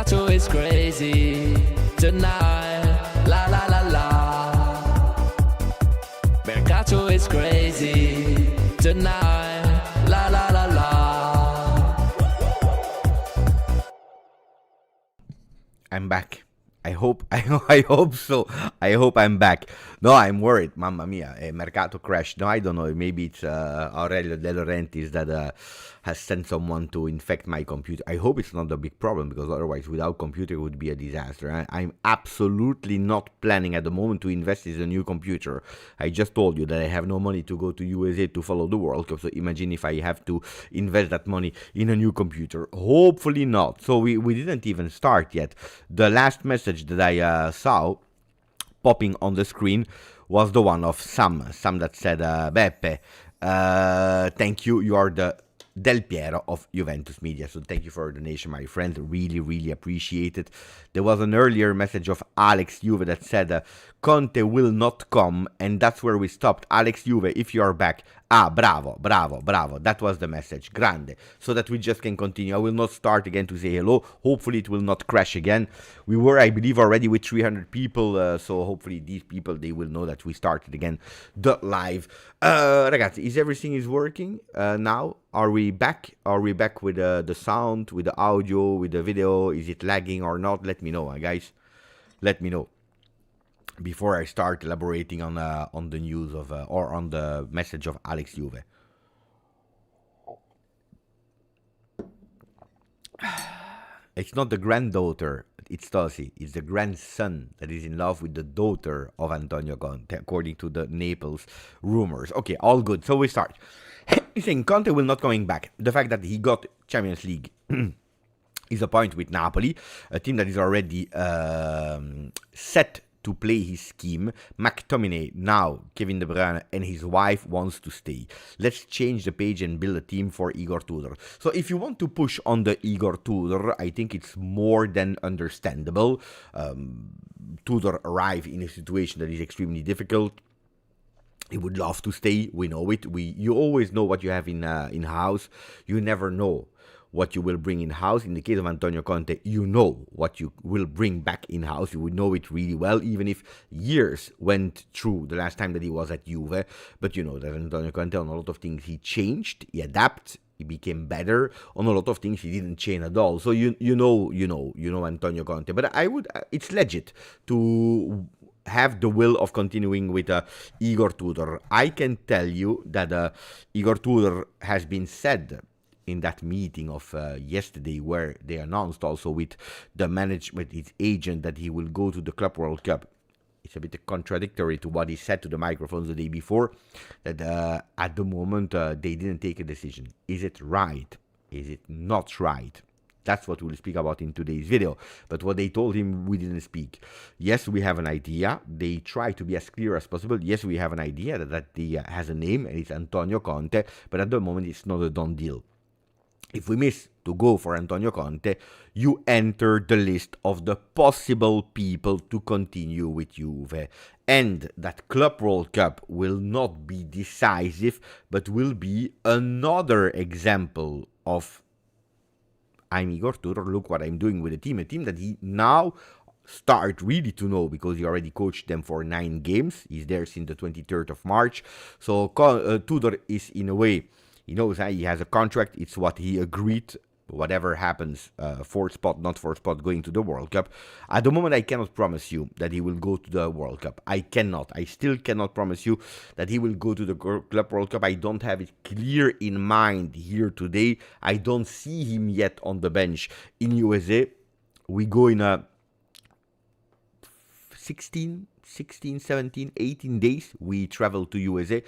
Mercato is crazy tonight, la la la la. Mercato is crazy tonight, la la la la. I'm back. I hope so. I hope I'm back. No, I'm worried. Mamma mia, a Mercato crash. No, I don't know. Maybe it's Aurelio De Laurentiis that has sent someone to infect my computer. I hope it's not a big problem, because otherwise, without computer, it would be a disaster. I'm absolutely not planning at the moment to invest in a new computer. I just told you that I have no money to go to USA to follow the World Cup. So imagine if I have to invest that money in a new computer. Hopefully not. So we didn't even start yet. The last message that I saw popping on the screen was the one of Sam that said, Beppe, thank you, you are the Del Piero of Juventus Media. So thank you for the donation, my friend. Really, really appreciate it. There was an earlier message of Alex Juve that said, Conte will not come, and that's where we stopped. Alex Juve, if you are back. Bravo. That was the message. Grande. So that we just can continue. I will not start again to say hello. Hopefully it will not crash again. We were, I believe, already with 300 people. So hopefully these people, they will know that we started again the live. Ragazzi, is everything is working now? Are we back? Are we back with the sound, with the audio, with the video? Is it lagging or not? Let me know, guys. Let me know before I start elaborating on the news of or on the message of Alex Juve. It's not the granddaughter, it's Tosi. It's the grandson that is in love with the daughter of Antonio Conte, according to the Naples rumors. Okay, all good. So we start. He's saying Conte will not coming back. The fact that he got Champions League is a point with Napoli, a team that is already set to play his scheme. McTominay, now Kevin De Bruyne and his wife wants to stay. Let's change the page and build a team for Igor Tudor. So if you want to push on the Igor Tudor, I think it's more than understandable. Tudor arrived in a situation that is extremely difficult. He would love to stay. We know it. You always know what you have in house. You never know what you will bring in-house. In the case of Antonio Conte, you know what you will bring back in-house. You would know it really well, even if years went through the last time that he was at Juve. But you know that Antonio Conte, on a lot of things, he changed, he adapted, he became better. On a lot of things, he didn't change at all. So you know Antonio Conte. But it's legit to have the will of continuing with Igor Tudor. I can tell you that Igor Tudor has been said in that meeting of yesterday, where they announced also with the management, its agent, that he will go to the Club World Cup. It's a bit contradictory to what he said to the microphones the day before, that at the moment they didn't take a decision. Is it right? Is it not right? That's what we'll speak about in today's video. But what they told him, we didn't speak. Yes, we have an idea. They try to be as clear as possible. Yes, we have an idea that has a name, and it's Antonio Conte. But at the moment, it's not a done deal. If we miss to go for Antonio Conte, you enter the list of the possible people to continue with Juve. And that Club World Cup will not be decisive, but will be another example of, I'm Igor Tudor, look what I'm doing with the team. A team that he now start really to know, because he already coached them for 9 games. He's there since the 23rd of March. So Tudor is, in a way, he knows he has a contract. It's what he agreed. Whatever happens, 4th spot, not 4th spot, going to the World Cup. At the moment, I cannot promise you that he will go to the World Cup. I still cannot promise you that he will go to the Club World Cup. I don't have it clear in mind here today. I don't see him yet on the bench in USA. We go in a 16, 17, 18 days, we travel to USA.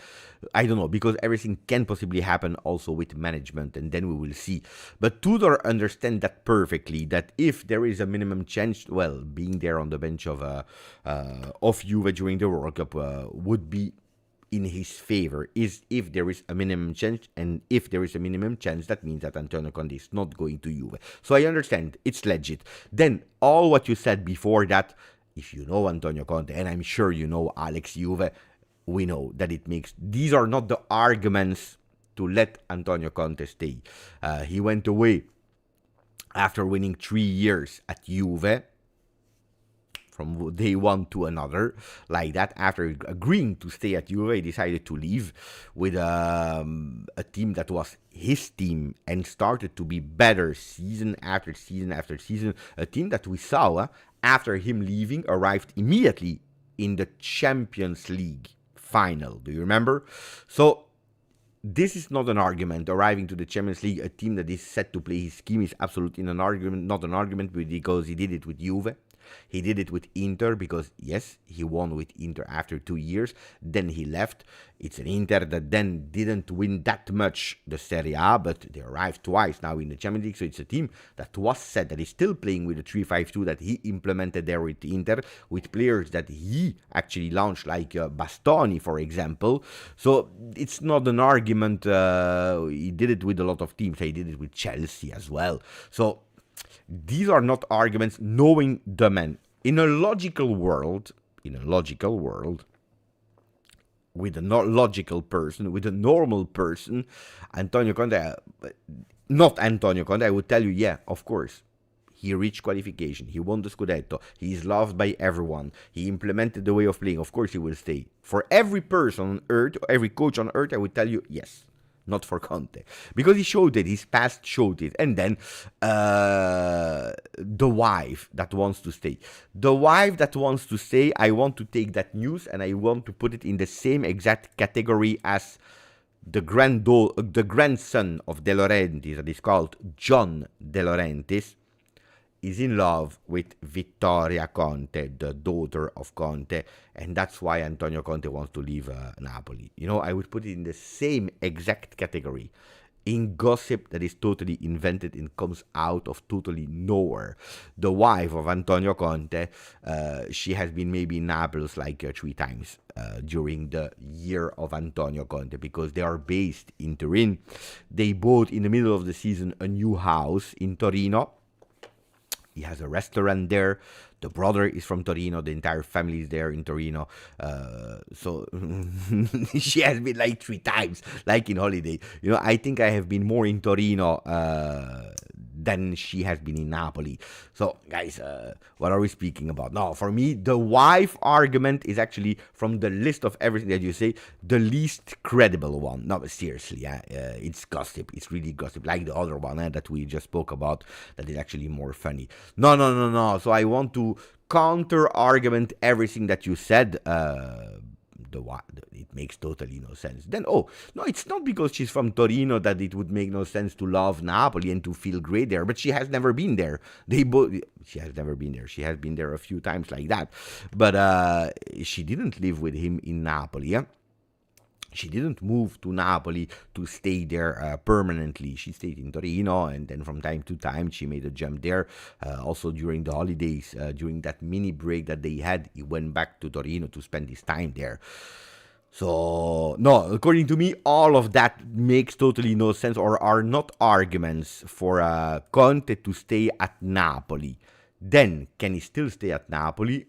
I don't know, because everything can possibly happen also with management, and then we will see. But Tudor understands that perfectly, that if there is a minimum chance, well, being there on the bench of Juve during the World Cup would be in his favor, is if there is a minimum chance, and if there is a minimum chance, that means that Antonio Conte is not going to Juve. So I understand, it's legit. Then, all what you said before that, if you know Antonio Conte, and I'm sure you know Alex Juve, we know that it makes... These are not the arguments to let Antonio Conte stay. He went away after winning 3 years at Juve, from day one to another, like that. After agreeing to stay at Juve, he decided to leave with a team that was his team and started to be better season after season after season. A team that we saw, after him leaving, arrived immediately in the Champions League final. Do you remember? So this is not an argument. Arriving to the Champions League, a team that is set to play his scheme, is absolutely not an argument because he did it with Juve. He did it with Inter because, yes, he won with Inter after 2 years. Then he left. It's an Inter that then didn't win that much the Serie A, but they arrived twice now in the Champions League. So it's a team that was set, that is still playing with the 3-5-2 that he implemented there with Inter, with players that he actually launched, like Bastoni, for example. So it's not an argument. He did it with a lot of teams. He did it with Chelsea as well. So these are not arguments, knowing the man. In a logical world, with a logical person, with a normal person, not Antonio Conte, I would tell you, yeah, of course. He reached qualification. He won the Scudetto. He is loved by everyone. He implemented the way of playing. Of course he will stay. For every person on earth, every coach on earth, I would tell you, yes. Not for Conte, because he showed it, his past showed it. And then the wife that wants to stay. The wife that wants to stay, I want to take that news and I want to put it in the same exact category as the grandson of De Laurentiis, that is called John De Laurentiis, is in love with Vittoria Conte, the daughter of Conte, and that's why Antonio Conte wants to leave Napoli. You know, I would put it in the same exact category, in gossip that is totally invented and comes out of totally nowhere. The wife of Antonio Conte, she has been maybe in Naples like 3 times during the year of Antonio Conte, because they are based in Turin. They bought in the middle of the season a new house in Torino. He has a restaurant there. The brother is from Torino. The entire family is there in Torino. So she has been like 3 times, like in holiday. You know, I think I have been more in Torino than she has been in Napoli. So, guys, what are we speaking about? No, for me, the wife argument is actually, from the list of everything that you say, the least credible one. No, but seriously, it's gossip. It's really gossip, like the other one that we just spoke about, that is actually more funny. No. So I want to counter-argument everything that you said. It makes totally no sense. Then, no, it's not because she's from Torino that it would make no sense to love Napoli and to feel great there. But she has never been there. She has never been there. She has been there a few times like that. But she didn't live with him in Napoli. Yeah? She didn't move to Napoli to stay there permanently. She stayed in Torino, and then from time to time she made a jump there. Also during the holidays, during that mini break that they had, he went back to Torino to spend his time there. So, no, according to me, all of that makes totally no sense, or are not arguments for Conte to stay at Napoli. Then, can he still stay at Napoli?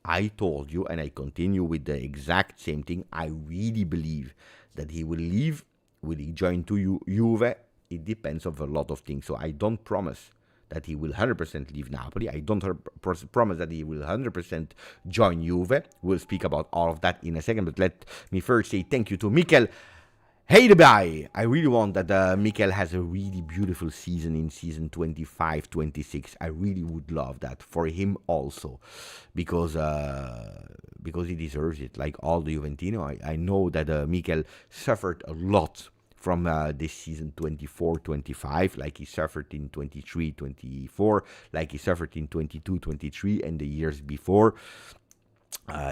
I told you, and I continue with the exact same thing. I really believe that he will leave. Will he join to Juve? It depends on a lot of things. So I don't promise that he will 100% leave Napoli. I don't promise that he will 100% join Juve. We'll speak about all of that in a second. But let me first say thank you to Mikel. Hey, the guy! I really want that Mikel has a really beautiful season in season 25-26. I really would love that for him also, because he deserves it. Like all the Juventino, I know that Mikel suffered a lot from this season 24-25, like he suffered in 23-24, like he suffered in 22-23, and the years before.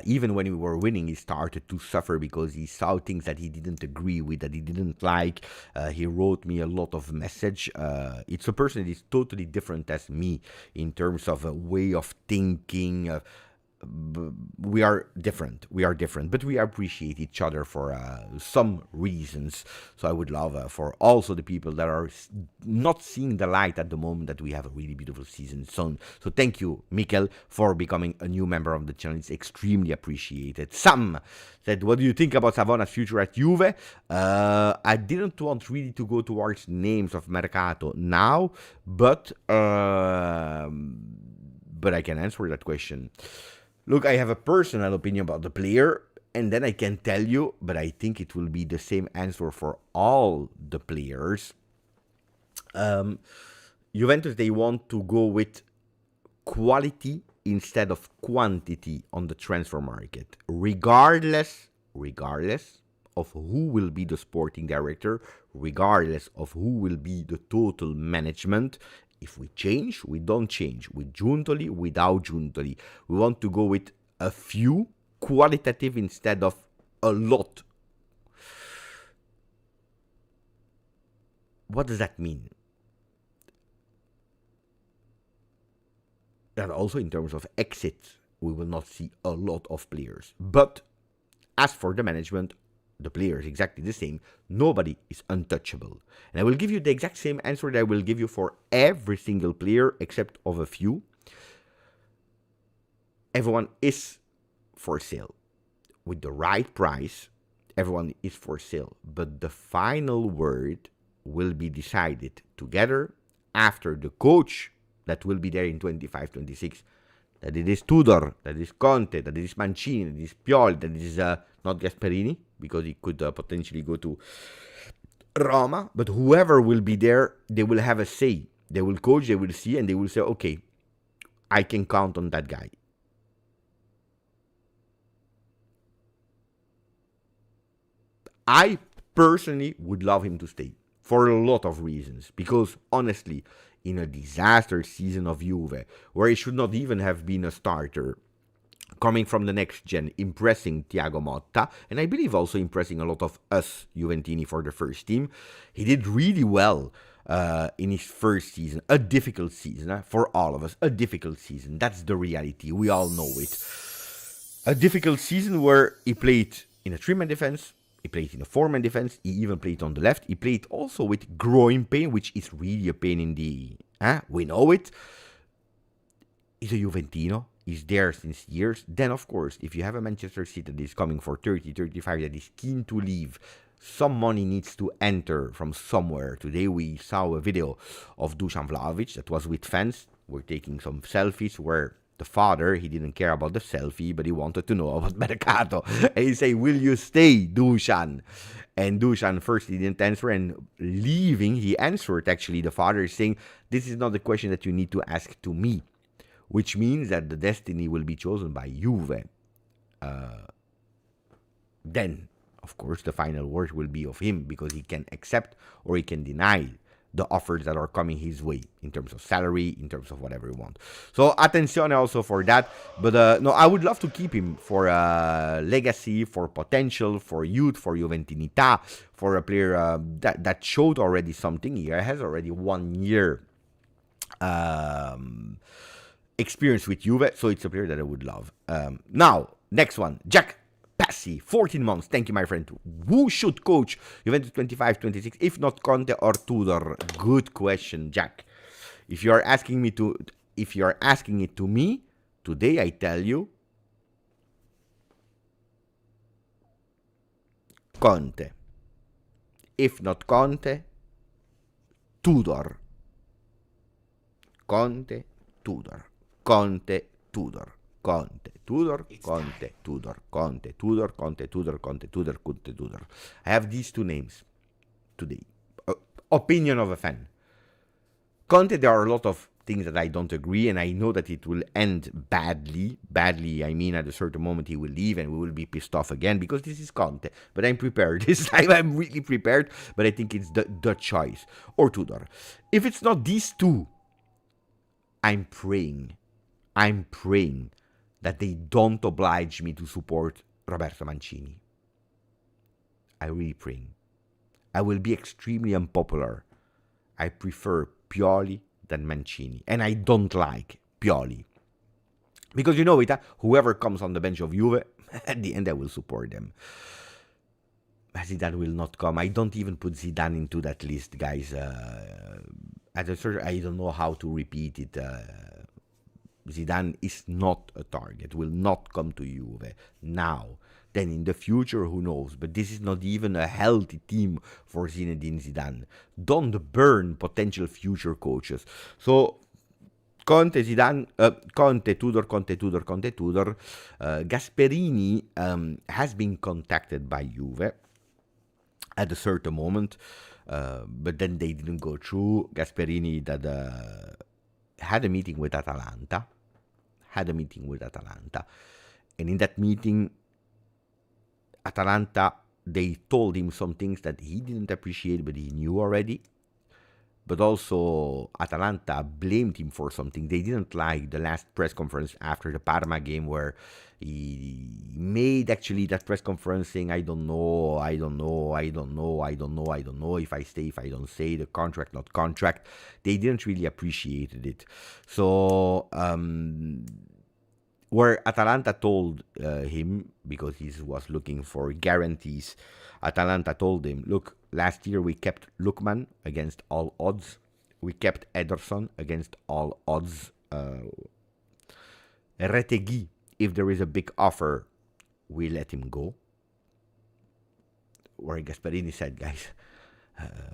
Even when we were winning, he started to suffer because he saw things that he didn't agree with, that he didn't like. He wrote me a lot of message. It's a person that is totally different as me in terms of a way of thinking. we are different. We are different, but we appreciate each other for some reasons. So I would love for also the people that are not seeing the light at the moment that we have a really beautiful season soon. So thank you, Mikkel, for becoming a new member of the channel. It's extremely appreciated. Sam said, what do you think about Savona's future at Juve? I didn't want really to go towards names of Mercato now, but I can answer that question. Look, I have a personal opinion about the player, and then I can tell you, but I think it will be the same answer for all the players. Juventus, they want to go with quality instead of quantity on the transfer market, regardless of who will be the sporting director, regardless of who will be the total management. If we change, we don't change. With Giuntoli, without Giuntoli. We want to go with a few, qualitative instead of a lot. What does that mean? That also in terms of exit, we will not see a lot of players. But as for the management, the players exactly the same. Nobody is untouchable. And I will give you the exact same answer that I will give you for every single player except of a few. Everyone is for sale. With the right price, everyone is for sale. But the final word will be decided together after the coach that will be there in 25-26. That it is Tudor, that it is Conte, that it is Mancini, that it is Pioli, that it is not Gasperini, because he could potentially go to Roma. But whoever will be there, they will have a say. They will coach, they will see, and they will say, okay, I can count on that guy. I personally would love him to stay for a lot of reasons. Because honestly, in a disaster season of Juve, where he should not even have been a starter, coming from the next gen, impressing Thiago Motta, and I believe also impressing a lot of us Juventini for the first team, he did really well in his first season. A difficult season for all of us. A difficult season. That's the reality. We all know it. A difficult season where he played in a 3-man defense. He played in a 4-man defense. He even played on the left. He played also with growing pain, which is really a pain in the... We know it. He's a Juventino. He's there since years. Then, of course, if you have a Manchester City that is coming for 30, 35, that is keen to leave, some money needs to enter from somewhere. Today we saw a video of Dusan Vlahovic that was with fans. We're taking some selfies where the father, he didn't care about the selfie, but he wanted to know about Mercato. And he say, will you stay, Dusan? And Dusan first he didn't answer, and leaving, he answered, actually, the father is saying, this is not the question that you need to ask to me. Which means that the destiny will be chosen by Juve. Then, of course, the final word will be of him, because he can accept or he can deny the offers that are coming his way in terms of salary, in terms of whatever you want. So, attenzione also for that. But no, I would love to keep him for legacy, for potential, for youth, for Juventinità, for a player that showed already something. He has already 1 year experience with Juve, so it's a player that I would love. Now, next one, Jack Passy, 14 months. Thank you, my friend. Who should coach Juventus 25-26, if not Conte or Tudor? Good question, Jack. If you are asking it to me, today I tell you Conte. If not Conte, Tudor. Conte, Tudor. Conte, Tudor. Conte, Tudor, Conte, Tudor, Conte, Tudor, Conte, Tudor, Conte, Tudor, Conte, Tudor. I have these two names today. Opinion of a fan. Conte, there are a lot of things that I don't agree, and I know that it will end badly. Badly, I mean, at a certain moment he will leave and we will be pissed off again, because this is Conte. But I'm prepared. This time I'm really prepared, but I think it's the choice. Or Tudor. If it's not these two, I'm praying that they don't oblige me to support Roberto Mancini. I'm really praying. I will be extremely unpopular. I prefer Pioli than Mancini. And I don't like Pioli. Because you know it, whoever comes on the bench of Juve, at the end I will support them. Zidane will not come. I don't even put Zidane into that list, guys. At a certain, I don't know how to repeat it. Zidane is not a target. Will not come to Juve now. Then in the future, who knows? But this is not even a healthy team for Zinedine Zidane. Don't burn potential future coaches. So Conte, Zidane, Conte, Tudor, Conte, Tudor, Conte, Tudor. Gasperini has been contacted by Juve at a certain moment, but then they didn't go through. Gasperini had a meeting with Atalanta, and in that meeting, Atalanta, they told him some things that he didn't appreciate, but he knew already. But also, Atalanta blamed him for something. They didn't like the last press conference after the Parma game, where he made actually that press conference saying, I don't know if I stay, if I don't stay, the contract, not contract. They didn't really appreciate it. So, where Atalanta told him, because he was looking for guarantees, Atalanta told him, look, last year we kept Lookman against all odds. We kept Ederson against all odds. Retegui, if there is a big offer, we let him go. Where Gasperini said, guys,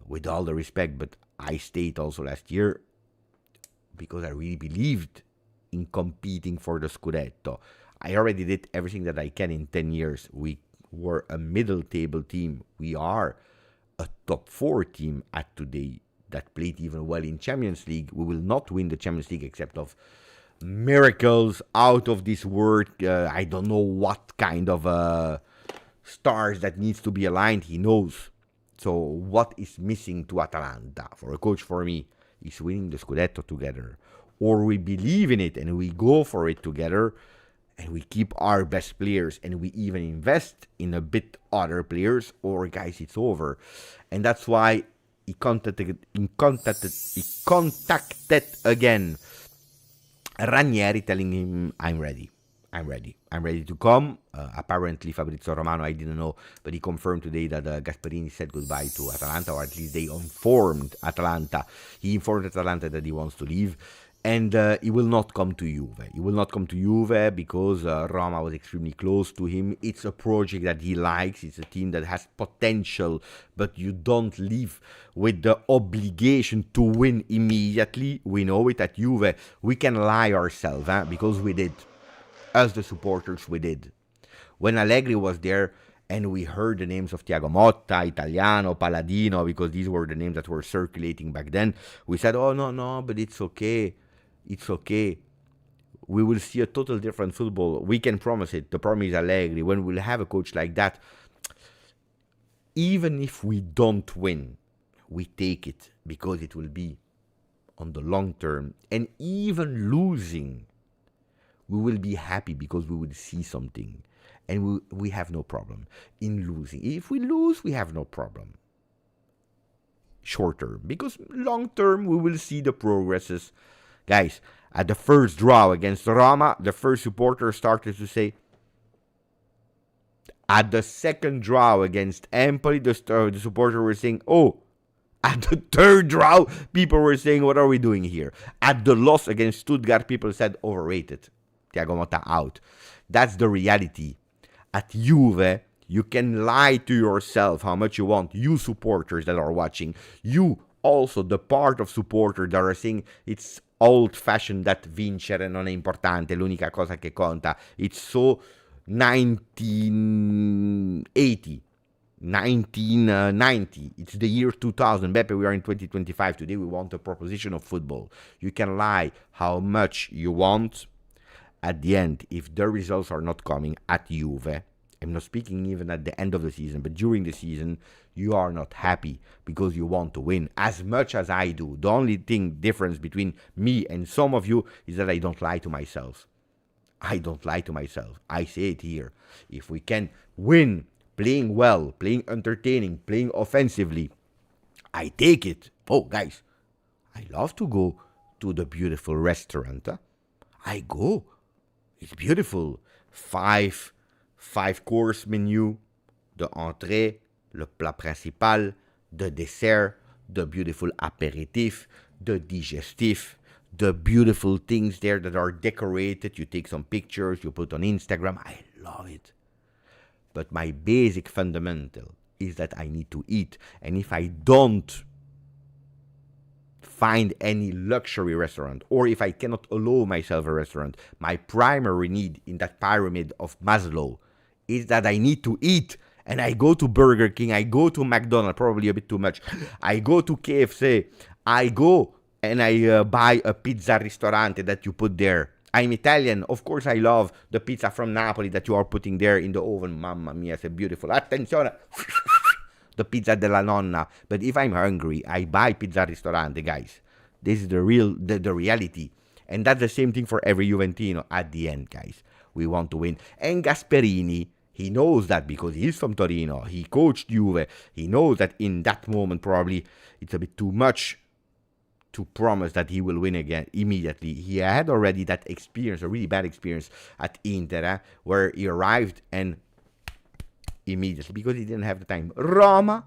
with all the respect, but I stayed also last year because I really believed in competing for the Scudetto. I already did everything that I can in 10 years. We were a middle table team. We are a top 4 team at today that played even well in Champions League. We will not win the Champions League except of miracles out of this world. I don't know what kind of stars that needs to be aligned. He knows. So what is missing to Atalanta for a coach, for me, is winning the Scudetto together. Or we believe in it and we go for it together, and we keep our best players and we even invest in a bit other players, or guys, it's over. And that's why he contacted again Ranieri, telling him, I'm ready to come. Apparently Fabrizio Romano, I didn't know, but he confirmed today that Gasperini said goodbye to Atalanta, or at least they informed Atalanta. He informed Atalanta that he wants to leave. And he will not come to Juve. He will not come to Juve because Roma was extremely close to him. It's a project that he likes. It's a team that has potential, but you don't leave with the obligation to win immediately. We know it at Juve. We can lie ourselves, because we did. As the supporters, we did. When Allegri was there and we heard the names of Thiago Motta, Italiano, Palladino, because these were the names that were circulating back then, we said, oh, no, but it's okay. It's okay. We will see a total different football. We can promise it. The problem is Allegri. When we'll have a coach like that, even if we don't win, we take it because it will be on the long term. And even losing, we will be happy because we will see something. And we have no problem in losing. If we lose, we have no problem. Short term. Because long term, we will see the progresses. Guys, at the first draw against Roma, the first supporter started to say, at the second draw against Empoli, the supporter were saying, oh, at the third draw, people were saying, what are we doing here? At the loss against Stuttgart, people said, overrated. Thiago Motta out. That's the reality. At Juve, you can lie to yourself how much you want. You supporters that are watching, you also the part of supporters that are saying it's old-fashioned that vincere non è importante, l'unica cosa che conta. It's so 1980, 1990. It's the year 2000. Beppe, we are in 2025. Today we want a proposition of football. You can lie how much you want. At the end, if the results are not coming at Juve, I'm not speaking even at the end of the season, but during the season, you are not happy because you want to win as much as I do. The only difference between me and some of you is that I don't lie to myself. I don't lie to myself. I say it here. If we can win, playing well, playing entertaining, playing offensively, I take it. Oh, guys, I love to go to the beautiful restaurant. I go. It's beautiful. Five course menu, the entrée, le plat principal, the dessert, the beautiful apéritif, the digestif, the beautiful things there that are decorated. You take some pictures, you put on Instagram. I love it. But my basic fundamental is that I need to eat. And if I don't find any luxury restaurant, or if I cannot allow myself a restaurant, my primary need in that pyramid of Maslow is that I need to eat. And I go to Burger King, I go to McDonald's, probably a bit too much. I go to KFC, I go and I buy a pizza ristorante that you put there. I'm Italian, of course I love the pizza from Napoli that you are putting there in the oven. Mamma mia, it's beautiful. Attenzione! The pizza della nonna. But if I'm hungry, I buy pizza ristorante, guys. This is the reality. And that's the same thing for every Juventino at the end, guys. We want to win. And Gasperini, he knows that because he's from Torino. He coached Juve. He knows that in that moment probably it's a bit too much to promise that he will win again immediately. He had already that experience, a really bad experience at Inter, where he arrived and immediately, because he didn't have the time. Roma,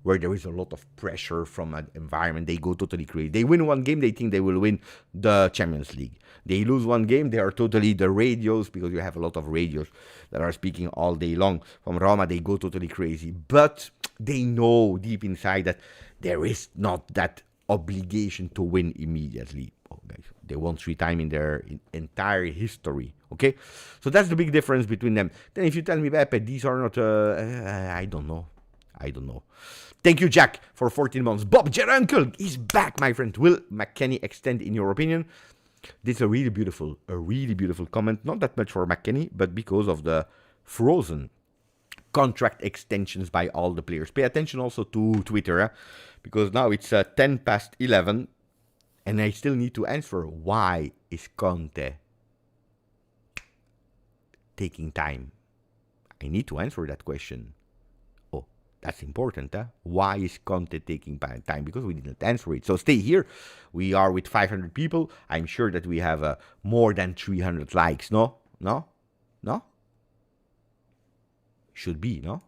where there is a lot of pressure from an environment, they go totally crazy. They win one game, they think they will win the Champions League. They lose one game, they are totally the radios, because you have a lot of radios that are speaking all day long. From Roma, they go totally crazy. But they know deep inside that there is not that obligation to win immediately. Oh, guys, they won 3 times in their entire history. Okay, so that's the big difference between them. Then if you tell me, Beppe, these are not, I don't know. Thank you, Jack, for 14 months. Bob Jerunkel is back, my friend. Will McKennie extend, in your opinion? This is a really beautiful comment. Not that much for McKennie, but because of the frozen contract extensions by all the players. Pay attention also to Twitter, because now it's 10 past 11, and I still need to answer, why is Conte taking time? I need to answer that question. Oh, that's important, huh? Why is Conte taking time? Because we didn't answer it. So stay here. We are with 500 people. I'm sure that we have more than 300 likes. No? Should be, no?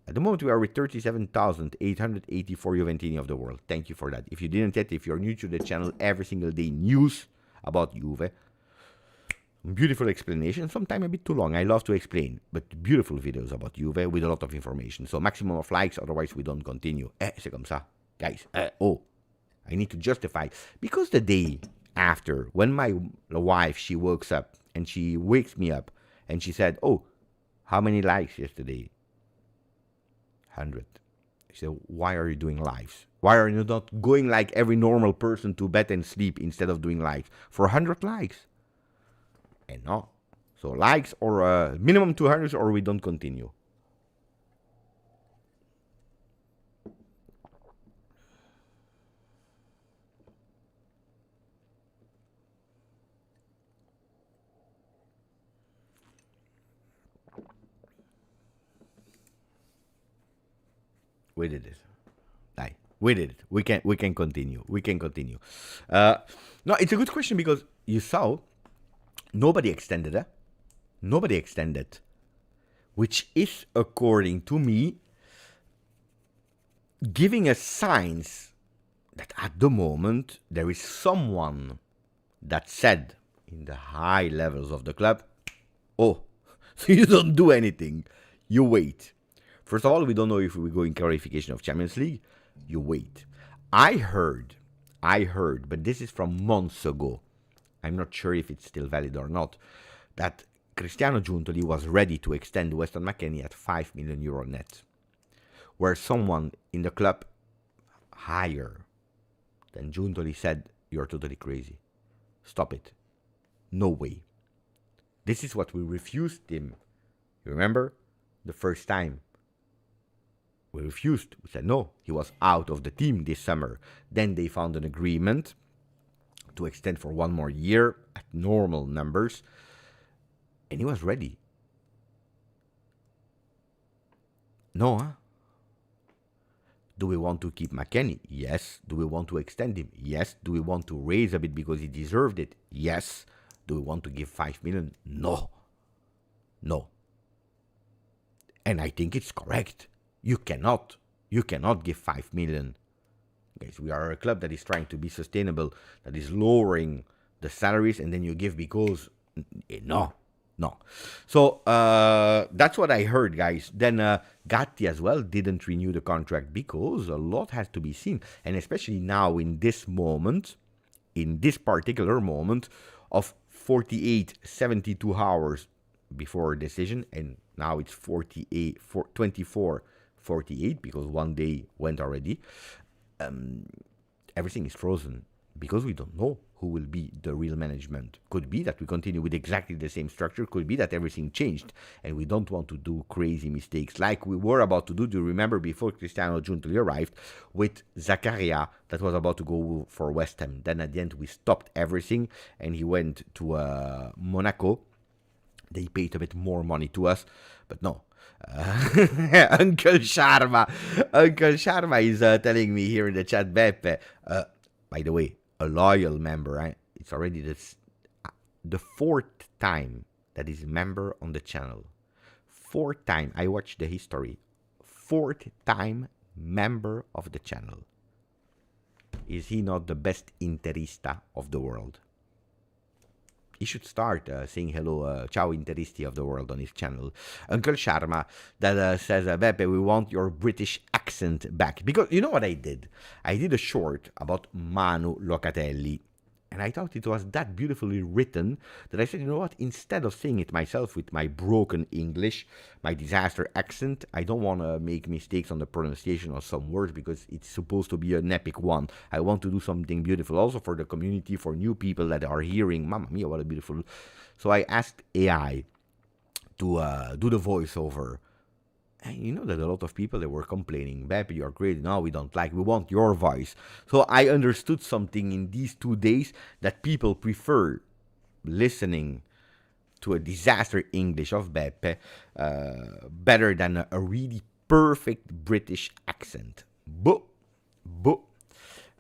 At the moment, we are with 37,884 Juventini of the world. Thank you for that. If you didn't yet, if you're new to the channel, every single day news about Juve. Beautiful explanation, sometimes a bit too long. I love to explain, but beautiful videos about Juve with a lot of information. So maximum of likes, otherwise we don't continue. C'est comme ça. Guys, I need to justify. Because the day after, when my wife, she wakes up and she wakes me up and she said, oh, how many likes yesterday? 100. She said, why are you doing lives? Why are you not going like every normal person to bed and sleep instead of doing lives? For 100 likes. And no. So likes or minimum 200 or we don't continue. We did it. We did it. We can continue. No, it's a good question because you saw nobody extended. Nobody extended. Which is, according to me, giving us signs that at the moment there is someone that said in the high levels of the club, oh, so you don't do anything. You wait. First of all, we don't know if we go in clarification of Champions League. You wait. I heard, but this is from months ago. I'm not sure if it's still valid or not, that Cristiano Giuntoli was ready to extend Weston McKennie at €5 million net, where someone in the club higher than Giuntoli said, you're totally crazy. Stop it. No way. This is what we refused him. You remember? The first time. We refused. We said no. He was out of the team this summer. Then they found an agreement to extend for 1 more year at normal numbers. And he was ready. No, huh? Do we want to keep McKennie? Yes. Do we want to extend him? Yes. Do we want to raise a bit because he deserved it? Yes. Do we want to give 5 million? No. And I think it's correct. You cannot give 5 million. Guys, we are a club that is trying to be sustainable, that is lowering the salaries, and then you give because no. So that's what I heard, guys. Then Gatti as well didn't renew the contract because a lot has to be seen, and especially now in this particular moment of 72 hours before a decision, and now it's 24, 48 because one day went already. Everything is frozen because we don't know who will be the real management. Could be that we continue with exactly the same structure. Could be that everything changed and we don't want to do crazy mistakes like we were about to do. Do you remember before Cristiano Giuntoli arrived with Zakaria that was about to go for West Ham? Then at the end we stopped everything and he went to Monaco. They paid a bit more money to us, but no. Uncle Sharma is telling me here in the chat, Beppe. By the way, a loyal member, right? It's already the fourth time that is member on the channel. Fourth time. I watched the history. Fourth time member of the channel. Is he not the best interista of the world? He should start saying hello, ciao interisti of the world on his channel. Uncle Sharma that says, Beppe, we want your British accent back. Because you know what I did? I did a short about Manu Locatelli. And I thought it was that beautifully written that I said, you know what? Instead of saying it myself with my broken English, my disaster accent, I don't want to make mistakes on the pronunciation of some words because it's supposed to be an epic one. I want to do something beautiful also for the community, for new people that are hearing. Mamma mia, what a beautiful. So I asked AI to do the voiceover. And you know that a lot of people, they were complaining, Beppe, you're great, no, we don't like, we want your voice. So I understood something in these 2 days that people prefer listening to a disaster English of Beppe better than a really perfect British accent. But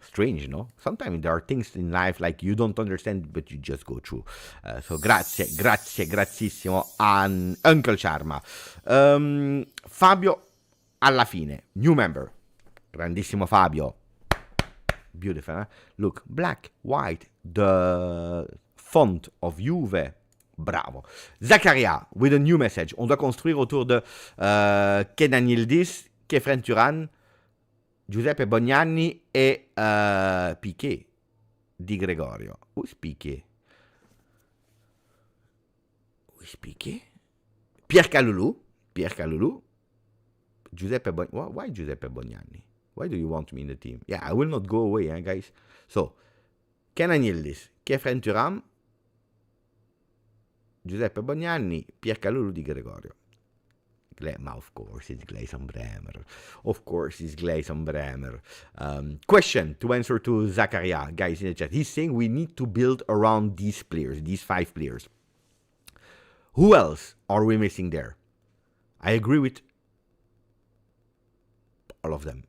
strange, no? Sometimes there are things in life like you don't understand, but you just go through. So grazie, Uncle Sharma. Fabio alla fine, new member. Grandissimo Fabio. Beautiful, eh? Look, black, white, the font of Juve. Bravo. Zakaria, with a new message. On doit construire autour de Kenan Yildiz, Kefren Turan, Giuseppe Bognanni e Piqué di Gregorio. Who's Piqué? Pierre Calulu. Giuseppe Bognanni. Why Giuseppe Bognanni? Why do you want me in the team? Yeah, I will not go away, guys. So, Kenan Yildiz, Kefren Turam, Giuseppe Bognanni, Pierre Calulu di Gregorio. Of course, it's Gleison Bremer. Question to answer to Zakaria, guys in the chat. He's saying we need to build around these players, these 5 players. Who else are we missing there? I agree with all of them.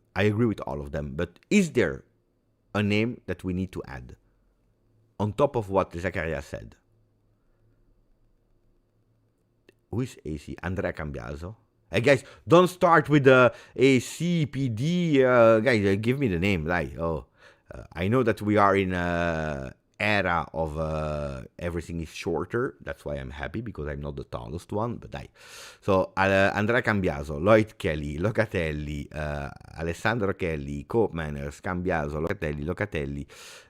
But is there a name that we need to add on top of what Zakaria said? Who is AC? Andrea Cambiaso. Hey guys, don't start with the ACPD. Guys, give me the name. I know that we are in an era of everything is shorter. That's why I'm happy because I'm not the tallest one. But so Andrea Cambiaso, Lloyd Kelly, Locatelli, Alessandro Kelly, Koopmeiners, Cambiaso,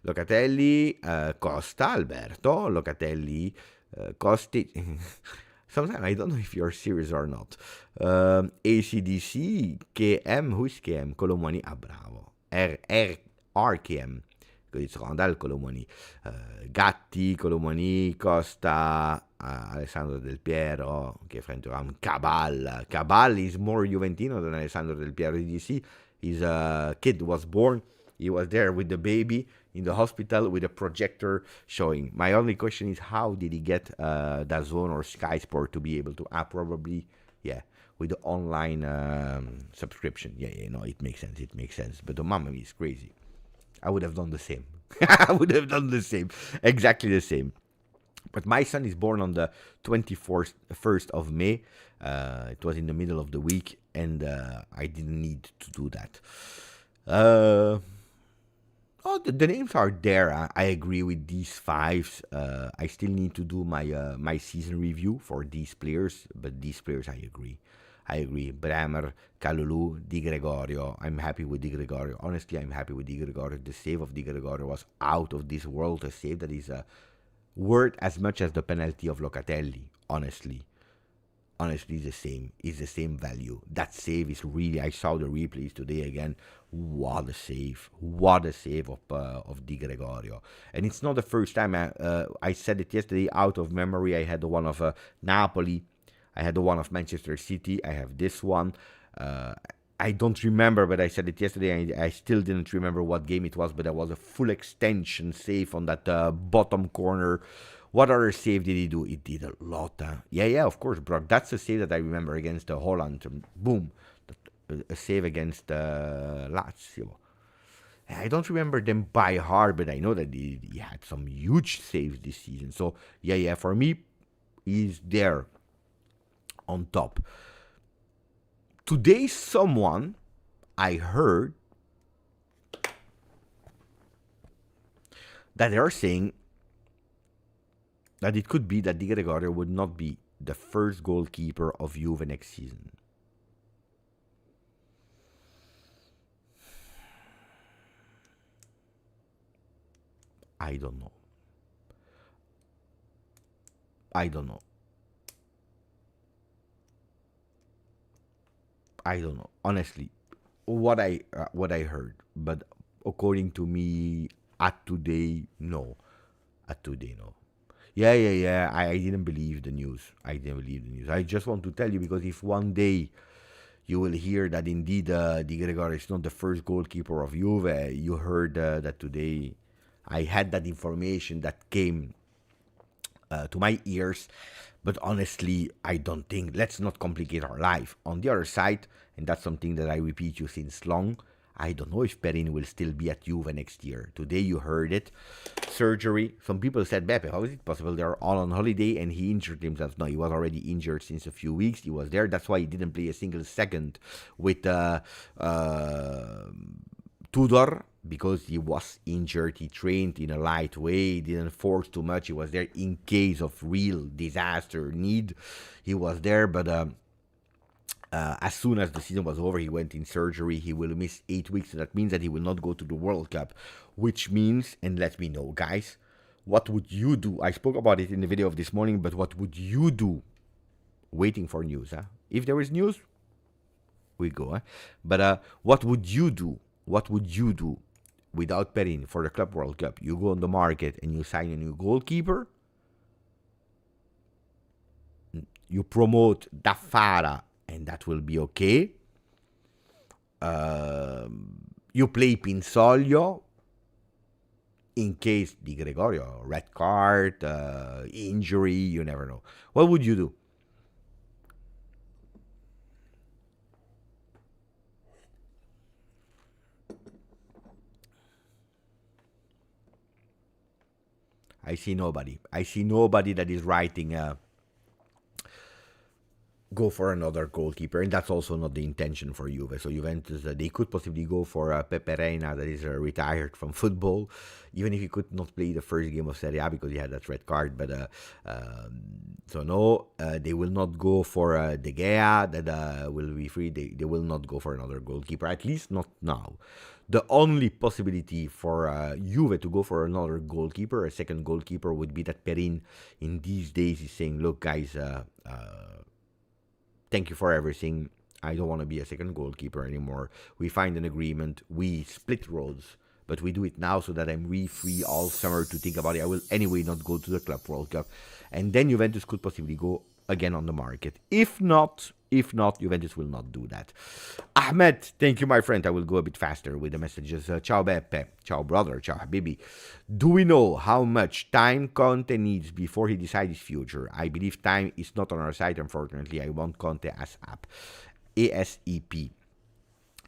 Locatelli, Costa, Alberto, Locatelli, Costi. Sometimes I don't know if you're serious or not. ACDC, KM, who is KM? Colomani, bravo. RKM, because it's Randall Colomani. Gatti, Colomani, Costa, Alessandro Del Piero, Kefren Turam, Cabal. Cabal is more Juventino than Alessandro Del Piero. Did you see? His kid was born. He was there with the baby in the hospital with a projector showing. My only question is, how did he get DAZN or Sky Sport to be able to? Probably, with the online subscription. It makes sense. But the mamma is crazy. I would have done the same. Exactly the same. But my son is born on the 24th, 1st of May. It was in the middle of the week, and I didn't need to do that. The names are there. I agree with these fives. I still need to do my season review for these players, but these players I agree. Bremer, Kalulu, Di Gregorio. I'm happy with Di Gregorio. Honestly, I'm happy with Di Gregorio. The save of Di Gregorio was out of this world. A save that is worth as much as the penalty of Locatelli. Honestly, it's the same. It's the same value. That save is really. I saw the replays today again. What a save! What a save of Di Gregorio. And it's not the first time. I said it yesterday out of memory. I had the one of Napoli. I had the one of Manchester City. I have this one. I don't remember, but I said it yesterday. I still didn't remember what game it was, but there was a full extension save on that bottom corner. What other save did he do? He did a lot. Yeah, of course, Brock. That's a save that I remember against Holland. Boom. A save against Lazio. I don't remember them by heart, but I know that he had some huge saves this season. So, yeah, for me, he's there on top. Today, someone I heard that they are saying that it could be that Di Gregorio would not be the first goalkeeper of Juve next season. I don't know. Honestly, what I heard, but according to me, at today, no. Yeah. I didn't believe the news. I just want to tell you, because if one day you will hear that indeed Di Gregorio is not the first goalkeeper of Juve, you heard that today. I had that information that came to my ears, but honestly, I don't think. Let's not complicate our life. On the other side, and that's something that I repeat you since long, I don't know if Perin will still be at Juve next year. Today you heard it. Surgery. Some people said, Beppe, how is it possible? They're all on holiday and he injured himself. No, he was already injured since a few weeks. He was there. That's why he didn't play a single second with Tudor, because he was injured. He trained in a light way. He didn't force too much. He was there in case of real disaster need. He was there, but as soon as the season was over, he went in surgery. He will miss 8 weeks. So that means that he will not go to the World Cup, which means, and let me know, guys, what would you do? I spoke about it in the video of this morning, but what would you do? Waiting for news, huh? If there is news, we go, huh? But what would you do? Without Perin for the Club World Cup? You go on the market and you sign a new goalkeeper. You promote Daffara, and that will be okay. You play Pinsoglio in case Di Gregorio, red card, injury, you never know. What would you do? I see nobody that is writing go for another goalkeeper, and that's also not the intention for Juve. So Juventus, they could possibly go for Pepe Reina, that is retired from football, even if he could not play the first game of Serie A because he had that red card. But so no, they will not go for De Gea, that will be free. They will not go for another goalkeeper, at least not now. The only possibility for Juve to go for another goalkeeper, a second goalkeeper, would be that Perin in these days is saying, look guys, thank you for everything. I don't want to be a second goalkeeper anymore. We find an agreement. We split roles. But we do it now so that I'm really free all summer to think about it. I will anyway not go to the Club World Cup. And then Juventus could possibly go again on the market. If not, Juventus will not do that. Ahmed, thank you, my friend. I will go a bit faster with the messages. Ciao, Beppe. Ciao, brother. Ciao, Habibi. Do we know how much time Conte needs before he decides his future? I believe time is not on our side, unfortunately. I want Conte ASAP.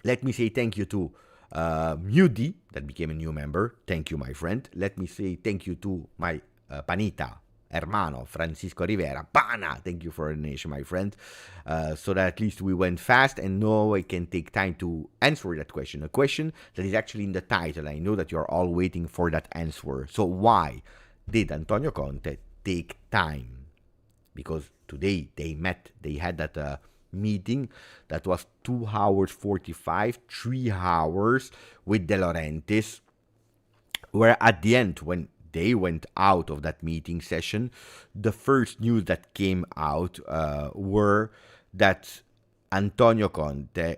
Let me say thank you to Mudi, that became a new member. Thank you, my friend. Let me say thank you to my Panita, hermano, Francisco Rivera. Pana! Thank you for the donation, my friend. So that at least we went fast, and now I can take time to answer that question. A question that is actually in the title. I know that you're all waiting for that answer. So why did Antonio Conte take time? Because today they met, they had that meeting that was 2 hours 45, 3 hours with De Laurentiis, where at the end, when they went out of that meeting session, the first news that came out were that Antonio Conte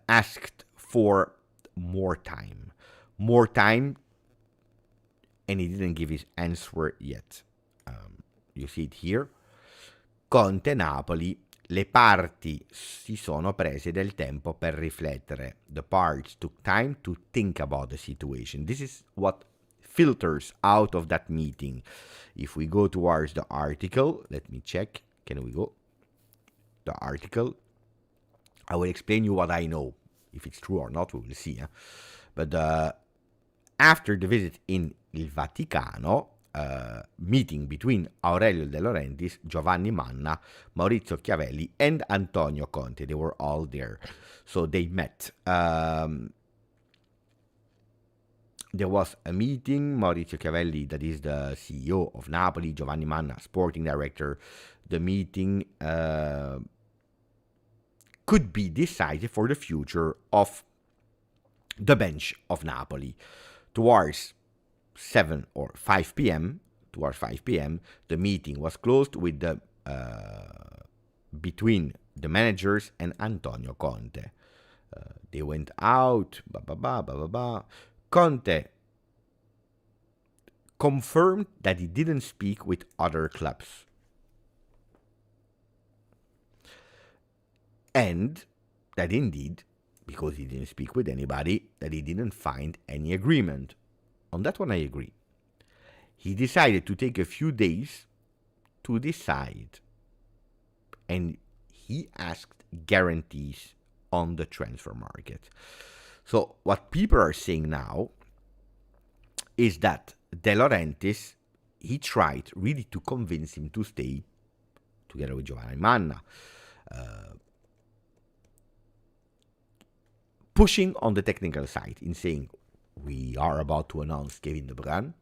asked for more time. More time, and he didn't give his answer yet. You see it here. Conte Napoli, le parti si sono prese del tempo per riflettere. The parts took time to think about the situation. This is what filters out of that meeting. If we go towards the article, let me check. Can we go? The article. I will explain you what I know. If it's true or not, we will see. But after the visit in Il Vaticano, meeting between Aurelio De Laurentiis, Giovanni Manna, Maurizio Chiavelli, and Antonio Conte. They were all there. So they met. There was a meeting. Maurizio Chiavelli, that is the CEO of Napoli, Giovanni Manna, sporting director. The meeting could be decided for the future of the bench of Napoli. Towards 7 or 5 p.m., the meeting was closed with the between the managers and Antonio Conte. They went out. Conte confirmed that he didn't speak with other clubs. And that indeed, because he didn't speak with anybody, that he didn't find any agreement. On that one I agree. He decided to take a few days to decide. And he asked guarantees on the transfer market. So what people are saying now is that De Laurentiis, he tried really to convince him to stay together with Giovanni Manna. Pushing on the technical side in saying, we are about to announce Kevin De Bruyne.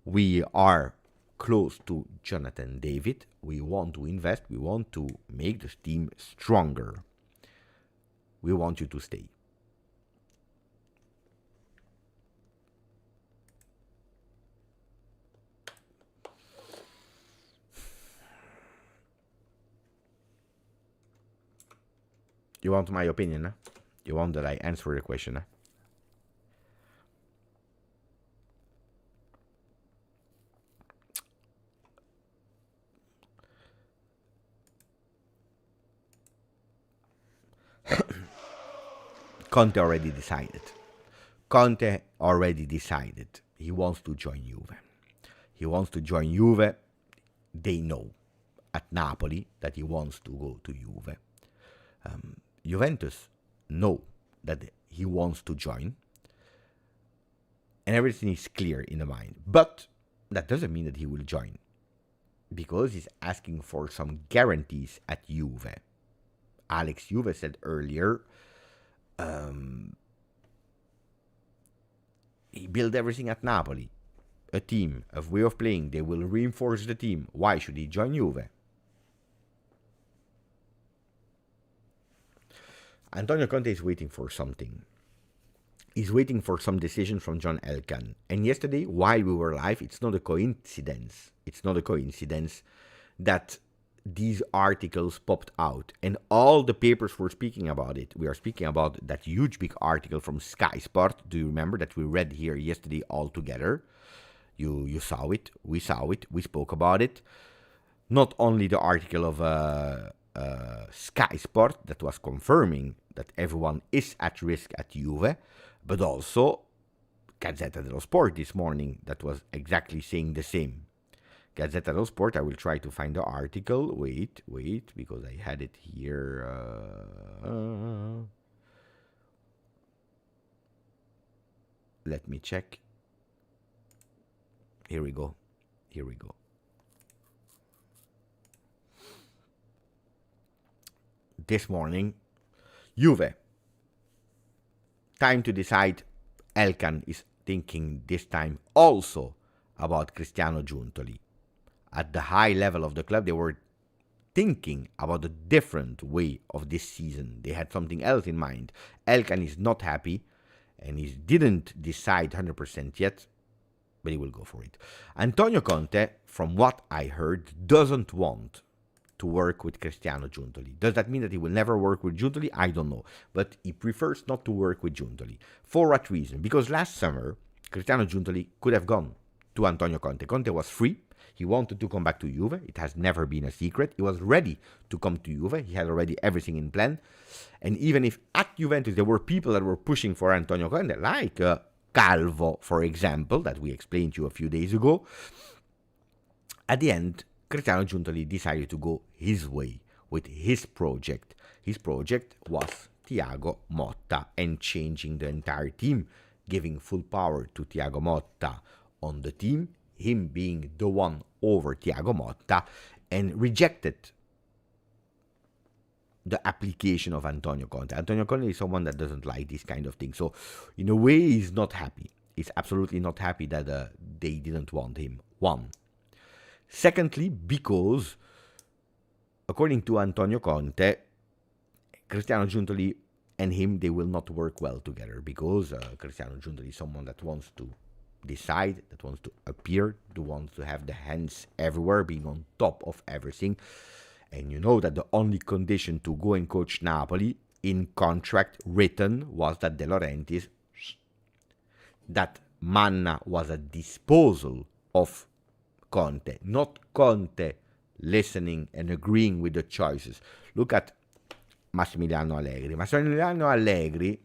We are close to Jonathan David. We want to invest. We want to make the team stronger. We want you to stay. You want my opinion, huh? You want that I answer the question, huh? Conte already decided. He wants to join Juve. They know at Napoli that he wants to go to Juve. Juventus know that he wants to join. And everything is clear in the mind. But that doesn't mean that he will join. Because he's asking for some guarantees at Juve. Alex Juve said earlier, he built everything at Napoli. A team, a way of playing. They will reinforce the team. Why should he join Juve? Antonio Conte is waiting for something. He's waiting for some decision from John Elkann. And yesterday, while we were live, it's not a coincidence. That these articles popped out. And all the papers were speaking about it. We are speaking about that huge big article from Sky Sport. Do you remember that we read here yesterday all together? You saw it. We saw it. We spoke about it. Not only the article of Sky Sport that was confirming that everyone is at risk at Juve, but also Gazzetta dello Sport this morning that was exactly saying the same. Gazzetta dello Sport, I will try to find the article. Wait, because I had it here. Let me check. Here we go. this morning, Juve. Time to decide. Elkan is thinking this time also about Cristiano Giuntoli. At the high level of the club, they were thinking about a different way of this season. They had something else in mind. Elkan is not happy, and he didn't decide 100% yet, but he will go for it. Antonio Conte, from what I heard, doesn't want to work with Cristiano Giuntoli. Does that mean that he will never work with Giuntoli? I don't know. But he prefers not to work with Giuntoli. For what reason? Because last summer, Cristiano Giuntoli could have gone to Antonio Conte. Conte was free. He wanted to come back to Juve. It has never been a secret. He was ready to come to Juve. He had already everything in plan. And even if at Juventus there were people that were pushing for Antonio Conte, like Calvo, for example, that we explained to you a few days ago, at the end, Cristiano Giuntoli decided to go his way with his project. His project was Thiago Motta and changing the entire team, giving full power to Thiago Motta on the team, him being the one over Thiago Motta, and rejected the application of Antonio Conte. Antonio Conte is someone that doesn't like this kind of thing. So, in a way, he's not happy. He's absolutely not happy that they didn't want him. One. Secondly, because, according to Antonio Conte, Cristiano Giuntoli and him, they will not work well together, because Cristiano Giuntoli is someone that wants to decide, that wants to appear, that wants to have the hands everywhere, being on top of everything. And you know that the only condition to go and coach Napoli in contract written was that De Laurentiis, that Manna was at disposal of Conte, not Conte listening and agreeing with the choices. Look at Massimiliano Allegri. Massimiliano Allegri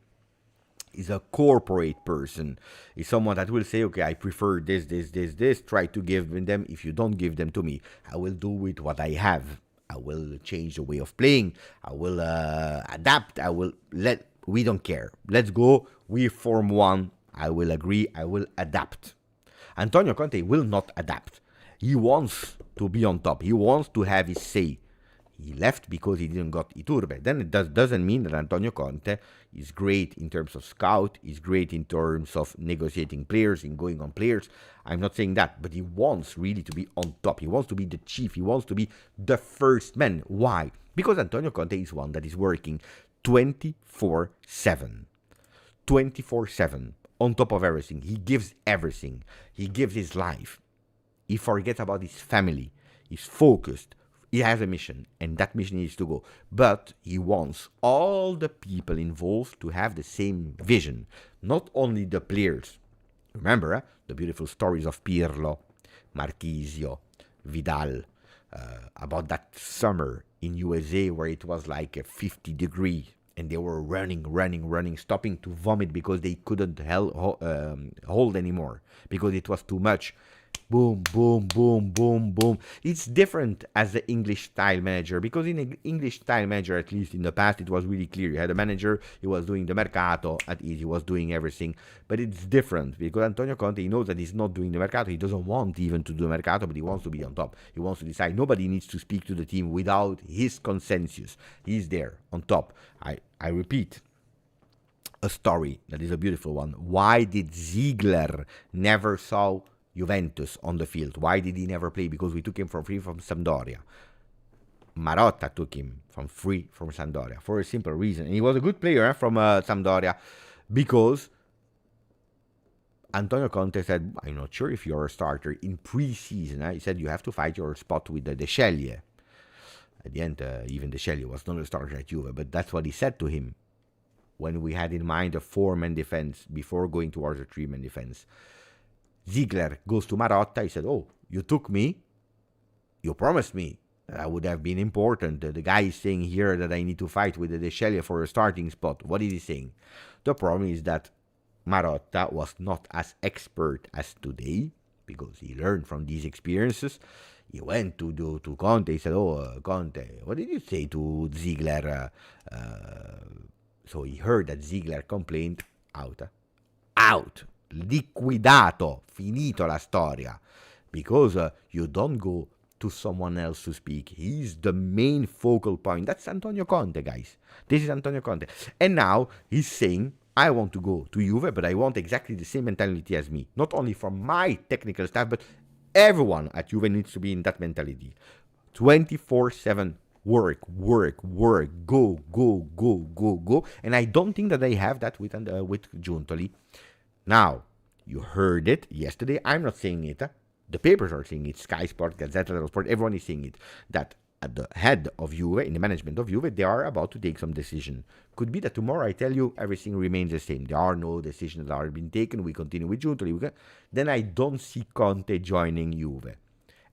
is a corporate person. He's someone that will say, okay, I prefer this, try to give them. If you don't give them to me, I will do with what I have. I will change the way of playing. I will adapt. We don't care. Let's go. We form one. I will agree. I will adapt. Antonio Conte will not adapt. He wants to be on top. He wants to have his say. He left because he didn't got Iturbe. Then it doesn't mean that Antonio Conte is great in terms of scout, is great in terms of negotiating players, in going on players. I'm not saying that, but he wants really to be on top. He wants to be the chief. He wants to be the first man. Why? Because Antonio Conte is one that is working 24/7. 24/7. On top of everything. He gives everything. He gives his life. He forgets about his family. He's focused. He has a mission, and that mission is to go. But he wants all the people involved to have the same vision, not only the players. Remember the beautiful stories of Pirlo, Marchisio, Vidal, about that summer in USA where it was like a 50 degree, and they were running, stopping to vomit because they couldn't hold anymore, because it was too much. Boom, boom, boom, boom, boom. It's different as the English style manager, because in an English style manager, at least in the past, it was really clear. You had a manager, he was doing the mercato at ease, he was doing everything. But it's different because Antonio Conte, he knows that he's not doing the mercato. He doesn't want even to do the mercato, but he wants to be on top. He wants to decide. Nobody needs to speak to the team without his consensus. He's there on top. I repeat, a story that is a beautiful one. Why did Ziegler never saw Juventus on the field? Why did he never play? Because we took him for free from Sampdoria. Marotta took him from free from Sampdoria for a simple reason. And he was a good player from Sampdoria, because Antonio Conte said, I'm not sure if you're a starter in pre-season. He said you have to fight your spot with the De Scelje. At the end, even De Scelje was not a starter at Juve, but that's what he said to him when we had in mind a 4-man defense before going towards a 3-man defense. Ziegler goes to Marotta. He said, oh, you took me. You promised me that I would have been important. The guy is saying here that I need to fight with the De Scelje for a starting spot. What is he saying? The problem is that Marotta was not as expert as today, because he learned from these experiences. He went to Conte. He said, oh, Conte, what did you say to Ziegler? So he heard that Ziegler complained. Out. Liquidato, finito la storia, because you don't go to someone else to speak. He's the main focal point. That's Antonio Conte, guys. This is Antonio Conte. And now he's saying, I want to go to Juve, but I want exactly the same mentality as me. Not only from my technical staff, but everyone at Juve needs to be in that mentality. 24/7 work, go, go, go, go, go. And I don't think that they have that with Giuntoli. Now, you heard it yesterday. I'm not saying it. The papers are saying it. Sky Sport, Gazzetta dello Sport, everyone is saying it. That at the head of Juve, in the management of Juve, they are about to take some decision. Could be that tomorrow I tell you everything remains the same. There are no decisions that are being taken. We continue with Giuntoli. Then I don't see Conte joining Juve.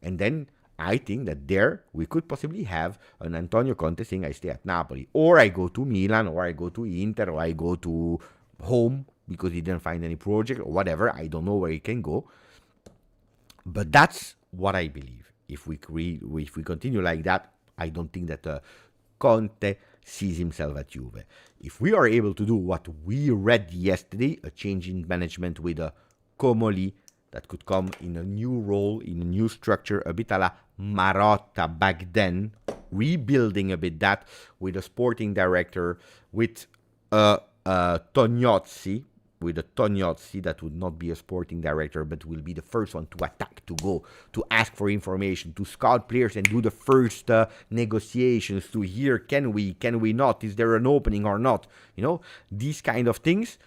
And then I think that there we could possibly have an Antonio Conte saying I stay at Napoli, or I go to Milan, or I go to Inter, or I go to home because he didn't find any project or whatever. I don't know where he can go, but that's what I believe. If we continue like that, I don't think that Conte sees himself at Juve. If we are able to do what we read yesterday, a change in management with a Comoli that could come in a new role, in a new structure, a bit a la Marotta back then, rebuilding a bit that with a sporting director, with Tognozzi, that would not be a sporting director, but will be the first one to attack, to go, to ask for information, to scout players and do the first negotiations, to hear, can we not, is there an opening or not, these kind of things.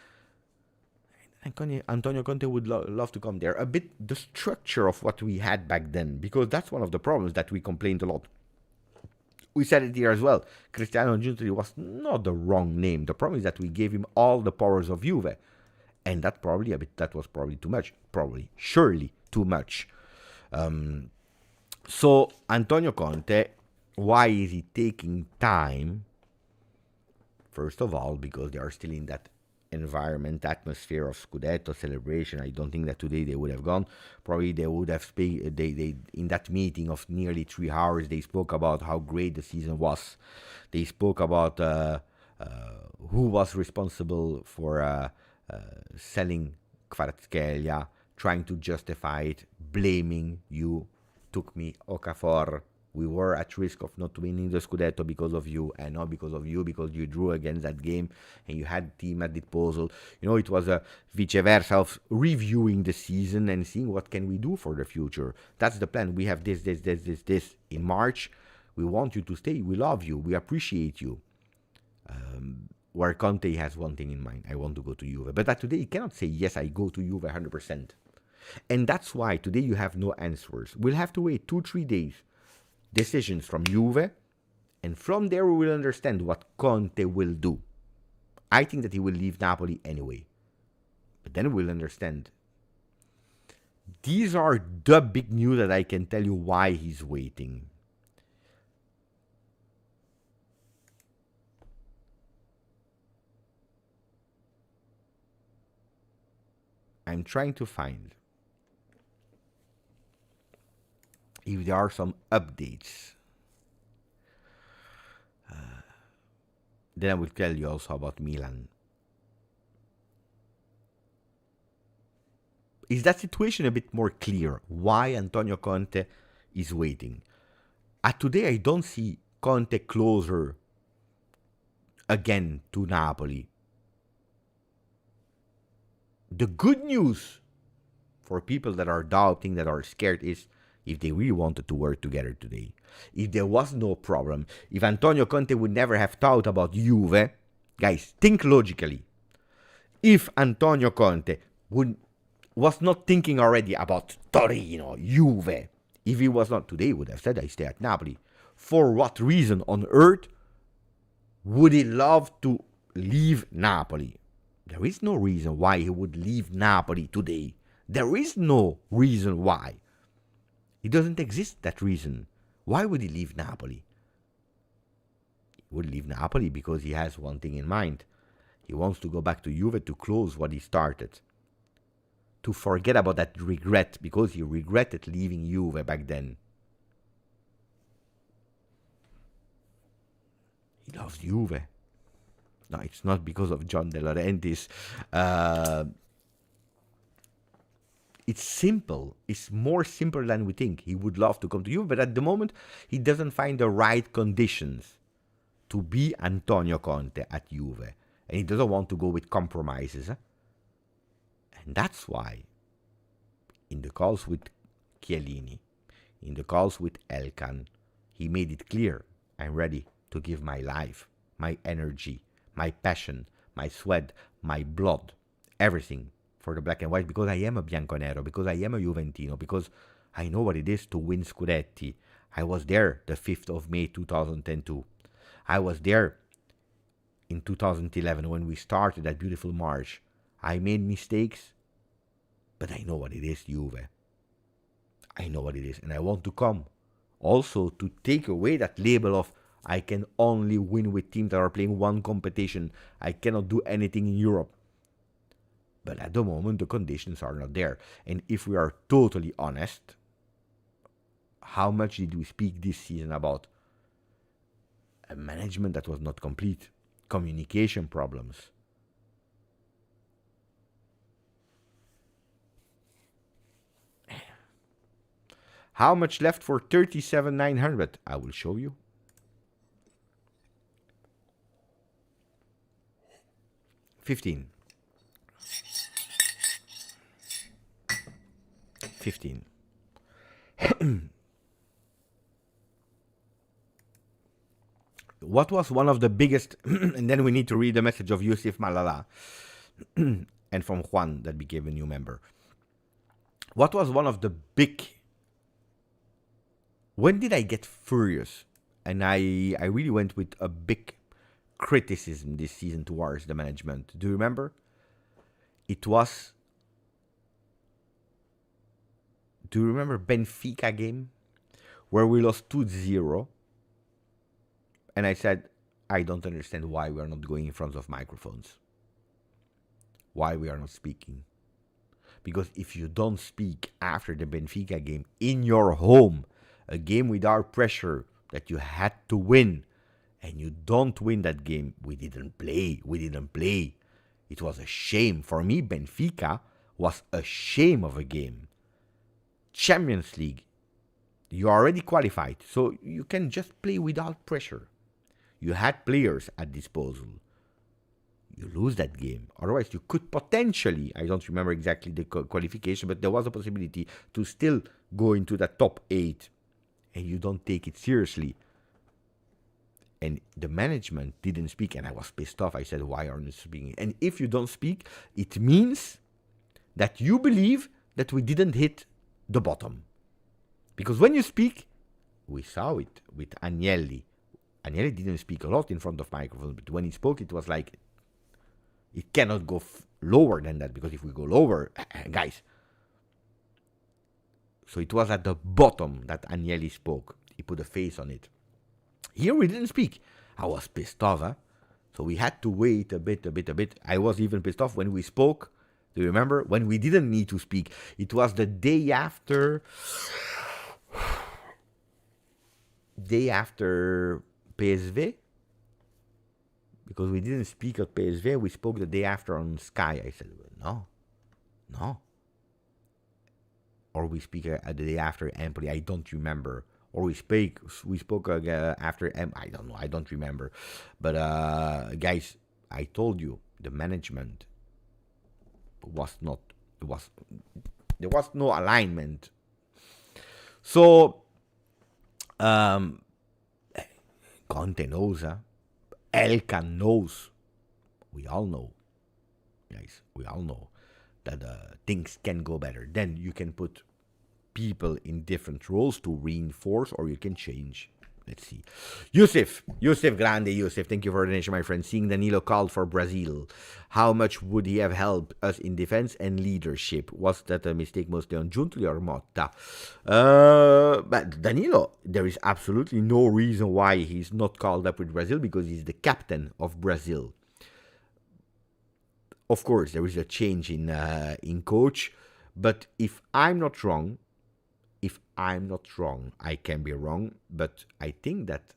Antonio Conte would love to come there. A bit the structure of what we had back then, because that's one of the problems that we complained a lot. We said it here as well. Cristiano Giuntoli was not the wrong name. The problem is that we gave him all the powers of Juve, and that was probably too much. Surely too much. So Antonio Conte, why is he taking time? First of all, because they are still in that environment, atmosphere of Scudetto celebration. I don't think that today they would have gone. Probably they would have they in that meeting of nearly 3 hours, they spoke about how great the season was. They spoke about who was responsible for selling Kvaratskhelia, trying to justify it, blaming you, took me Okafor. We were at risk of not winning the Scudetto because of you, and not because of you, because you drew against that game and you had team at disposal. It was a vice versa of reviewing the season and seeing what can we do for the future. That's the plan. We have this. In March, we want you to stay. We love you. We appreciate you. Where Conte has one thing in mind. I want to go to Juve. But today he cannot say, yes, I go to Juve 100%. And that's why today you have no answers. We'll have to wait 2-3 days. Decisions from Juve, and from there we will understand what Conte will do. I think that he will leave Napoli anyway, but then we'll understand. These are the big news that I can tell you why he's waiting. I'm trying to find if there are some updates. Then I will tell you also about Milan. Is that situation a bit more clear? Why Antonio Conte is waiting? Today I don't see Conte closer again to Napoli. The good news for people that are doubting, that are scared, is if they really wanted to work together today, if there was no problem, if Antonio Conte would never have thought about Juve, guys, think logically. If Antonio Conte was not thinking already about Torino, Juve, if he was not today, he would have said, I stay at Napoli. For what reason on earth would he love to leave Napoli? There is no reason why he would leave Napoli today. There is no reason why. It doesn't exist, that reason. Why would he leave Napoli? He would leave Napoli because he has one thing in mind. He wants to go back to Juve to close what he started. To forget about that regret, because he regretted leaving Juve back then. He loves Juve. No, it's not because of John De Laurentiis. It's simple. It's more simple than we think. He would love to come to Juve, but at the moment, he doesn't find the right conditions to be Antonio Conte at Juve. And he doesn't want to go with compromises. And that's why, in the calls with Chiellini, in the calls with Elkan, he made it clear, I'm ready to give my life, my energy, my passion, my sweat, my blood, everything for the black and white, because I am a Bianconero, because I am a Juventino, because I know what it is to win Scudetti. I was there the 5th of May 2002. I was there in 2011 when we started that beautiful march. I made mistakes, but I know what it is, Juve. I know what it is, and I want to come also to take away that label of I can only win with teams that are playing one competition. I cannot do anything in Europe. But at the moment, the conditions are not there. And if we are totally honest, how much did we speak this season about a management that was not complete, communication problems? How much left for 37,900? I will show you. $15. What was one of the biggest, and then we need to read the message of Yusuf Malala and from Juan that became a new member. What was one of the big, when did I get furious? And I really went with a big criticism this season towards the management. Do you remember? It was, do you remember Benfica game where we lost 2-0? And I said, I don't understand why we are not going in front of microphones. Why we are not speaking. Because if you don't speak after the Benfica game in your home, a game without pressure that you had to win, and you don't win that game, we didn't play. It was a shame. For me, Benfica was a shame of a game. Champions League, you are already qualified, so you can just play without pressure. You had players at disposal. You lose that game. Otherwise, you could potentially, I don't remember exactly the qualification, but there was a possibility to still go into the top 8, and you don't take it seriously. And the management didn't speak, and I was pissed off. I said, why aren't you speaking? And if you don't speak, it means that you believe that we didn't hit the bottom. Because when you speak, we saw it with Agnelli. Agnelli didn't speak a lot in front of microphones, but when he spoke, it was like, it cannot go lower than that, because if we go lower, guys. So it was at the bottom that Agnelli spoke. He put a face on it. Here we didn't speak. I was pissed off, huh? So we had to wait a bit. I was even pissed off when we spoke. Do you remember? When we didn't need to speak. It was the day after PSV. Because we didn't speak at PSV. We spoke the day after on Sky. I said, no. Or we speak the day after Empoli. I don't remember. Or we spoke after I don't know. I don't remember. But guys, I told you the management was not. There was no alignment. So Conte knows. Elkan knows. We all know, guys. We all know that things can go better. Then you can put people in different roles to reinforce, or you can change. Let's see. Yusuf Grande, Yusuf, thank you for the donation, my friend. Seeing Danilo called for Brazil, how much would he have helped us in defense and leadership? Was that a mistake mostly on Giuntoli or Motta? But Danilo, there is absolutely no reason why he's not called up with Brazil, because he's the captain of Brazil. Of course, there is a change in coach, but if I'm not wrong, I can be wrong, but I think that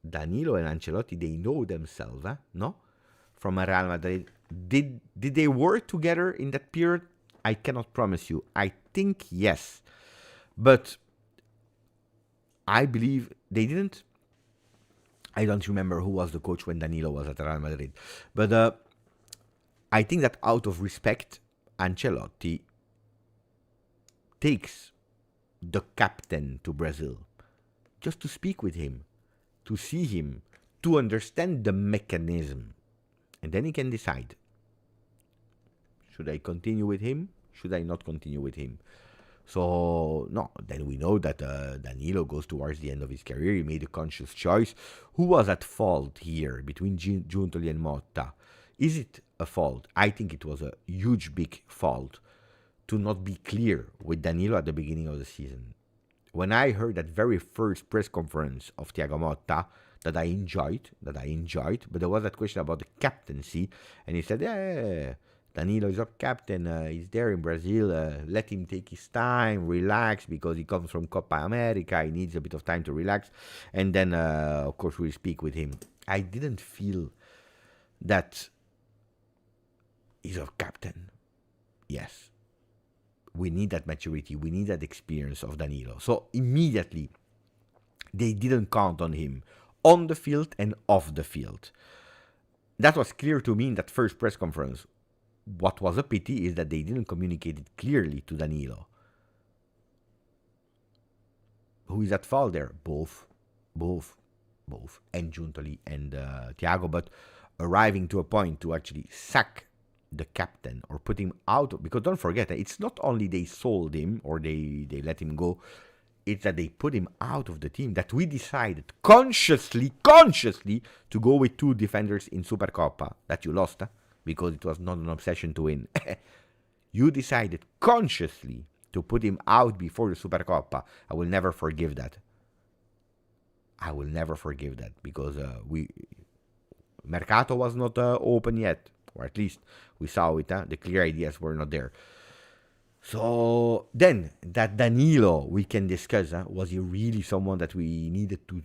Danilo and Ancelotti, they know themselves, no? From Real Madrid. Did they work together in that period? I cannot promise you. I think yes. But I believe they didn't. I don't remember who was the coach when Danilo was at Real Madrid. But I think that out of respect, Ancelotti takes the captain to Brazil just to speak with him, to see him, to understand the mechanism. And then he can decide. Should I continue with him? Should I not continue with him? So, no, then we know that Danilo goes towards the end of his career. He made a conscious choice. Who was at fault here between Giuntoli and Motta? Is it a fault? I think it was a huge, big fault to not be clear with Danilo at the beginning of the season. When I heard that very first press conference of Thiago Motta, that I enjoyed, but there was that question about the captaincy, and he said, yeah, Danilo is our captain, he's there in Brazil, let him take his time, relax, because he comes from Copa America, he needs a bit of time to relax, and then, of course, we'll speak with him. I didn't feel that he's our captain. Yes. We need that maturity, we need that experience of Danilo. So immediately, they didn't count on him, on the field and off the field. That was clear to me in that first press conference. What was a pity is that they didn't communicate it clearly to Danilo. Who is at fault there? Both. And Giuntoli and Thiago, but arriving to a point to actually sack the captain or put him out, because don't forget, it's not only they sold him or they let him go, it's that they put him out of the team, that we decided consciously to go with two defenders in Supercoppa that you lost, because it was not an obsession to win. You decided consciously to put him out before the Supercoppa. I will never forgive that. Because Mercato was not open yet, or at least we saw it. The clear ideas were not there. So then that Danilo we can discuss. Was he really someone that we needed to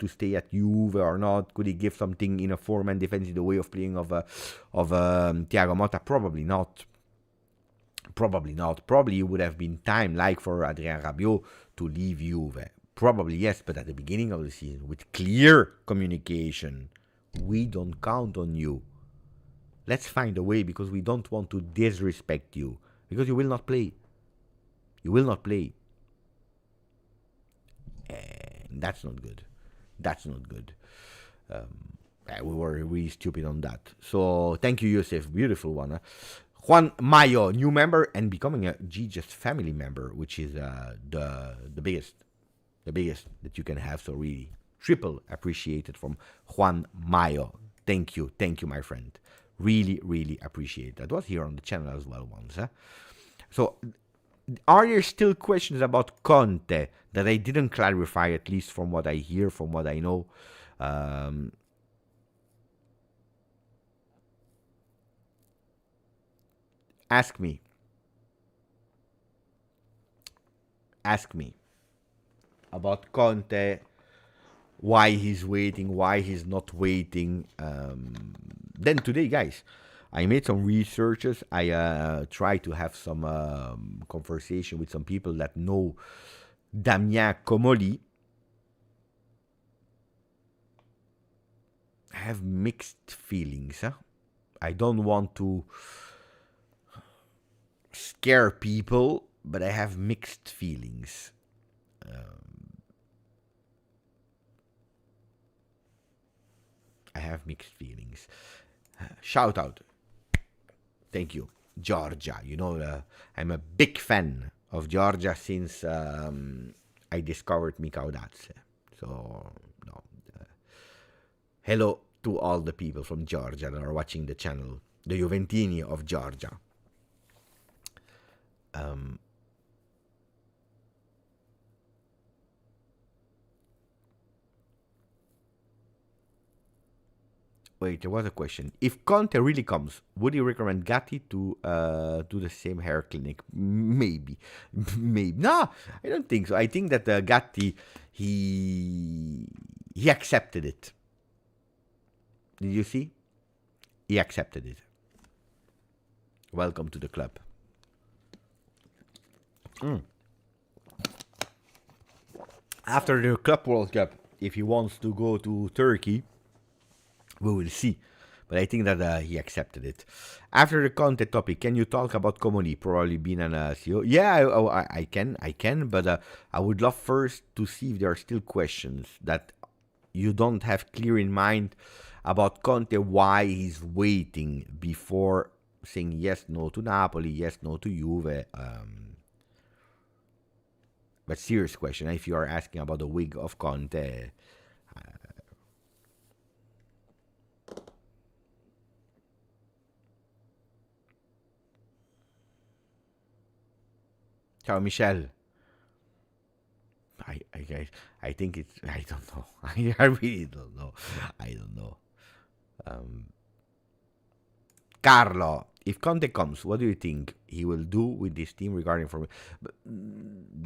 stay at Juve or not? Could he give something in a four-man defense in the way of playing of Thiago Motta? Probably not. Probably it would have been time, like for Adrien Rabiot, to leave Juve. Probably yes, but at the beginning of the season, with clear communication, we don't count on you. Let's find a way, because we don't want to disrespect you. Because you will not play. And that's not good. We were really stupid on that. So thank you, Yusuf. Beautiful one. Juan Mayo, new member and becoming a GJust family member, which is the biggest that you can have. So really, triple appreciated from Juan Mayo. Thank you, my friend. Really appreciate that. Was here on the channel as well once. So, are there still questions about Conte that I didn't clarify, at least from what I hear, from what I know? Ask me about Conte, why he's waiting, why he's not waiting. Then today, guys, I made some researches. I tried to have some conversation with some people that know Damien Comoli. I have mixed feelings. I don't want to scare people, but I have mixed feelings. Shout out. Thank you, Georgia. You know, I'm a big fan of Georgia since I discovered Mika Odatse. So, no. Hello to all the people from Georgia that are watching the channel, the Juventini of Georgia. Wait, there was a question. If Conte really comes, would you recommend Gatti to do the same hair clinic? Maybe. No, I don't think so. I think that Gatti, he accepted it. Did you see? He accepted it. Welcome to the club. After the Club World Cup, if he wants to go to Turkey, we will see. But I think that he accepted it. After the Conte topic, can you talk about Comoli? Probably being an CEO. Yeah, I can. But I would love first to see if there are still questions that you don't have clear in mind about Conte, why he's waiting before saying yes, no to Napoli, yes, no to Juve. But serious question, if you are asking about the wig of Conte, Ciao Michel. I think it's, I don't know. I really don't know. I don't know. Carlo, if Conte comes, what do you think he will do with this team regarding for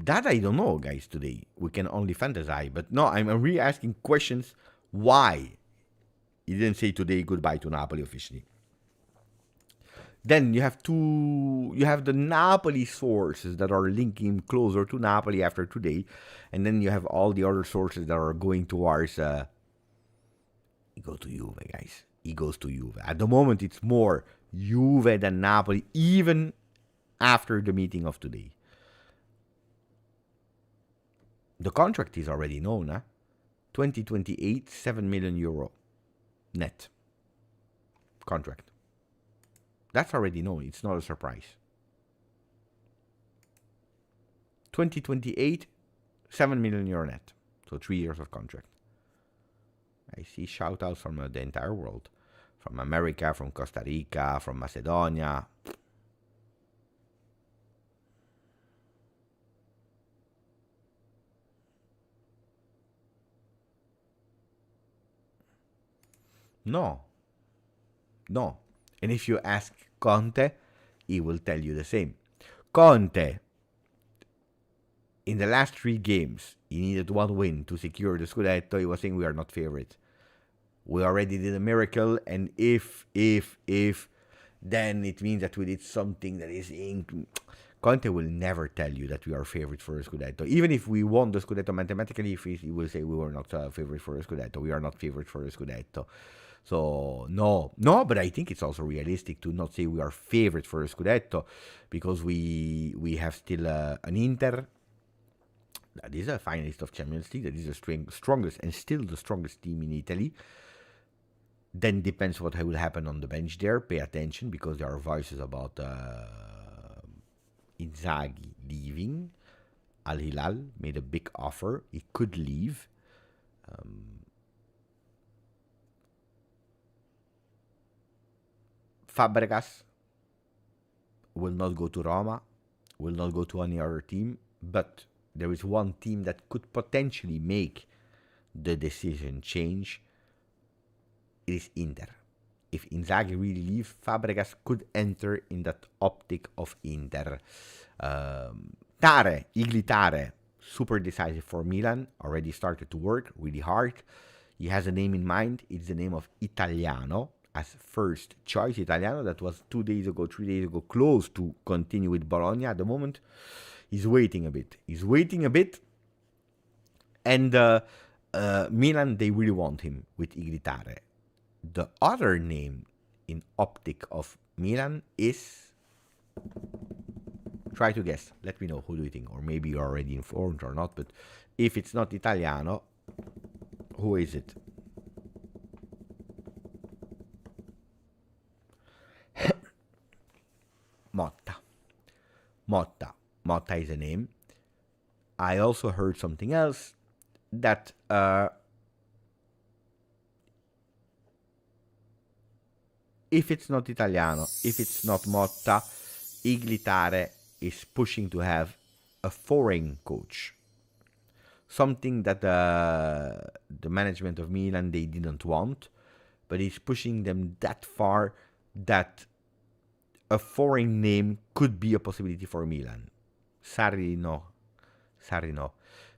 that? I don't know, guys. Today we can only fantasize, but no, I'm really asking questions. Why he didn't say today goodbye to Napoli officially? Then you have the Napoli sources that are linking him closer to Napoli after today, and then you have all the other sources that are going towards. He goes to Juve, guys. He goes to Juve. At the moment, it's more Juve than Napoli, even after the meeting of today. The contract is already known, huh? 2028, 7 million euro net contract. That's already known. It's not a surprise. 2028, 7 million euro net. So 3 years of contract. I see shout outs from the entire world. From America, from Costa Rica, from Macedonia. No. And if you ask Conte, he will tell you the same. Conte, in the last 3 games, he needed 1 win to secure the Scudetto. He was saying we are not favorites. We already did a miracle, and if, then it means that we did something that is Conte will never tell you that we are favorite for a Scudetto. Even if we won the Scudetto mathematically, he will say we were not favorite for a Scudetto. We are not favorite for a Scudetto. So, no, but I think it's also realistic to not say we are favorite for a Scudetto, because we have still an Inter that is a finalist of Champions League, that is the strongest and still the strongest team in Italy. Then depends what will happen on the bench there. Pay attention, because there are voices about Inzaghi leaving. Al Hilal made a big offer. He could leave. Fabregas will not go to Roma, will not go to any other team, but there is one team that could potentially make the decision change. It is Inter. If Inzaghi really leaves, Fabregas could enter in that optic of Inter. Iglitare, super decisive for Milan, already started to work really hard. He has a name in mind. It's the name of Italiano as first choice. Italiano that was 3 days ago, close to continue with Bologna. At the moment, he's waiting a bit. And Milan, they really want him with Iglitare. The other name in optic of Milan is... Try to guess. Let me know. Who do you think? Or maybe you're already informed or not. But if it's not Italiano, who is it? Motta is a name. I also heard something else that if it's not Italiano, if it's not Motta, Iglitare is pushing to have a foreign coach. Something that the management of Milan, they didn't want, but he's pushing them that far that a foreign name could be a possibility for Milan. Sarri, no.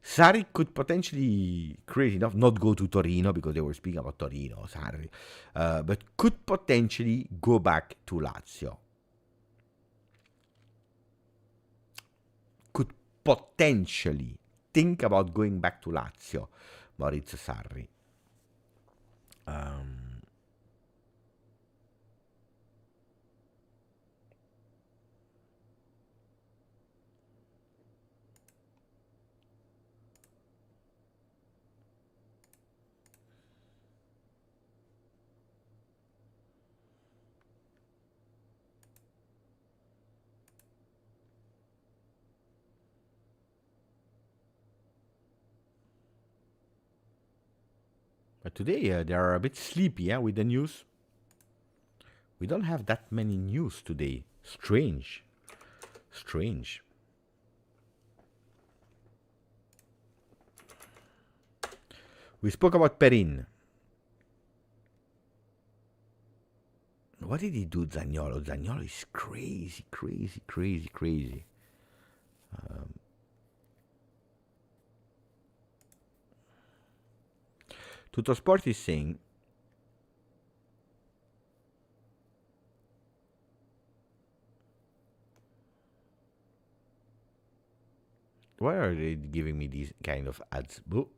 Sarri could potentially, crazy enough, not go to Torino, because they were speaking about Torino, Sarri, but could potentially go back to Lazio. Could potentially think about going back to Lazio, Maurizio Sarri. But today they are a bit sleepy with the news. We don't have that many news today. Strange. Strange. We spoke about Perin. What did he do, Zaniolo? Zaniolo is crazy, crazy, crazy, crazy. Tuttosport is saying why are they giving me these kind of ads? Boo.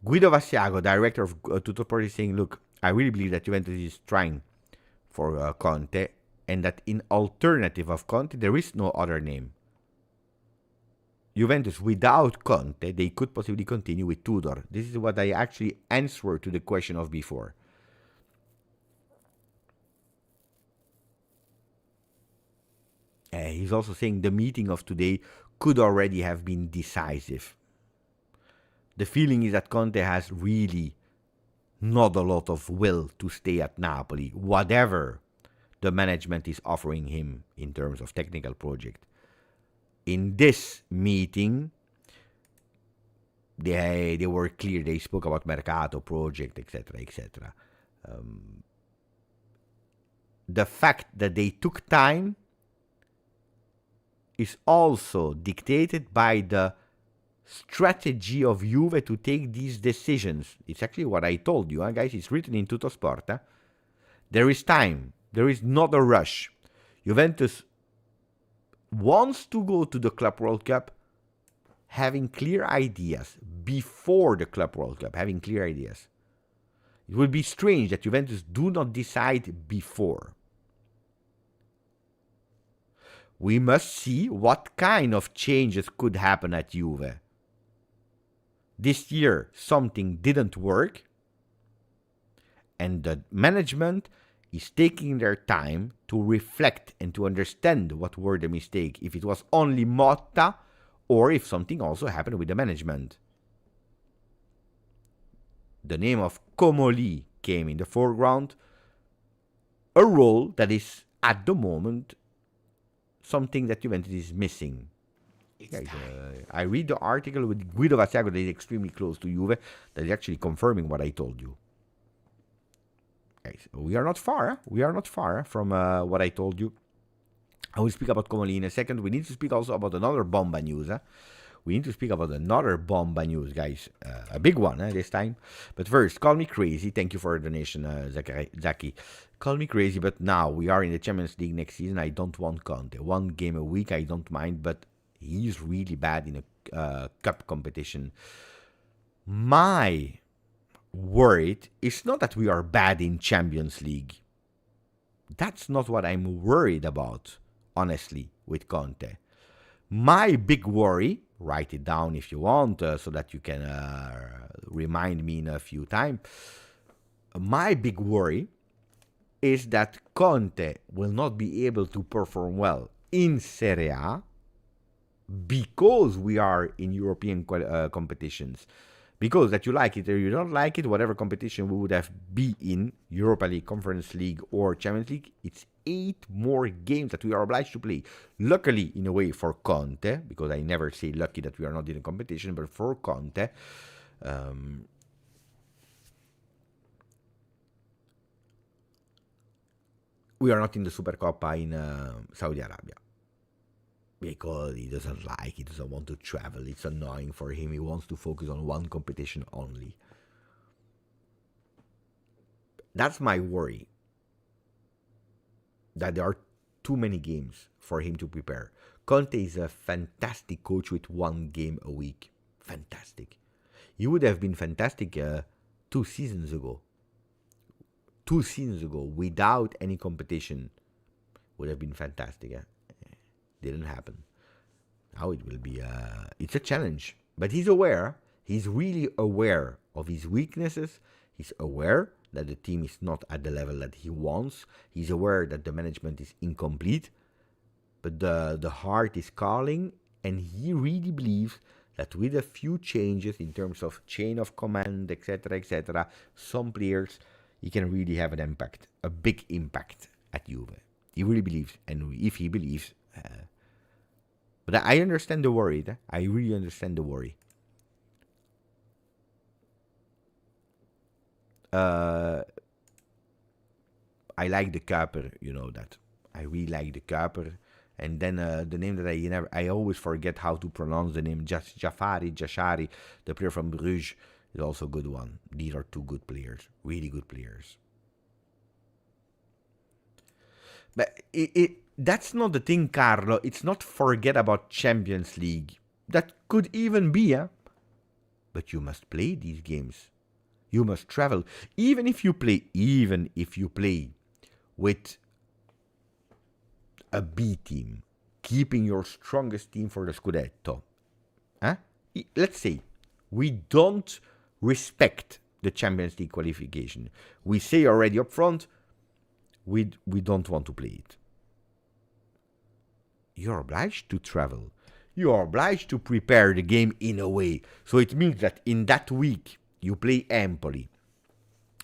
Guido Vassiago, director of Tuttosport, is saying, look, I really believe that Juventus is trying for Conte, and that in alternative of Conte, there is no other name. Juventus, without Conte, they could possibly continue with Tudor. This is what I actually answered to the question of before. He's also saying the meeting of today could already have been decisive. The feeling is that Conte has really not a lot of will to stay at Napoli, whatever the management is offering him in terms of technical project. In this meeting, they were clear. They spoke about Mercato project, etc., etc. The fact that they took time is also dictated by the strategy of Juve to take these decisions. It's actually what I told you, guys. It's written in Tuttosport. There is time. There is not a rush. Juventus wants to go to the Club World Cup having clear ideas before the Club World Cup, having clear ideas. It would be strange that Juventus do not decide before. We must see what kind of changes could happen at Juve. This year, something didn't work, and the management is taking their time to reflect and to understand what were the mistakes, if it was only Motta or if something also happened with the management. The name of Comoli came in the foreground, a role that is, at the moment, something that Juventus is missing. Guys, I read the article with Guido Vassiago that is extremely close to Juve, that is actually confirming what I told you. Guys, we are not far. We are not far from what I told you. I will speak about Comoli in a second. We need to speak also about another Bomba news. We need to speak about another Bomba news, guys. A big one this time. But first, call me crazy. Thank you for the donation, Zaki. Call me crazy, but now we are in the Champions League next season. I don't want Conte. One game a week, I don't mind, but he's really bad in a cup competition. My worried is not that we are bad in Champions League. That's not what I'm worried about, honestly, with Conte. My big worry, write it down if you want, so that you can remind me in a few times. My big worry is that Conte will not be able to perform well in Serie A because we are in European competitions. Because that you like it or you don't like it, whatever competition we would have be in, Europa League, Conference League, or Champions League, it's 8 more games that we are obliged to play. Luckily, in a way, for Conte, because I never say lucky that we are not in a competition, but for Conte, we are not in the Supercoppa in Saudi Arabia. Because he doesn't like, he doesn't want to travel, it's annoying for him, he wants to focus on one competition only. That's my worry. that there are too many games for him to prepare. Conte is a fantastic coach with 1 game a week. Fantastic. He would have been fantastic 2 seasons ago. 2 seasons ago, without any competition, would have been fantastic. Didn't happen. Now it will be, it's a challenge. But he's aware, he's really aware of his weaknesses. He's aware that the team is not at the level that he wants. He's aware that the management is incomplete. But the heart is calling, and he really believes that with a few changes in terms of chain of command, etc., some players, he can really have an impact, a big impact at Juve. He really believes, and if he believes, but I understand the worry. I really understand the worry. I like the Kuiper, you know that. I really like the Kuiper. And then the name that I always forget how to pronounce the name, Jashari, the player from Bruges, is also a good one. These are 2 good players, really good players. But that's not the thing, Carlo. It's not forget about Champions League. That could even be, but you must play these games. You must travel. Even if you play with a B team, keeping your strongest team for the Scudetto. Let's say we don't respect the Champions League qualification. We say already up front, we don't want to play it. You're obliged to travel. You are obliged to prepare the game in a way. So it means that in that week, you play Empoli,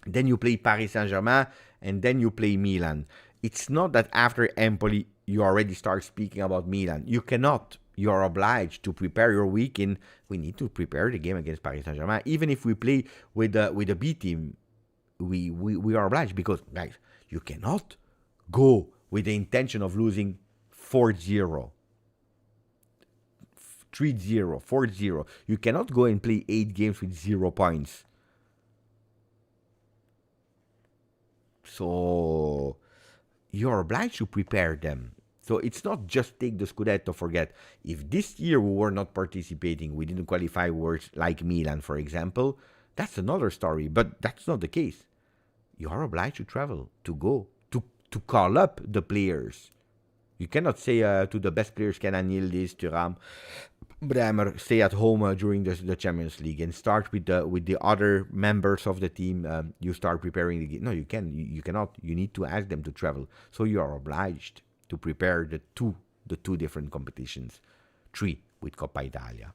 then you play Paris Saint-Germain, and then you play Milan. It's not that after Empoli, you already start speaking about Milan. You cannot. You are obliged to prepare your week in. We need to prepare the game against Paris Saint-Germain. Even if we play with a B team, we are obliged because, guys, you cannot go with the intention of losing 4-0. 3-0, 4-0. You cannot go and play 8 games with 0 points. So you're obliged to prepare them. So it's not just take the Scudetto, forget. If this year we were not participating, we didn't qualify, words like Milan, for example, that's another story. But that's not the case. You are obliged to travel, to go, to call up the players. You cannot say to the best players, Kenan Yildiz, Thuram, Bremer, stay at home during the Champions League and start with the other members of the team. You start preparing the game. No, you cannot. You need to ask them to travel. So you are obliged to prepare the two different competitions, 3 with Coppa Italia.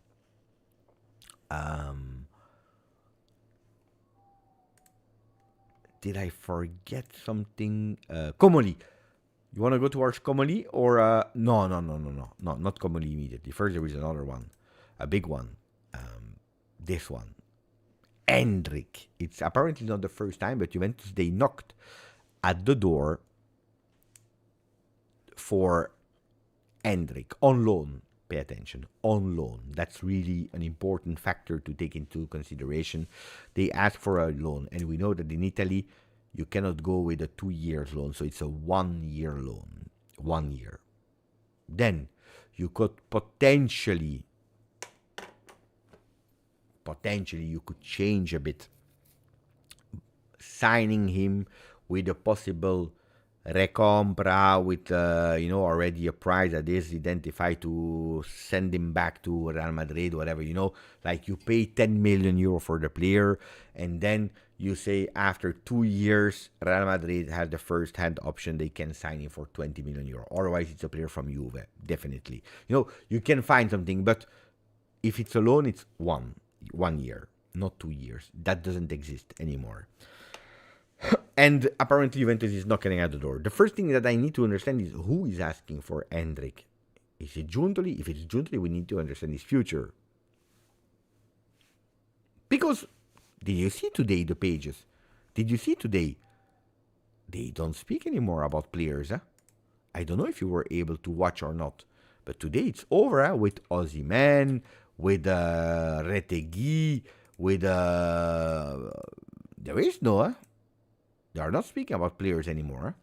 Did I forget something? Comoli. You want to go towards Comoli or no, not Comoli immediately. First, there is another one, a big one. This one, Endrick. It's apparently not the first time, but Juventus, they knocked at the door for Endrick on loan. Pay attention, on loan. That's really an important factor to take into consideration. They asked for a loan, and we know that in Italy, you cannot go with a 2 years loan, so it's a 1 year loan. 1 year. Then you could potentially you could change a bit, signing him with a possible recompra with already a price that is identified to send him back to Real Madrid, whatever, like you pay 10 million euro for the player, and then you say after 2 years Real Madrid has the first hand option, they can sign him for 20 million euro. Otherwise it's a player from Juve, definitely. You can find something, but if it's a loan, it's 1 year, not 2 years. That doesn't exist anymore. And apparently Juventus is knocking at the door. The first thing that I need to understand is who is asking for Endrick. Is it Giuntoli? If it's Giuntoli, we need to understand his future. Because, did you see today the pages? Did you see today? They don't speak anymore about players. I don't know if you were able to watch or not. But today it's over with Osimhen, with Retegui, with... there is no... They are not speaking about players anymore.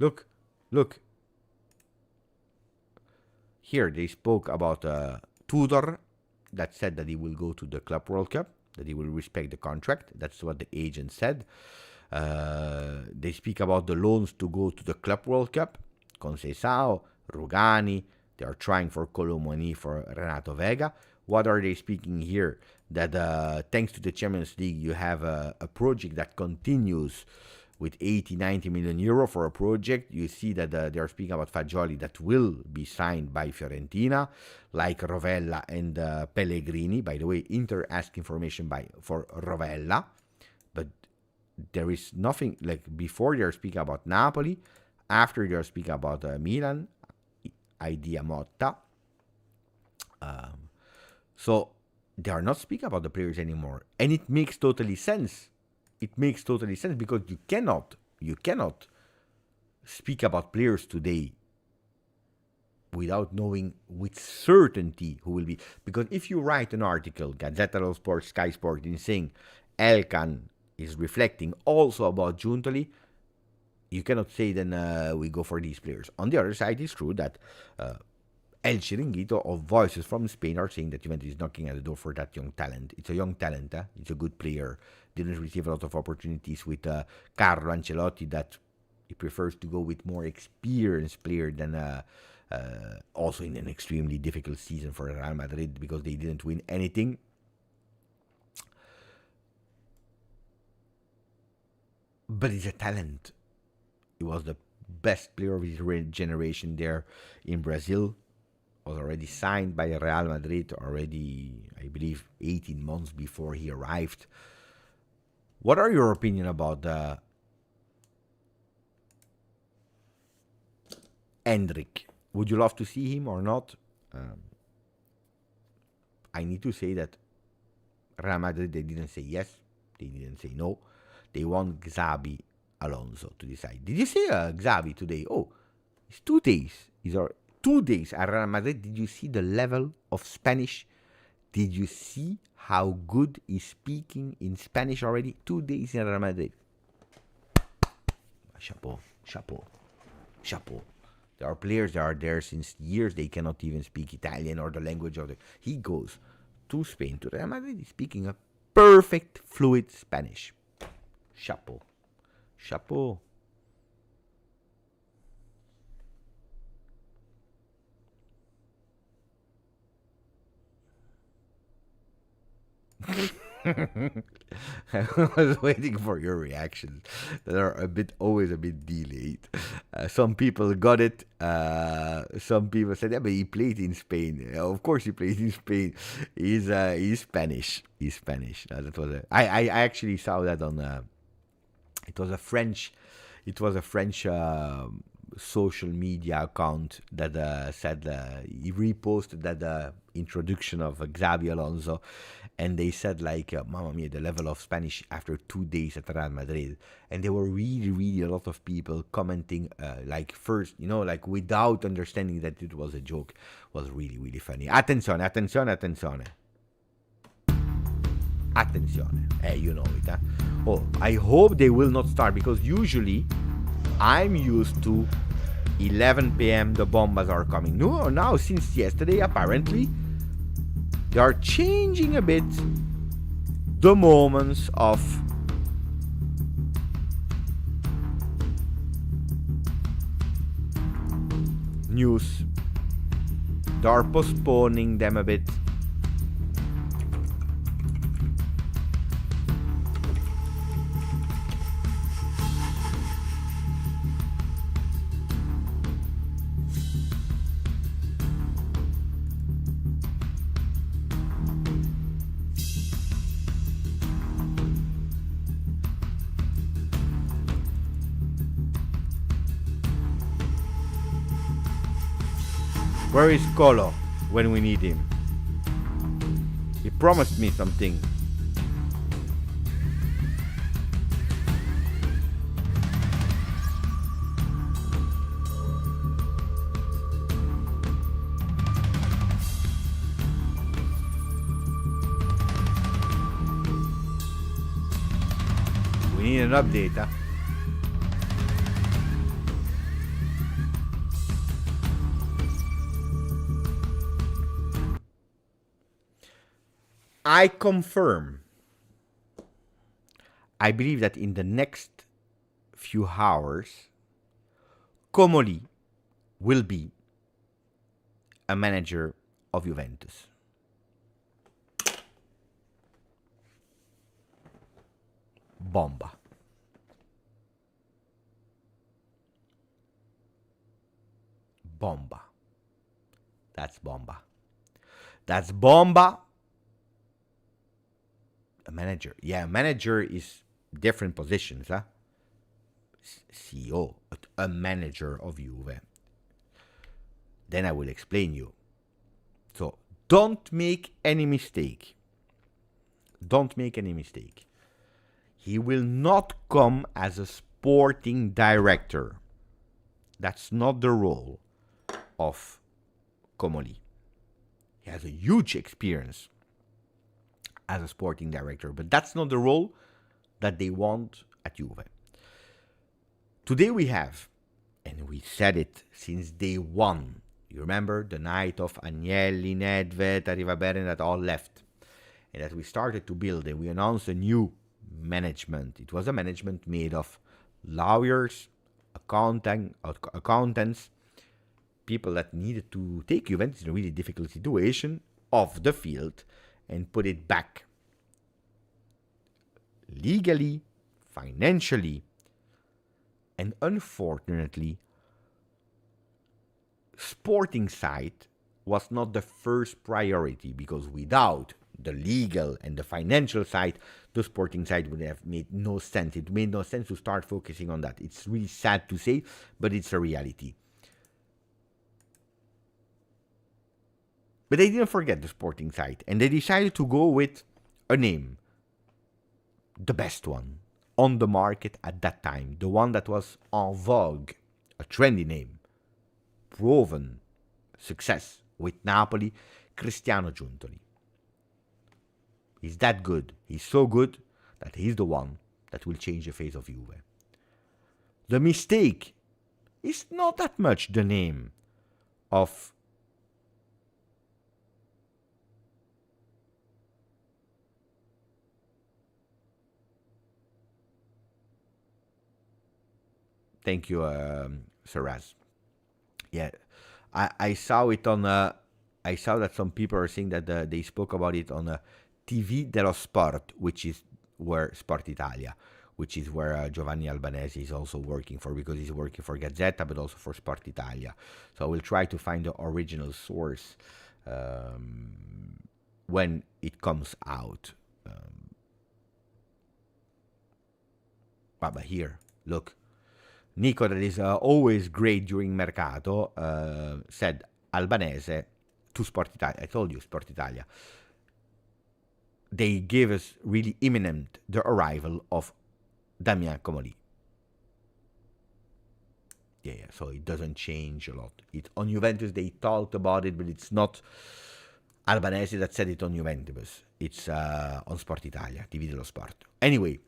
Look, look. Here they spoke about Tudor that said that he will go to the Club World Cup, that he will respect the contract. That's what the agent said. They speak about the loans to go to the Club World Cup. Conceição, Rugani, they are trying for Colomoni, for Renato Vega. What are they speaking here? That thanks to the Champions League, you have a project that continues with 80, 90 million euro for a project. You see that they are speaking about Fagioli that will be signed by Fiorentina, like Rovella and Pellegrini. By the way, Inter asked information for Rovella, but there is nothing, like before they are speaking about Napoli, after they are speaking about Milan, Idea Motta. So they are not speaking about the players anymore, and it makes totally sense. It makes totally sense because you cannot speak about players today without knowing with certainty who will be. Because if you write an article, Gazzetta dello Sport, Sky Sport, in saying Elkan is reflecting also about Giuntoli, you cannot say then we go for these players. On the other side, it's true that El Chiringuito or voices from Spain are saying that Juventus is knocking at the door for that young talent. It's a young talent. It's a good player. Didn't receive a lot of opportunities with Carlo Ancelotti, that he prefers to go with more experienced player than also in an extremely difficult season for Real Madrid because they didn't win anything. But he's a talent. He was the best player of his generation there in Brazil. Was already signed by Real Madrid already, I believe, 18 months before he arrived. What are your opinion about Endrick? Would you love to see him or not? I need to say that Real Madrid, they didn't say yes, they didn't say no. They want Xabi Alonso to decide. Did you see Xavi today? Oh, it's 2 days. These are 2 days at Real Madrid. Did you see the level of Spanish? Did you see how good he's speaking in Spanish already? 2 days in Real Madrid. Chapeau, chapeau, chapeau. There are players that are there since years. They cannot even speak Italian or the language of the... He goes to Spain, to Real Madrid. He's speaking a perfect, fluid Spanish. Chapeau. Chapeau. I was waiting for your reactions that are always a bit delayed. Some people got it. Some people said, "Yeah, but he played in Spain." Of course, he played in Spain. He's Spanish. He's Spanish. That was I actually saw that on. It was a French social media account that said he reposted that introduction of Xabi Alonso, and they said like, "Mamma mia, the level of Spanish after 2 days at Real Madrid," and there were really a lot of people commenting like first, like without understanding that it was a joke. It was really funny. Attenzione. You know it, huh? Oh, I hope they will not start, because usually I'm used to 11 p.m. the bombas are coming. No, now since yesterday apparently they are changing a bit the moments of news. They are postponing them a bit. Where is Colo when we need him? He promised me something. We need an update, huh? I confirm. I believe that in the next few hours, Comoli will be a manager of Juventus. Bomba. Bomba. That's bomba. That's bomba. A manager. Yeah, a manager is different positions, huh? CEO, a manager of Juve. Then I will explain you. So don't make any mistake. Don't make any mistake. He will not come as a sporting director. That's not the role of Comoli. He has a huge experience as a sporting director, but that's not the role that they want at Juve. Today we have, and we said it since day one, you remember the night of Agnelli, Nedved, Arrivabene that all left, and that we started to build and we announced a new management. It was a management made of lawyers, accountants, people that needed to take Juventus in a really difficult situation off the field and put it back legally, financially, and unfortunately, sporting side was not the first priority, because without the legal and the financial side, the sporting side would have made no sense. It made no sense to start focusing on that. It's really sad to say, but it's a reality. But they didn't forget the sporting side, and they decided to go with a name, the best one on the market at that time, the one that was en vogue, a trendy name, proven success with Napoli, Cristiano Giuntoli. He's that good. He's so good that he's the one that will change the face of Juve. The mistake is not that much the name of Thank you, Saraz. Yeah, I saw it on. I saw that some people are saying that they spoke about it on TV dello Sport, which is where Sport Italia, which is where Giovanni Albanese is also working for, because he's working for Gazzetta, but also for Sport Italia. So I will try to find the original source when it comes out. But here, look. Nico, that is always great during Mercato, said Albanese to Sport Italia. I told you, Sport Italia. They gave us really imminent the arrival of Damien Comoli. Yeah, so it doesn't change a lot. On Juventus, they talked about it, but it's not Albanese that said it on Juventus. It's on Sport Italia, TV dello Sport. Anyway,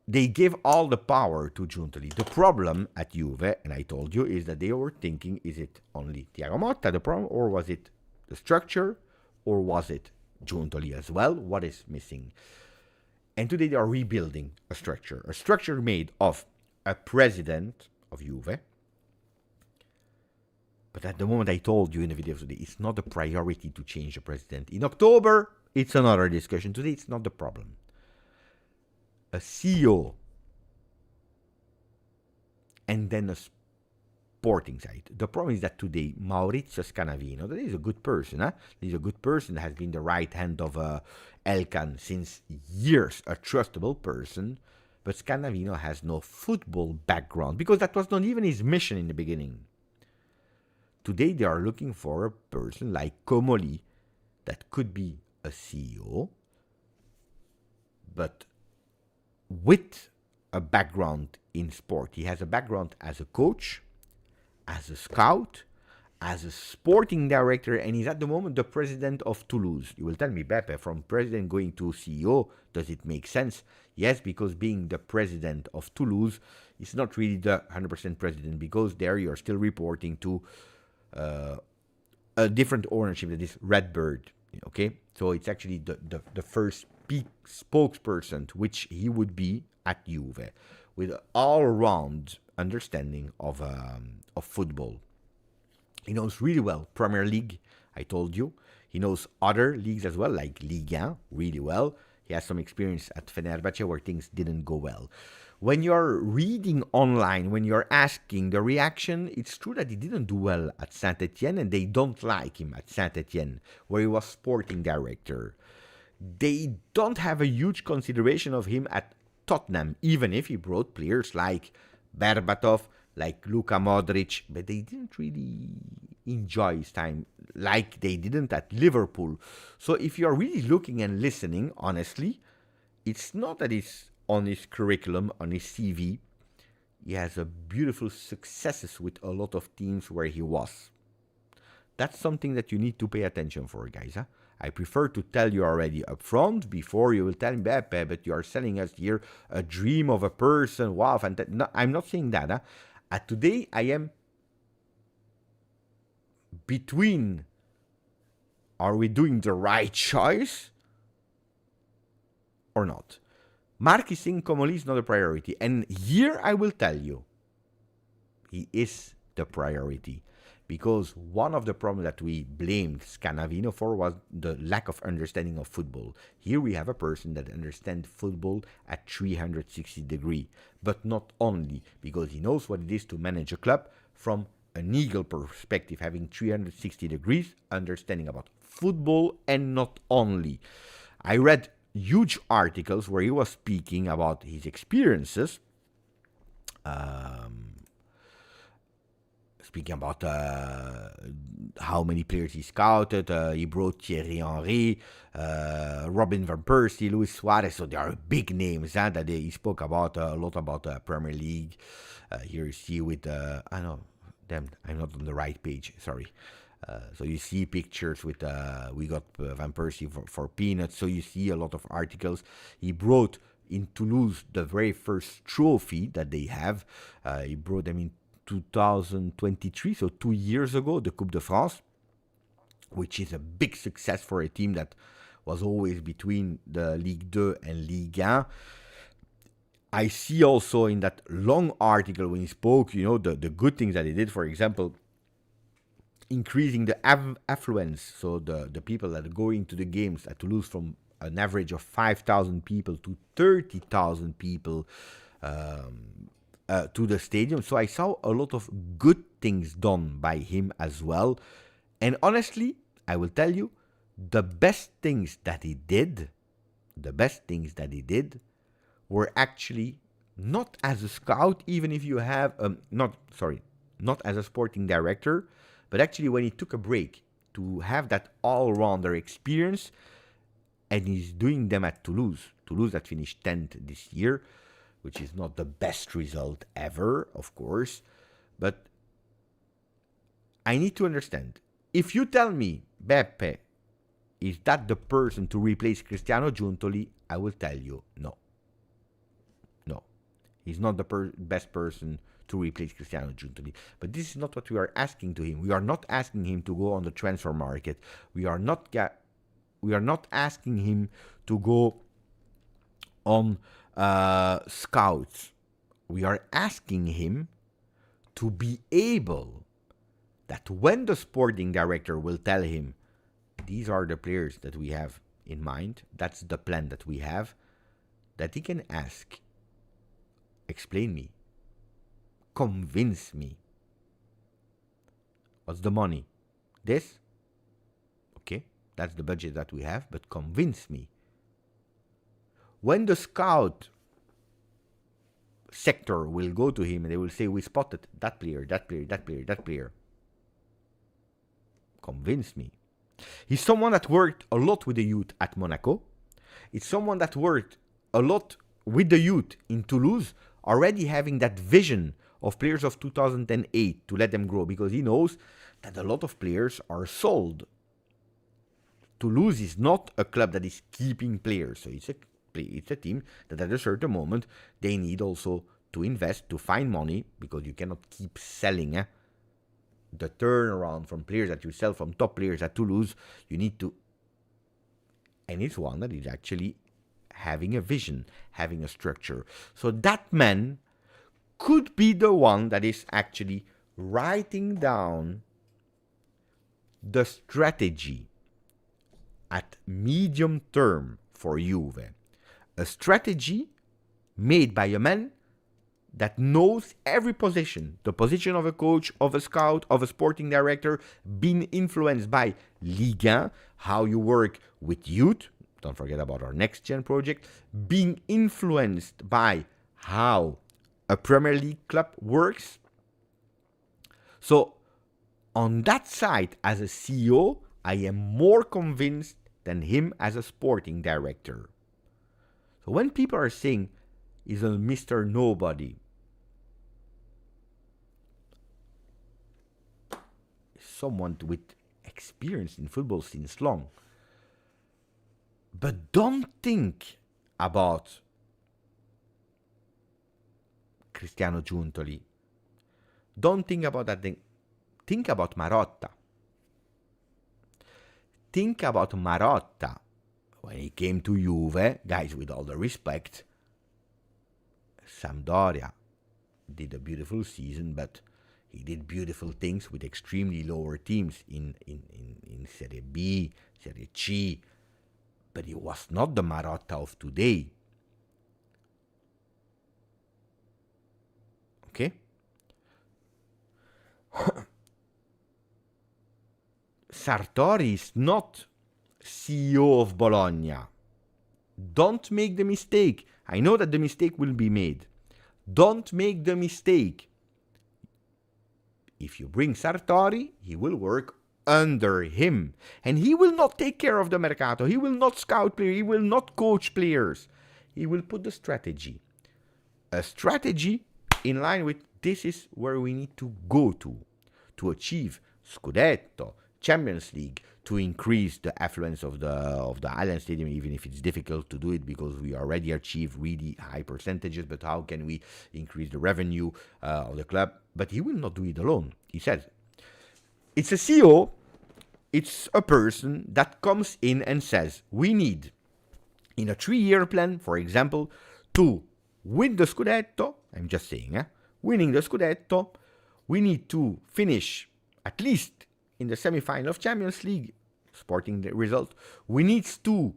they give all the power to Giuntoli. The problem at Juve, and I told you, is that they were thinking, is it only Thiago Motta the problem, or was it the structure, or was it Giuntoli as well? What is missing? And today they are rebuilding a structure made of a president of Juve. But at the moment, I told you in the video today, it's not a priority to change the president. In October, it's another discussion. Today, it's not the problem. A CEO, and then a sporting side. The problem is that today, Maurizio Scanavino, that is a good person, He's a good person, has been the right hand of Elkan since years, a trustable person, but Scanavino has no football background, because that was not even his mission in the beginning. Today, they are looking for a person like Comoli, that could be a CEO, but with a background in sport. He has a background as a coach, as a scout, as a sporting director, and he's at the moment the president of Toulouse. You will tell me, Beppe, from president going to CEO, does it make sense? Yes, because being the president of Toulouse is not really the 100% president, because there you're still reporting to a a different ownership, that is Redbird. Okay, so it's actually the first spokesperson to which he would be at Juve, with all-round understanding of football. He knows really well Premier League, I told you. He knows other leagues as well, like Ligue 1, really well. He has some experience at Fenerbahce where things didn't go well. When you're reading online, when you're asking the reaction, it's true that he didn't do well at Saint-Etienne, and they don't like him at Saint-Etienne, where he was sporting director. They don't have a huge consideration of him at Tottenham, even if he brought players like Berbatov, like Luka Modric, but they didn't really enjoy his time like they didn't at Liverpool. So if you're really looking and listening, honestly, it's not that it's on his curriculum, on his CV. He has a beautiful successes with a lot of teams where he was. That's something that you need to pay attention for, guys. Huh? I prefer to tell you already up front before you will tell me, Beppe, but you are selling us here a dream of a person. Wow, fantastic. No, I'm not saying that. Huh? Today, I am between, are we doing the right choice or not? Marquising Comoli is not a priority. And here I will tell you, he is the priority. Because one of the problems that we blamed Scanavino for was the lack of understanding of football. Here we have a person that understands football at 360 degrees. But not only, because he knows what it is to manage a club from an eagle perspective, having 360 degrees understanding about football, and not only. I read huge articles where he was speaking about his experiences, speaking about how many players he scouted. He brought Thierry Henry, Robin van Persie, Luis Suarez. So there are big names that he spoke about a lot about Premier League. Here you see with I know, damn, I'm not on the right page. Sorry. So you see pictures with we got Van Persie for peanuts. So you see a lot of articles. He brought in Toulouse the very first trophy that they have. He brought them in 2023, so 2 years ago, the Coupe de France, which is a big success for a team that was always between the Ligue 2 and Ligue 1. I see also in that long article when he spoke, you know, the good things that he did. For example, increasing the affluence, so the people that are going to the games at Toulouse from an average of 5,000 people to 30,000 people to the stadium. So I saw a lot of good things done by him as well. And honestly, I will tell you, the best things that he did were actually not as a scout, even if you have, not as a sporting director, but actually when he took a break to have that all-rounder experience, and he's doing them at Toulouse. Toulouse that finished 10th this year, which is not the best result ever, of course. But I need to understand. If you tell me, Beppe, is that the person to replace Cristiano Giuntoli, I will tell you, no. No. He's not the best person to replace Cristiano Giuntoli. But this is not what we are asking to him. We are not asking him to go on the transfer market. We are not asking him to go on scouts. We are asking him to be able that when the sporting director will tell him, these are the players that we have in mind, that's the plan that we have, that he can ask, explain me, convince me. What's the money? This? Okay, that's the budget that we have, but convince me. When the scout sector will go to him and they will say, we spotted that player, that player, that player, that player. Convince me. He's someone that worked a lot with the youth at Monaco. It's someone that worked a lot with the youth in Toulouse, already having that vision of players of 2008 to let them grow, because he knows that a lot of players are sold. Toulouse is not a club that is keeping players, so it's a team that at a certain moment they need also to invest, to find money, because you cannot keep selling the turnaround from players that you sell from top players at Toulouse, you need to. And it's one that is actually having a vision, having a structure. So that man could be the one that is actually writing down the strategy at medium term for Juve. A strategy made by a man that knows every position, the position of a coach, of a scout, of a sporting director, being influenced by Ligue 1, how you work with youth, don't forget about our next gen project, being influenced by how a Premier League club works. So on that side, as a CEO, I am more convinced than him as a sporting director. So when people are saying he's a Mr. Nobody, someone with experience in football since long. But don't think about Cristiano Giuntoli. Don't think about that thing. Think about Marotta. Think about Marotta. When he came to Juve, guys, with all the respect, Sampdoria did a beautiful season, but he did beautiful things with extremely lower teams in Serie B, Serie C, but he was not the Marotta of today. Okay? Sartori is not CEO of Bologna. Don't make the mistake. I know that the mistake will be made. Don't make the mistake. If you bring Sartori, he will work under him. And he will not take care of the mercato. He will not scout players. He will not coach players. He will put the strategy. A strategy in line with this is where we need to go to achieve Scudetto, Champions League, to increase the affluence of the Island Stadium, even if it's difficult to do it because we already achieve really high percentages. But how can we increase the revenue of the club? But he will not do it alone. He says, it's a CEO, it's a person that comes in and says, we need, in a 3-year plan, for example, to win the Scudetto. I'm just saying, winning the Scudetto, we need to finish at least in the semi-final of Champions League, sporting the result. We need to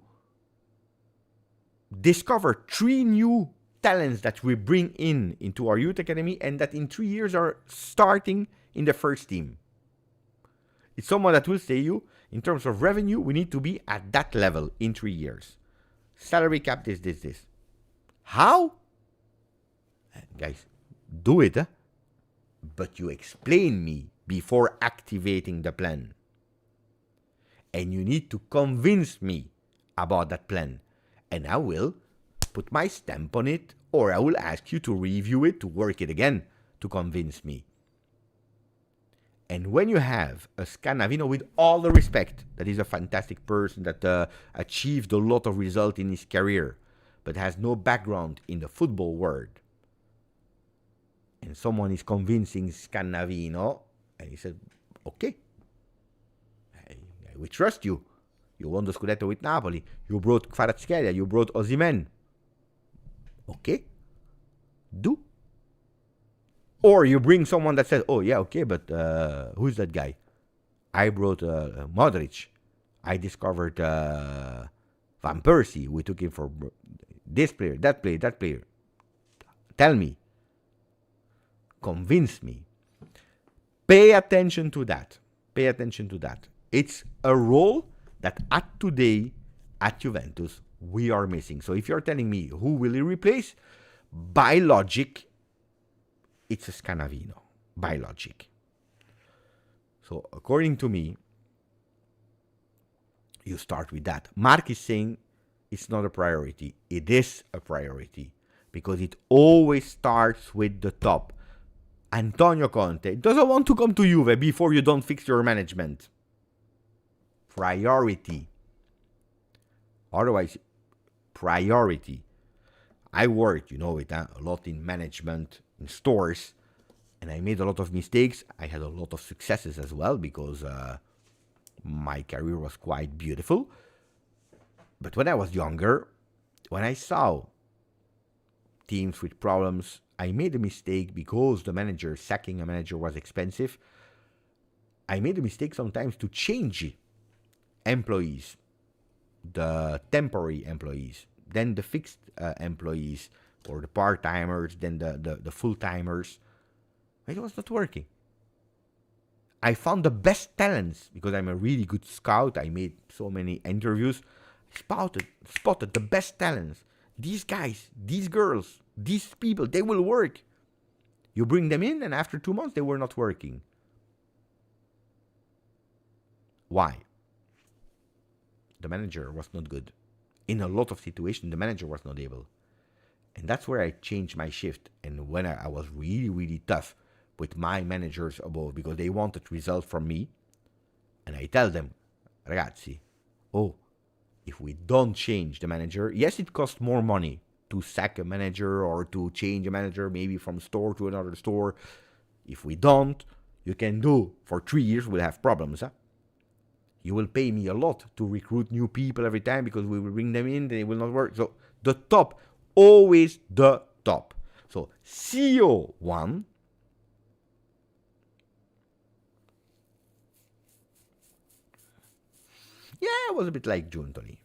discover 3 new talents that we bring into our youth academy and that in 3 years are starting in the first team. It's someone that will say you, in terms of revenue, we need to be at that level in 3 years. Salary cap, this. How? Guys, do it, but you explain me before activating the plan. And you need to convince me about that plan. And I will put my stamp on it, or I will ask you to review it, to work it again, to convince me. And when you have a Scannavino, with all the respect, that is a fantastic person that achieved a lot of result in his career, but has no background in the football world, and someone is convincing Scannavino, and he said, okay, we trust you. You won the Scudetto with Napoli. You brought Kvaratskhelia. You brought Osimhen. Okay, do. Or you bring someone that says, oh, yeah, okay, but who's that guy? I brought Modric. I discovered Van Persie. We took him for this player, that player. Tell me. Convince me. Pay attention to that. It's a role that today at Juventus we are missing. So if you're telling me who will he replace, by logic, it's a Scannavino. By logic. So according to me, you start with that. Mark is saying it's not a priority. It is a priority because it always starts with the top. Antonio Conte doesn't want to come to Juve before you don't fix your management. Priority. Otherwise, priority. I worked, a lot in management, in stores, And I made a lot of mistakes. I had a lot of successes as well because my career was quite beautiful. But when I was younger, when I saw teams with problems, I made a mistake because sacking a manager was expensive. I made a mistake sometimes to change employees, the temporary employees, then the fixed employees, or the part-timers, then the full-timers. It was not working. I found the best talents because I'm a really good scout. I made so many interviews. Spotted the best talents. These guys, these girls, these people, they will work. You bring them in, and after 2 months, they were not working. Why? The manager was not good. In a lot of situations, the manager was not able. And that's where I changed my shift. And when I was really, really tough with my managers above because they wanted results from me. And I tell them, ragazzi, if we don't change the manager, yes, it costs more money to sack a manager or to change a manager maybe from store to another store. If we don't, you can do for 3 years, we'll have problems. You will pay me a lot to recruit new people every time because we will bring them in, they will not work. So the top, always the top. So CEO 1. Yeah, it was a bit like Juventini.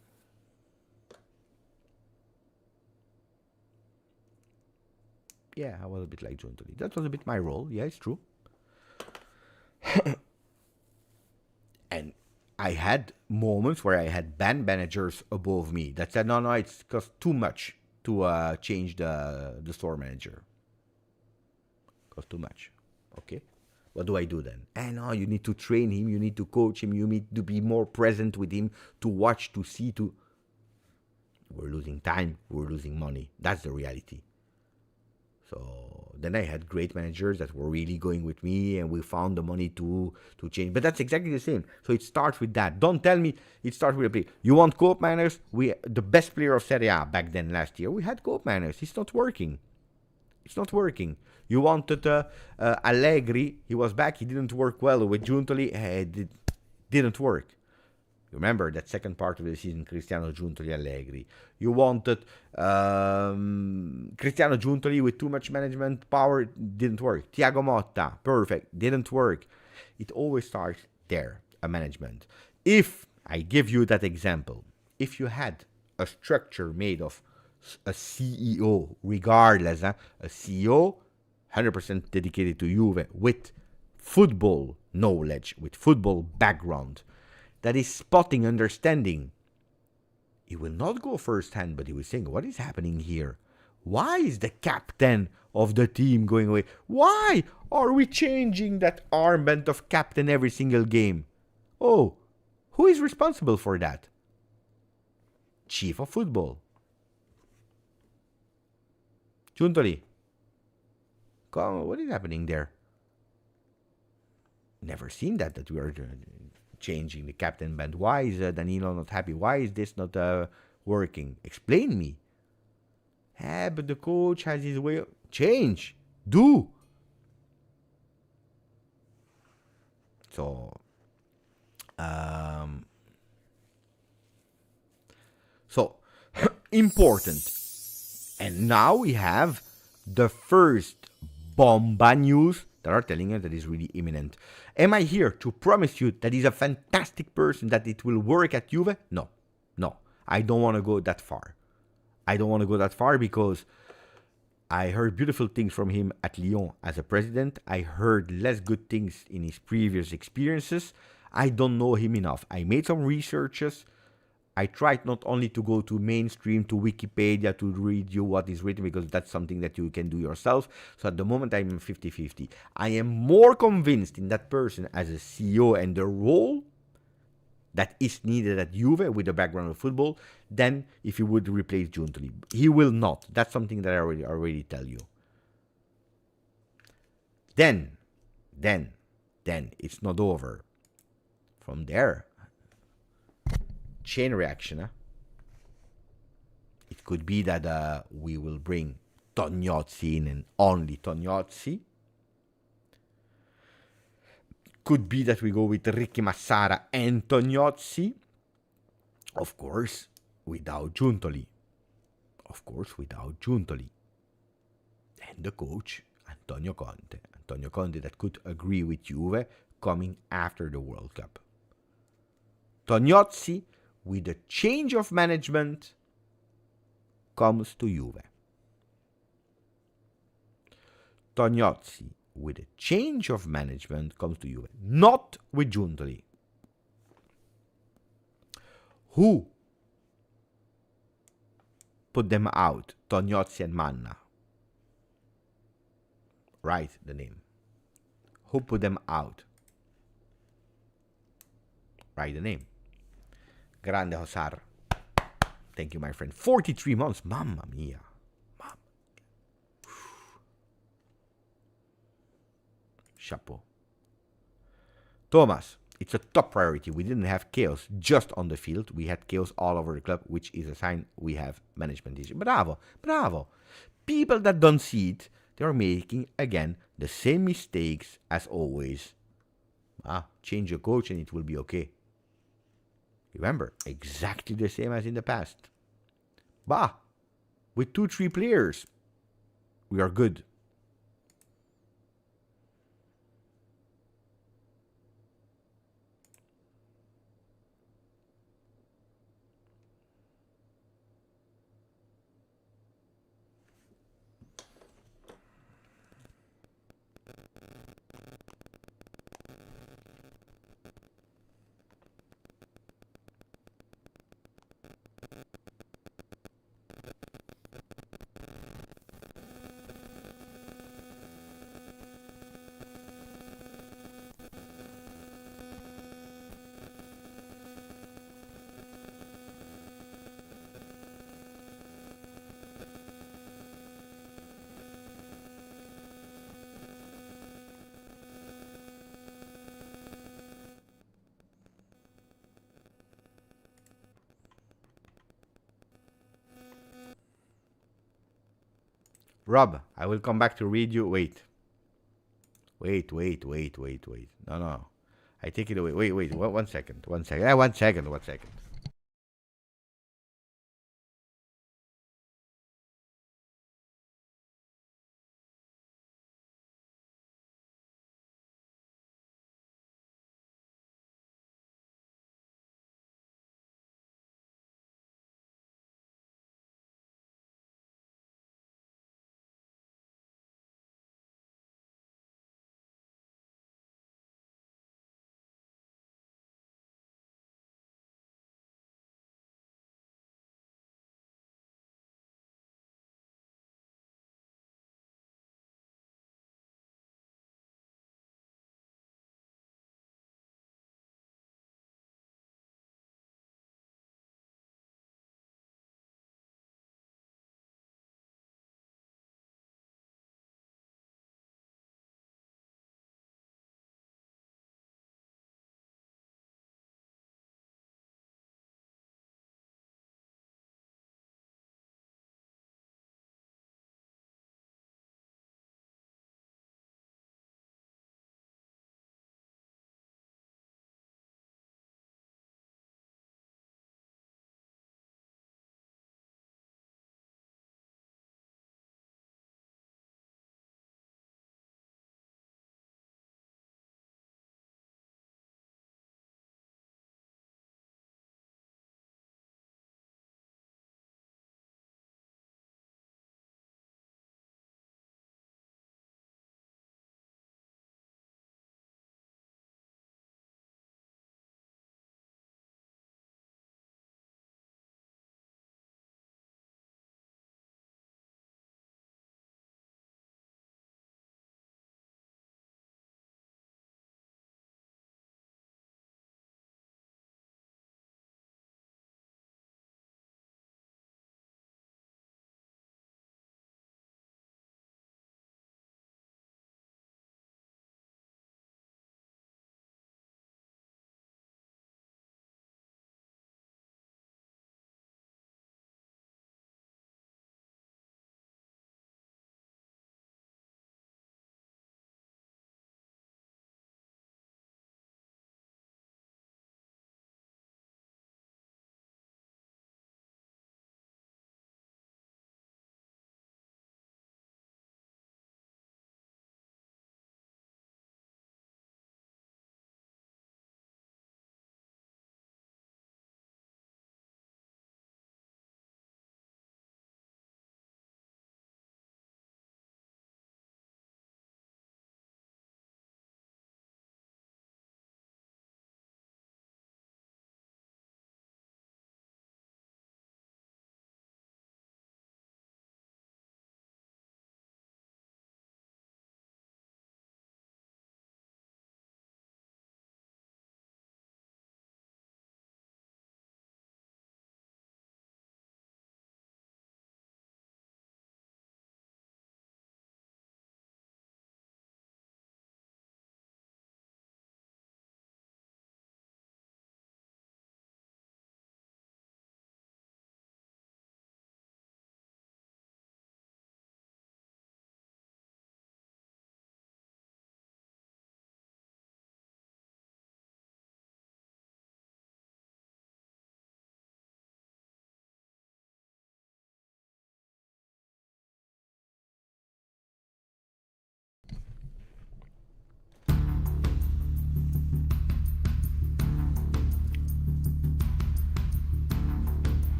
Yeah, I was a bit like Juventini. That was a bit my role. Yeah, it's true. And I had moments where I had band managers above me that said, no, it's cost too much to change the store manager. Cost too much. Okay. What do I do then? No, you need to train him, you need to coach him, you need to be more present with him, to watch, to see, to... We're losing time, we're losing money. That's the reality. So then I had great managers that were really going with me, and we found the money to change. But that's exactly the same. So it starts with that. Don't tell me it starts with a play. You want Cope Manners? The best player of Serie A back then last year, we had Cope Manners. It's not working. It's not working. You wanted Allegri. He was back. He didn't work well with Giuntoli. It didn't work. Remember that second part of the season, Cristiano Giuntoli, Allegri. You wanted Cristiano Giuntoli with too much management power. Didn't work. Thiago Motta, perfect. Didn't work. It always starts there, a management. If I give you that example, if you had a structure made of a CEO, regardless, a CEO 100% dedicated to Juve with football knowledge, with football background, that is spotting, understanding, he will not go first hand, but he will think, what is happening here? Why is the captain of the team going away? Why are we changing that armband of captain every single game? Oh, who is responsible for that? Chief of football. Giuntoli. What is happening there? Never seen that we are changing the captain band. Why is Danilo not happy? Why is this not working? Explain me. But the coach has his way. Change. Do. So, important. And now we have the first bomba news that are telling us that is really imminent. Am I here to promise you that he's a fantastic person, that it will work at Juve? No. I don't want to go that far. Because I heard beautiful things from him at Lyon as a president. I heard less good things in his previous experiences. I don't know him enough. I made some researches. I tried not only to go to mainstream, to Wikipedia, to read you what is written, because that's something that you can do yourself. So at the moment, I'm 50-50. I am more convinced in that person as a CEO and the role that is needed at Juve with the background of football than if he would replace Giuntoli. He will not. That's something that I already tell you. Then, it's not over. From there, chain reaction. It could be that we will bring Tognozzi in and only Tognozzi. could be that we go with Ricky Massara and Tognozzi. Of course, without Giuntoli. Of course, without Giuntoli. And the coach, Antonio Conte. Antonio Conte that could agree with Juve coming after the World Cup. Tognozzi, with a change of management, comes to Juve. Tognozzi, with a change of management, comes to Juve. Not with Giuntoli. Who put them out? Tognozzi and Manna. Write the name. Who put them out? Write the name. Grande Hosar. Thank you, my friend. 43 months. Mamma mia. Mamma. Chapeau. Thomas, it's a top priority. We didn't have chaos just on the field. We had chaos all over the club, which is a sign we have management issues. Bravo. Bravo. People that don't see it, they are making, again, the same mistakes as always. Change your coach and it will be okay. Remember, exactly the same as in the past. With 2-3 players, we are good. Rob, I will come back to read you. Wait. No. I take it away. Wait. 1 second. 1 second. 1 second. 1 second.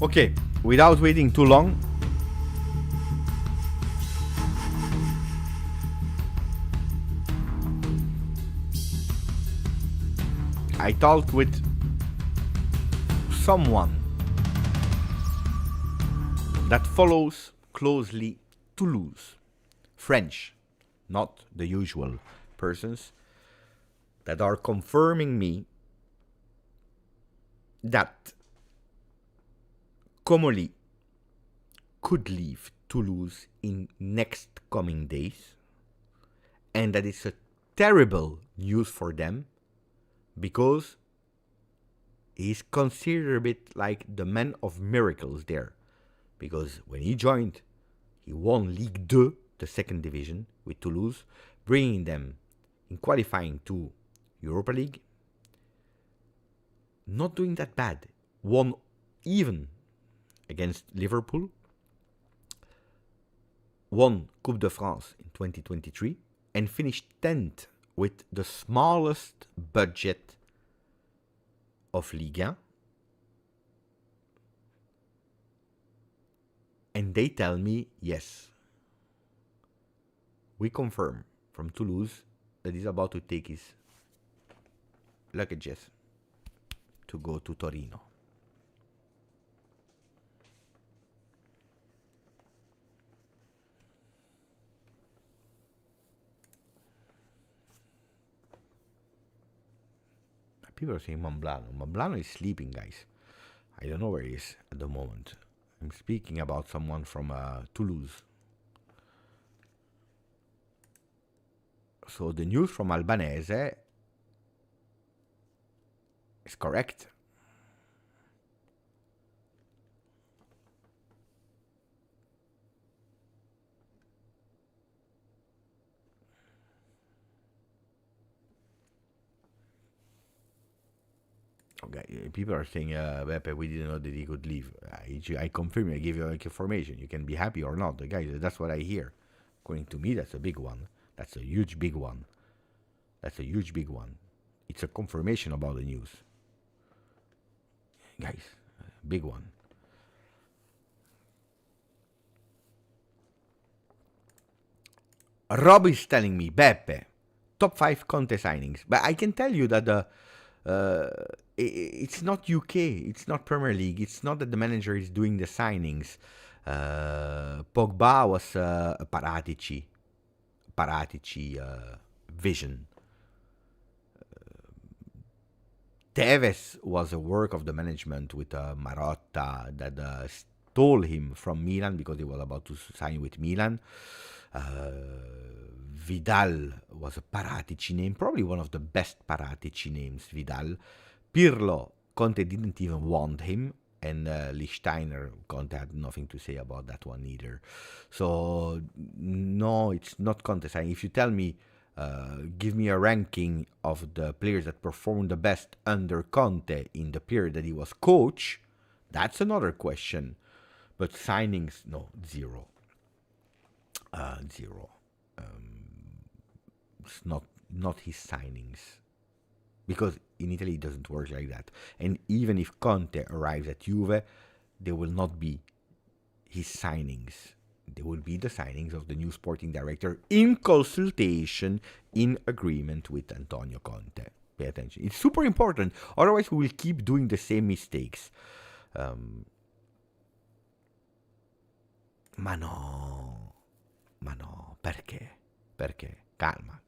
Okay, without waiting too long, I talked with someone that follows closely Toulouse. French, not the usual persons, that are confirming me that Comoli could leave Toulouse in next coming days, and that it's a terrible news for them because he's considered a bit like the man of miracles there, because when he joined, he won Ligue 2, the second division, with Toulouse, bringing them in qualifying to Europa League. Not doing that bad. Won even against Liverpool. Won Coupe de France in 2023 and finished 10th with the smallest budget of Ligue 1. And they tell me, yes, we confirm from Toulouse that he's about to take his luggages to go to Torino. People are saying Mamblano. Mamblano is sleeping, guys. I don't know where he is at the moment. I'm speaking about someone from Toulouse. So the news from Albanese is correct. Okay, people are saying, Beppe, we didn't know that he could leave. I confirm, I give you information. You can be happy or not. Guys, that's what I hear. According to me, that's a big one. That's a huge big one. That's a huge big one. It's a confirmation about the news. Guys, big one. Rob is telling me, Beppe, top 5 Conte signings. But I can tell you that it's not UK, it's not Premier League, it's not that the manager is doing the signings. Pogba was a Paratici vision. Tevez was a work of the management with Marotta that stole him from Milan because he was about to sign with Milan. Vidal was a Paratici name, probably one of the best Paratici names, Vidal. Pirlo, Conte didn't even want him, and Lichtsteiner, Conte had nothing to say about that one either. So, no, it's not Conte signing. If you tell me, give me a ranking of the players that performed the best under Conte in the period that he was coach, that's another question. But signings, no, zero. Zero. It's not his signings, because in Italy it doesn't work like that. And even if Conte arrives at Juve, they will not be his signings. They will be the signings of the new sporting director in consultation, in agreement with Antonio Conte. Pay attention. It's super important. Otherwise, we will keep doing the same mistakes. Ma no, perché? Perché? Calma.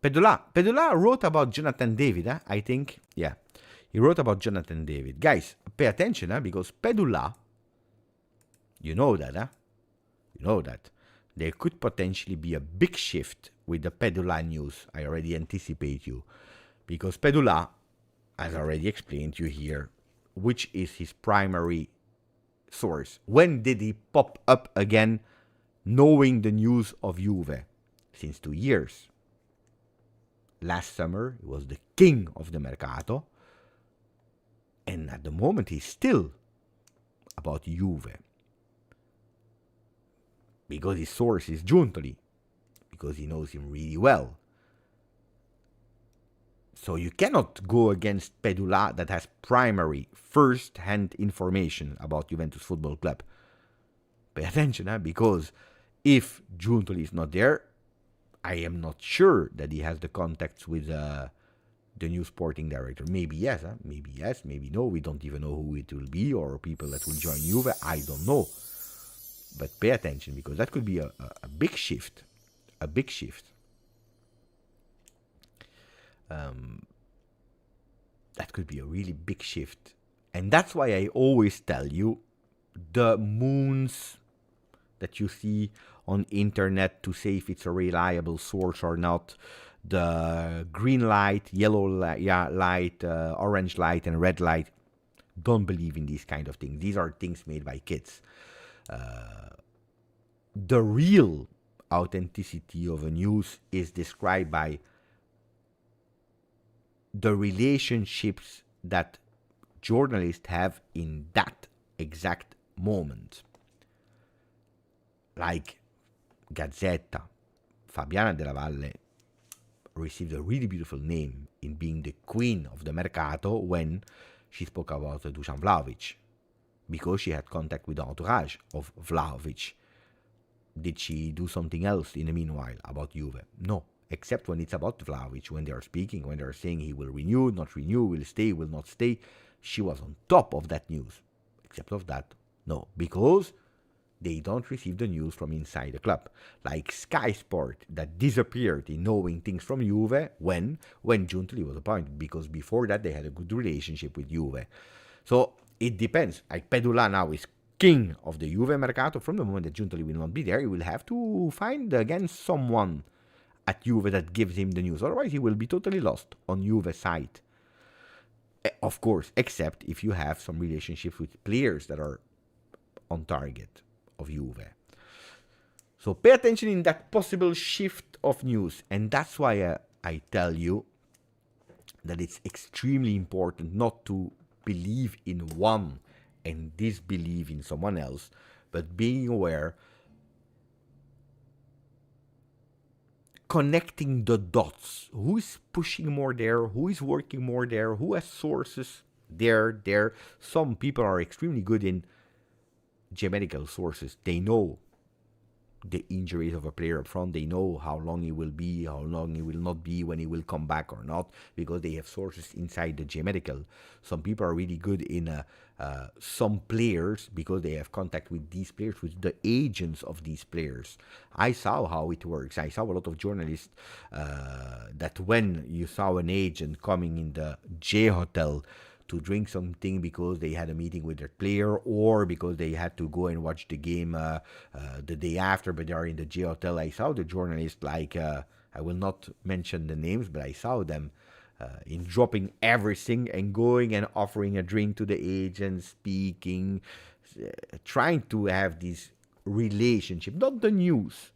Pedula wrote about Jonathan David, I think. Yeah, he wrote about Jonathan David. Guys, pay attention, because Pedula, you know that, You know that. There could potentially be a big shift with the Pedula news. I already anticipate you. Because Pedula, as I already explained to you here, which is his primary source. When did he pop up again, knowing the news of Juve? Since 2 years. Last summer, he was the king of the mercato. And at the moment, he's still about Juve. Because his source is Giuntoli. Because he knows him really well. So you cannot go against Pedula that has primary, first-hand information about Juventus Football Club. Pay attention, because if Giuntoli is not there, I am not sure that he has the contacts with the new sporting director. Maybe yes, maybe no. We don't even know who it will be or people that will join Juve. I don't know. But pay attention, because that could be a big shift. A big shift. That could be a really big shift. And that's why I always tell you, the moons that you see on internet to say if it's a reliable source or not, the green light, yellow light, orange light, and red light, don't believe in these kind of things. These are things made by kids. The real authenticity of a news is described by the relationships that journalists have in that exact moment. Like Gazzetta, Fabiana Della Valle received a really beautiful name in being the queen of the mercato when she spoke about Dusan Vlahovic, because she had contact with the entourage of Vlahovic. Did she do something else in the meanwhile about Juve? No, except when it's about Vlahovic, when they are speaking, when they are saying he will renew, not renew, will stay, will not stay. She was on top of that news. Except of that, no, because they don't receive the news from inside the club. Like Sky Sport, that disappeared in knowing things from Juve when Giuntoli was appointed, because before that they had a good relationship with Juve. So it depends. Like Pedula now is king of the Juve mercato. From the moment that Giuntoli will not be there, he will have to find again someone at Juve that gives him the news. Otherwise, he will be totally lost on Juve side. Of course, except if you have some relationships with players that are on target of Juve. So pay attention in that possible shift of news. And that's why I tell you that it's extremely important not to believe in one and disbelieve in someone else, but being aware, connecting the dots. Who is pushing more there? Who is working more there? Who has sources there? Some people are extremely good in geomedical sources. They know the injuries of a player up front. They know how long he will be, how long he will not be, when he will come back or not, because they have sources inside the geomedical. Some people are really good in some players because they have contact with these players, with the agents of these players. I saw how it works. I saw a lot of journalists that when you saw an agent coming in the J Hotel to drink something because they had a meeting with their player or because they had to go and watch the game the day after, but they are in the J Hotel. I saw the journalists, like, I will not mention the names, but I saw them in dropping everything and going and offering a drink to the agent, speaking, trying to have this relationship, not the news,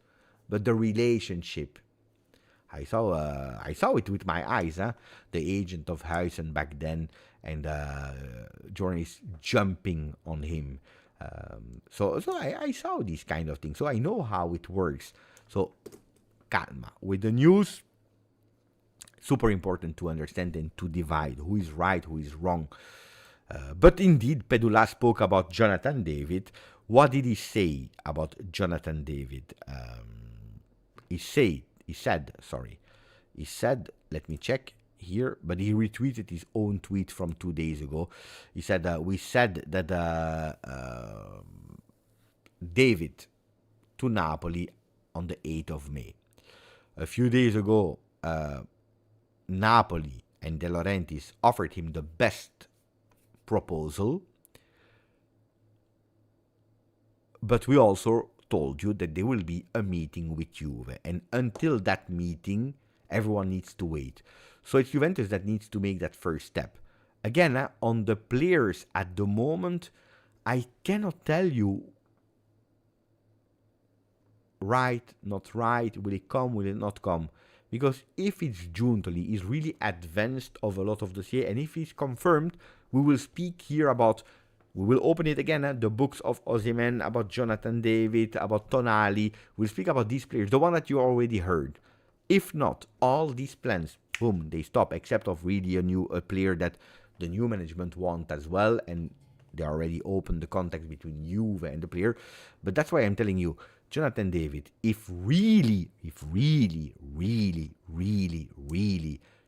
but the relationship. I saw it with my eyes, the agent of Huijsen back then, and journalists jumping on him. So I saw these kind of things, so I know how it works. So calma. With the news, super important to understand and to divide who is right, who is wrong. But indeed, Pedula spoke about Jonathan David. What did he say about Jonathan David? He said, let me check here, but he retweeted his own tweet from 2 days ago. He said, we said that David to Napoli on the 8th of May. A few days ago, Napoli and De Laurentiis offered him the best proposal, but we also told you that there will be a meeting with Juve, and until that meeting, everyone needs to wait. So it's Juventus that needs to make that first step. again, on the players at the moment, I cannot tell you right, not right, will it come, will it not come? Because if it's Giuntoli, is really advanced of a lot of dossier, and if he's confirmed, we will speak here about, we will open it again, the books of Osimhen, about Jonathan David, about Tonali. We'll speak about these players, the one that you already heard. If not, all these plans, boom, they stop, except of really a player that the new management want as well, and they already opened the contact between Juve and the player. But that's why I'm telling you, Jonathan David, if really,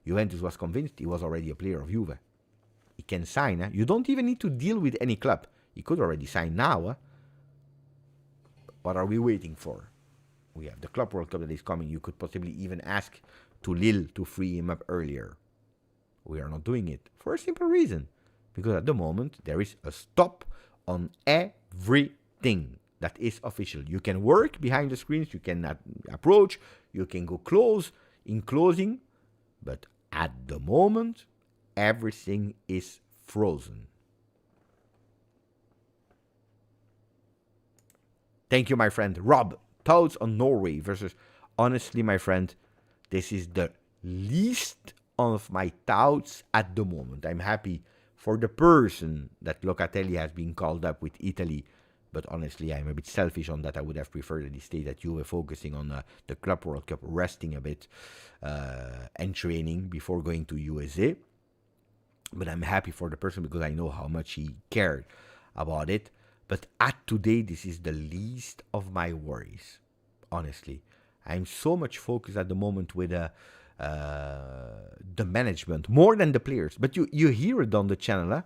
Juventus was convinced he was already a player of Juve, he can sign. You don't even need to deal with any club. He could already sign now. What are we waiting for? We have the Club World Cup that is coming. You could possibly even ask to Lille to free him up earlier. We are not doing it for a simple reason. Because at the moment, there is a stop on everything that is official. You can work behind the screens, you can approach, you can go close in closing, but at the moment, everything is frozen. Thank you, my friend. Rob, thoughts on Norway versus... Honestly, my friend, this is the least of my thoughts at the moment. I'm happy for the person that Locatelli has been called up with Italy. But honestly, I'm a bit selfish on that. I would have preferred that he stayed at Juve, focusing on the Club World Cup, resting a bit, and training before going to USA. But I'm happy for the person because I know how much he cared about it. But at today, this is the least of my worries, honestly. I'm so much focused at the moment with the management, more than the players. But you hear it on the channel, huh?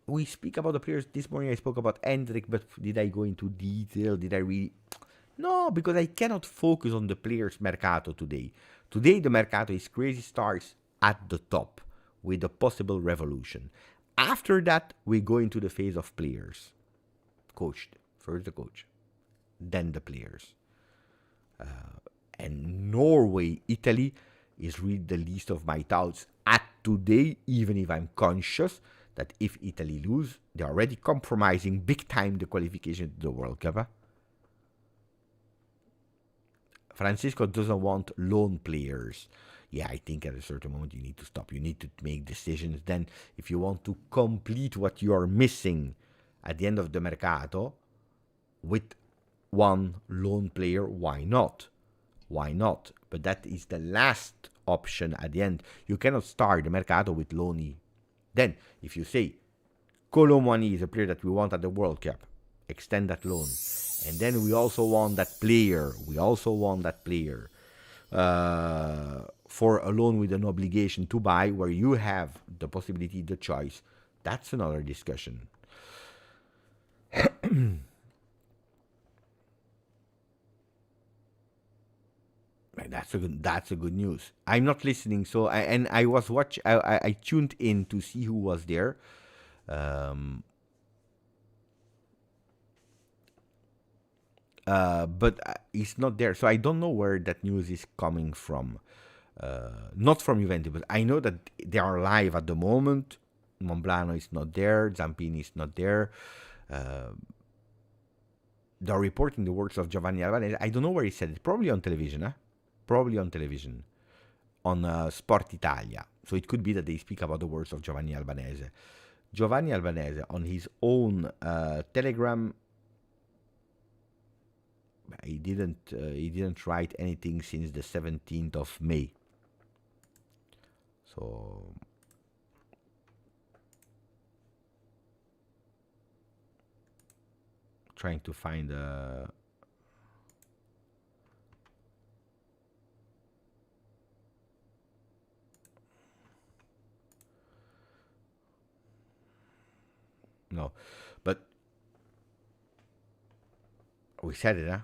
We speak about the players. This morning I spoke about Endrick, but did I go into detail? Did I really? No, because I cannot focus on the players' mercato today. Today the mercato is crazy stars at the top with a possible revolution. After that, we go into the phase of players. Coached. First the coach, then the players. And Norway, Italy is really the least of my doubts at today, even if I'm conscious that if Italy lose, they're already compromising big time the qualification to the World Cup. Francisco doesn't want loan players. Yeah, I think at a certain moment you need to stop. You need to make decisions. Then if you want to complete what you are missing at the end of the mercato with one loan player, why not? Why not? But that is the last option at the end. You cannot start the mercato with loanee. Then, if you say, Colomwani is a player that we want at the World Cup, extend that loan. And then we also want that player. For a loan with an obligation to buy, where you have the possibility, the choice. That's another discussion. That's a good news. I'm not listening, so I tuned in to see who was there. But he's not there, so I don't know where that news is coming from. Not from Juventus, but I know that they are live at the moment. Monblano is not there, Zampini is not there. They're reporting the works of Giovanni Albanese. I don't know where he said it. Probably on television, on Sport Italia. So it could be that they speak about the works of Giovanni Albanese. Giovanni Albanese, on his own Telegram, he didn't write anything since the 17th of May. So trying to find no, but we said it, huh?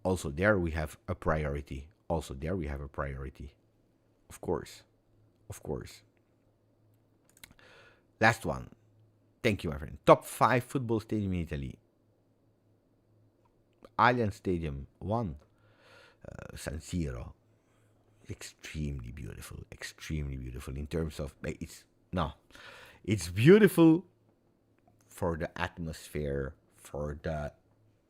Also there we have a priority. Of course. Last one. Thank you, my friend. Top 5 football stadium in Italy. Allianz Stadium, 1. San Siro. Extremely beautiful in terms of, it's No. It's beautiful for the atmosphere, for the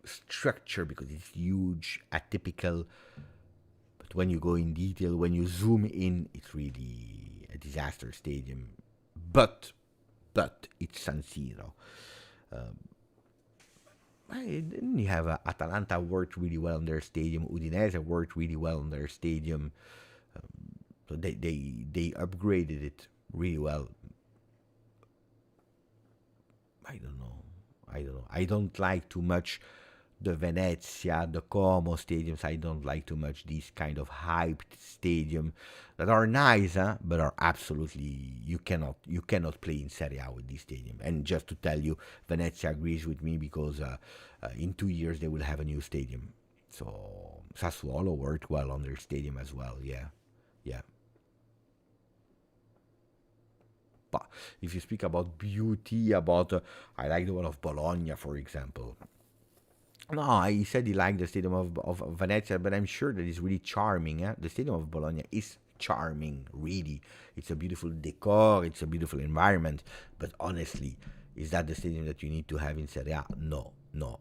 structure, because it's huge, atypical. But when you go in detail, when you zoom in, it's really a disaster stadium. But it's San Siro. Then you have Atalanta worked really well on their stadium. Udinese worked really well on their stadium. So they upgraded it really well. I don't know. I don't like too much the Venezia, the Como stadiums. I don't like too much these kind of hyped stadium that are nice, but are absolutely you cannot play in Serie A with this stadium. And just to tell you, Venezia agrees with me because in 2 years they will have a new stadium. So Sassuolo worked well on their stadium as well. Yeah. But if you speak about beauty, I like the one of Bologna, for example. No, he said he liked the stadium of Venezia, but I'm sure that it's really charming. The stadium of Bologna is charming, really. It's a beautiful decor, it's a beautiful environment. But honestly, is that the stadium that you need to have in Serie A? No.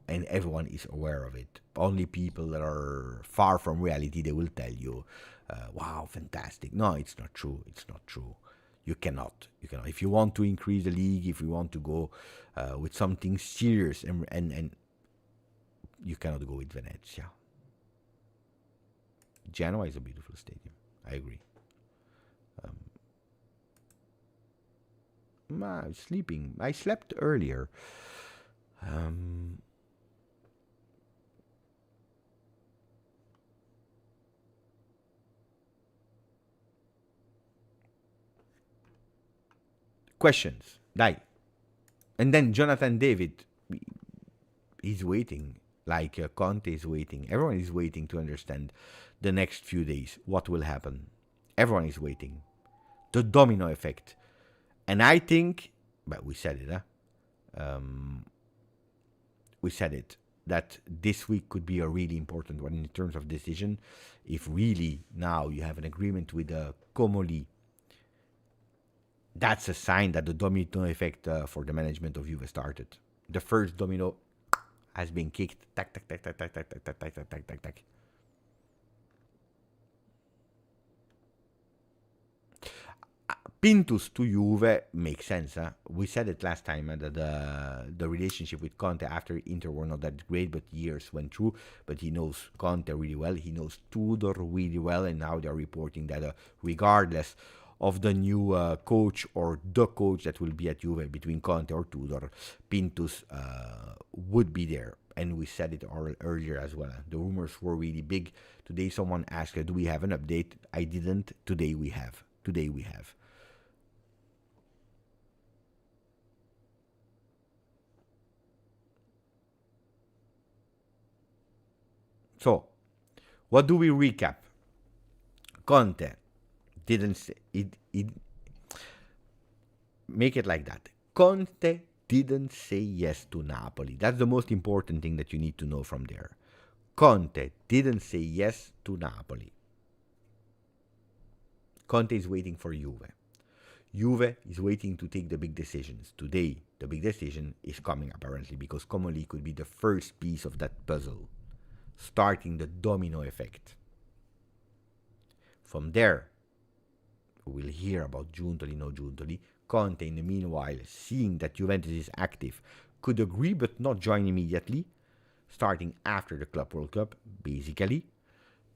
And everyone is aware of it. Only people that are far from reality, they will tell you, wow, fantastic. No, it's not true. You cannot. If you want to increase the league, if you want to go with something serious, and you cannot go with Venezia. Genoa is a beautiful stadium. I agree. I'm sleeping. I slept earlier. Questions. Dai. And then Jonathan David, he's waiting. Like Conte is waiting. Everyone is waiting to understand the next few days what will happen. Everyone is waiting. The domino effect. And I think, but we said it, we said it, that this week could be a really important one in terms of decision. If really now you have an agreement with Comoli, that's a sign that the domino effect for the management of Juve started. The first domino has been kicked. Tac, tac, tac, tac, tac, tac, tac, tac, tac, tac, tac, tac. Pintus to Juve makes sense. We said it last time that the relationship with Conte after Inter were not that great, but years went through. But he knows Conte really well. He knows Tudor really well. And now they're reporting that regardless of the new coach or the coach that will be at Juve between Conte or Tudor, Pintus would be there. And we said it earlier as well. The rumors were really big. Today someone asked, do we have an update? I didn't. Today we have. So, what do we recap? Conte didn't say it. Make it like that. Conte didn't say yes to Napoli. That's the most important thing that you need to know from there. Conte didn't say yes to Napoli. Conte is waiting for Juve. Juve is waiting to take the big decisions. Today, the big decision is coming apparently because Comoli could be the first piece of that puzzle, starting the domino effect. From there, we'll hear about Giuntoli, no Giuntoli. Conte, in the meanwhile, seeing that Juventus is active, could agree but not join immediately, starting after the Club World Cup, basically.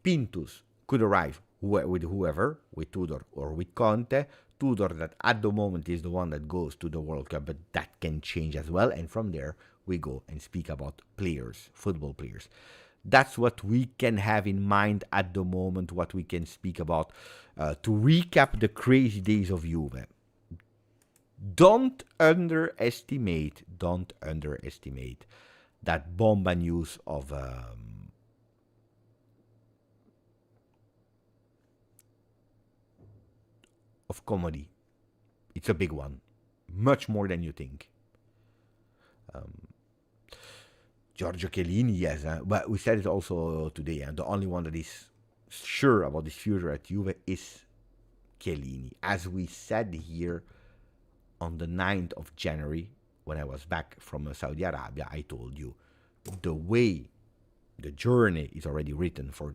Pintus could arrive with whoever, with Tudor or with Conte. Tudor, that at the moment is the one that goes to the World Cup, but that can change as well. And from there, we go and speak about players, football players. That's what we can have in mind at the moment, what we can speak about to recap the crazy days of Juve. Don't underestimate that bomba news of Comodi. It's a big one, much more than you think. Giorgio Chiellini, yes, but we said it also today, and the only one that is sure about his future at Juve is Chiellini. As we said here on the 9th of January, when I was back from Saudi Arabia, I told you the journey is already written for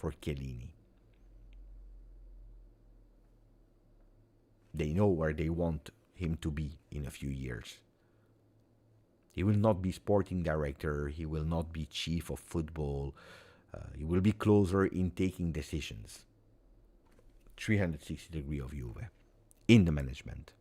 Chiellini. They know where they want him to be in a few years. He will not be sporting director. He will not be chief of football. He will be closer in taking decisions. 360 degree of Juve in the management.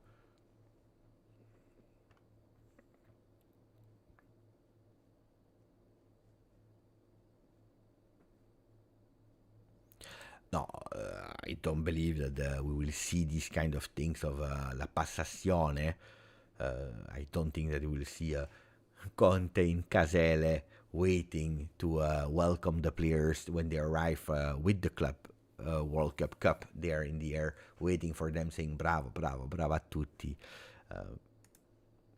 No, I don't believe that we will see these kind of things of la passazione. I don't think that we will see Conte in Casele waiting to welcome the players when they arrive with the club World Cup there in the air, waiting for them, saying bravo, bravo, bravo a tutti.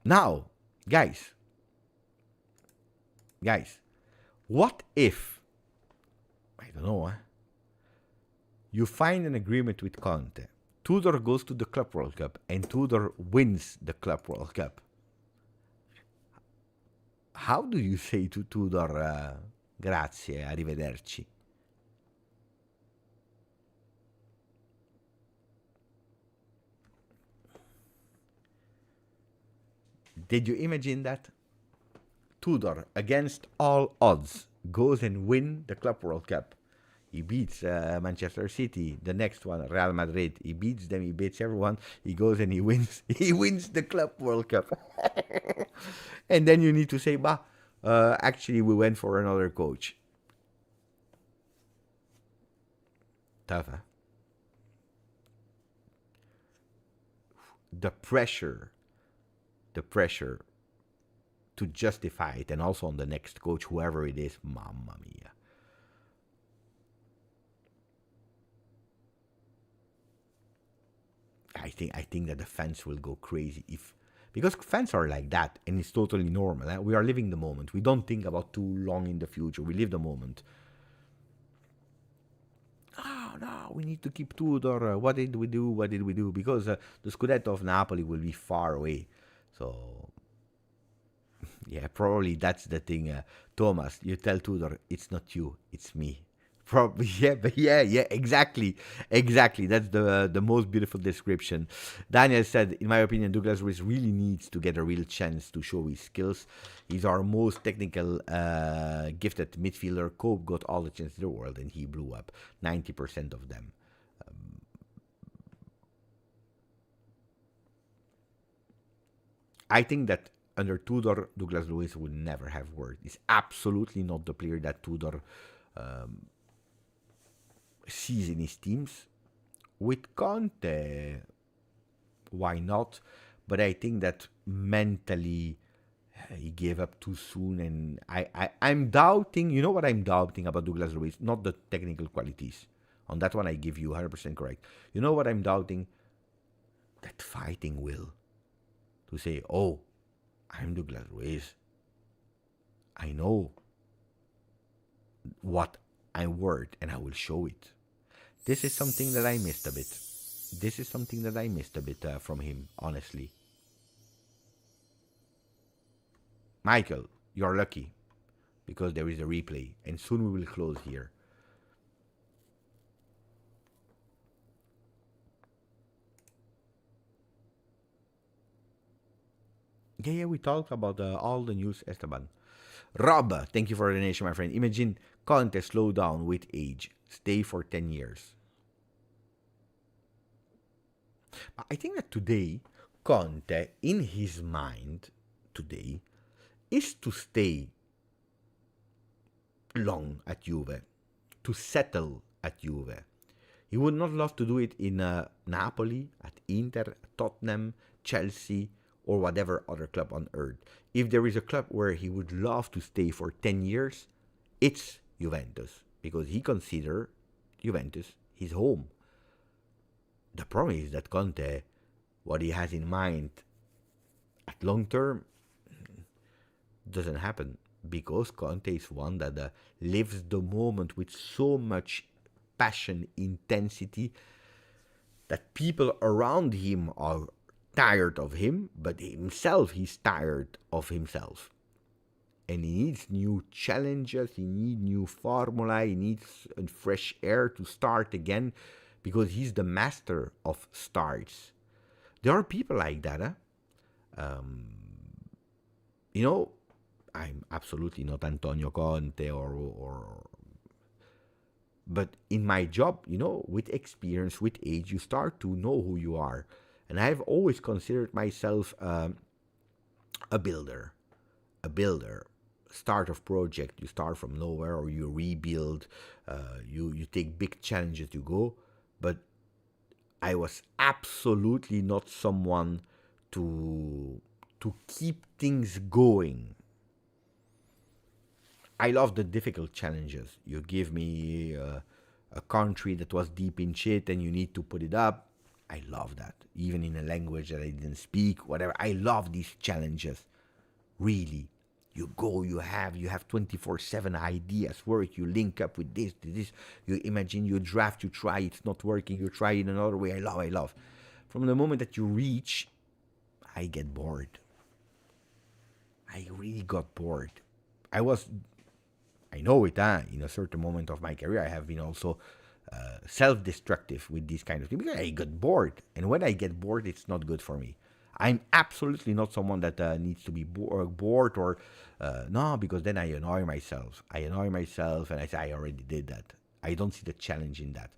Now, guys, what if, I don't know, you find an agreement with Conte, Tudor goes to the Club World Cup, and Tudor wins the Club World Cup? How do you say to Tudor, grazie, arrivederci? Did you imagine that? Tudor, against all odds, goes and win the Club World Cup. He beats Manchester City. The next one, Real Madrid. He beats them. He beats everyone. He goes and he wins. He wins the Club World Cup. And then you need to say, actually, we went for another coach. Tough, huh? The pressure to justify it, and also on the next coach, whoever it is, mamma mia. I think that the fans will go crazy because fans are like that, and it's totally normal. We are living the moment. We don't think about too long in the future. We live the moment. No, we need to keep Tudor. What did we do? Because the Scudetto of Napoli will be far away. So, yeah, probably that's the thing. Thomas, you tell Tudor, it's not you, it's me. Probably, yeah, exactly. That's the most beautiful description. Daniel said, in my opinion, Douglas Luiz really needs to get a real chance to show his skills. He's our most technical, gifted midfielder. Cope got all the chances in the world, and he blew up 90% of them. I think that under Tudor, Douglas Luiz would never have worked. He's absolutely not the player that Tudor sees in his teams. With Conte, why not? But I think that mentally he gave up too soon, and I'm doubting. You know what I'm doubting about Douglas Luiz? Not the technical qualities. On that one, I give you 100% correct. You know what I'm doubting? That fighting will. To say, oh, I'm Douglas Luiz. I know what I'm worth, and I will show it. This is something that I missed a bit. From him, honestly. Michael, you're lucky, because there is a replay, and soon we will close here. Yeah, we talked about all the news, Esteban. Rob, thank you for the donation, my friend. Imagine Conte slow down with age. Stay for 10 years. I think that today, Conte, in his mind, today, is to stay long at Juve, to settle at Juve. He would not love to do it in Napoli, at Inter, Tottenham, Chelsea, or whatever other club on earth. If there is a club where he would love to stay for 10 years, it's Juventus, because he considers Juventus his home. The problem is that Conte, what he has in mind at long term, doesn't happen, because Conte is one that lives the moment with so much passion, intensity, that people around him are tired of him, but himself, he's tired of himself. And he needs new challenges, he needs new formula, he needs fresh air to start again, because he's the master of starts. There are people like that, huh? You know, I'm absolutely not Antonio Conte but in my job, you know, with experience, with age, you start to know who you are. And I've always considered myself a builder. A builder. Start of project, you start from nowhere, or you rebuild, you take big challenges to go. But I was absolutely not someone to keep things going. I love the difficult challenges. You give me a country that was deep in shit and you need to put it up. I love that. Even in a language that I didn't speak, whatever. I love these challenges. Really. You go, you have 24/7 ideas, work, you link up with this. You imagine, you draft, you try, it's not working, you try in another way. I love. From the moment that you reach, I get bored. I really got bored. I know it, in a certain moment of my career, I have been also self-destructive with these kind of things, because I got bored. And when I get bored, it's not good for me. I'm absolutely not someone that needs to be bored or no, because then I annoy myself. And I say, I already did that. I don't see the challenge in that.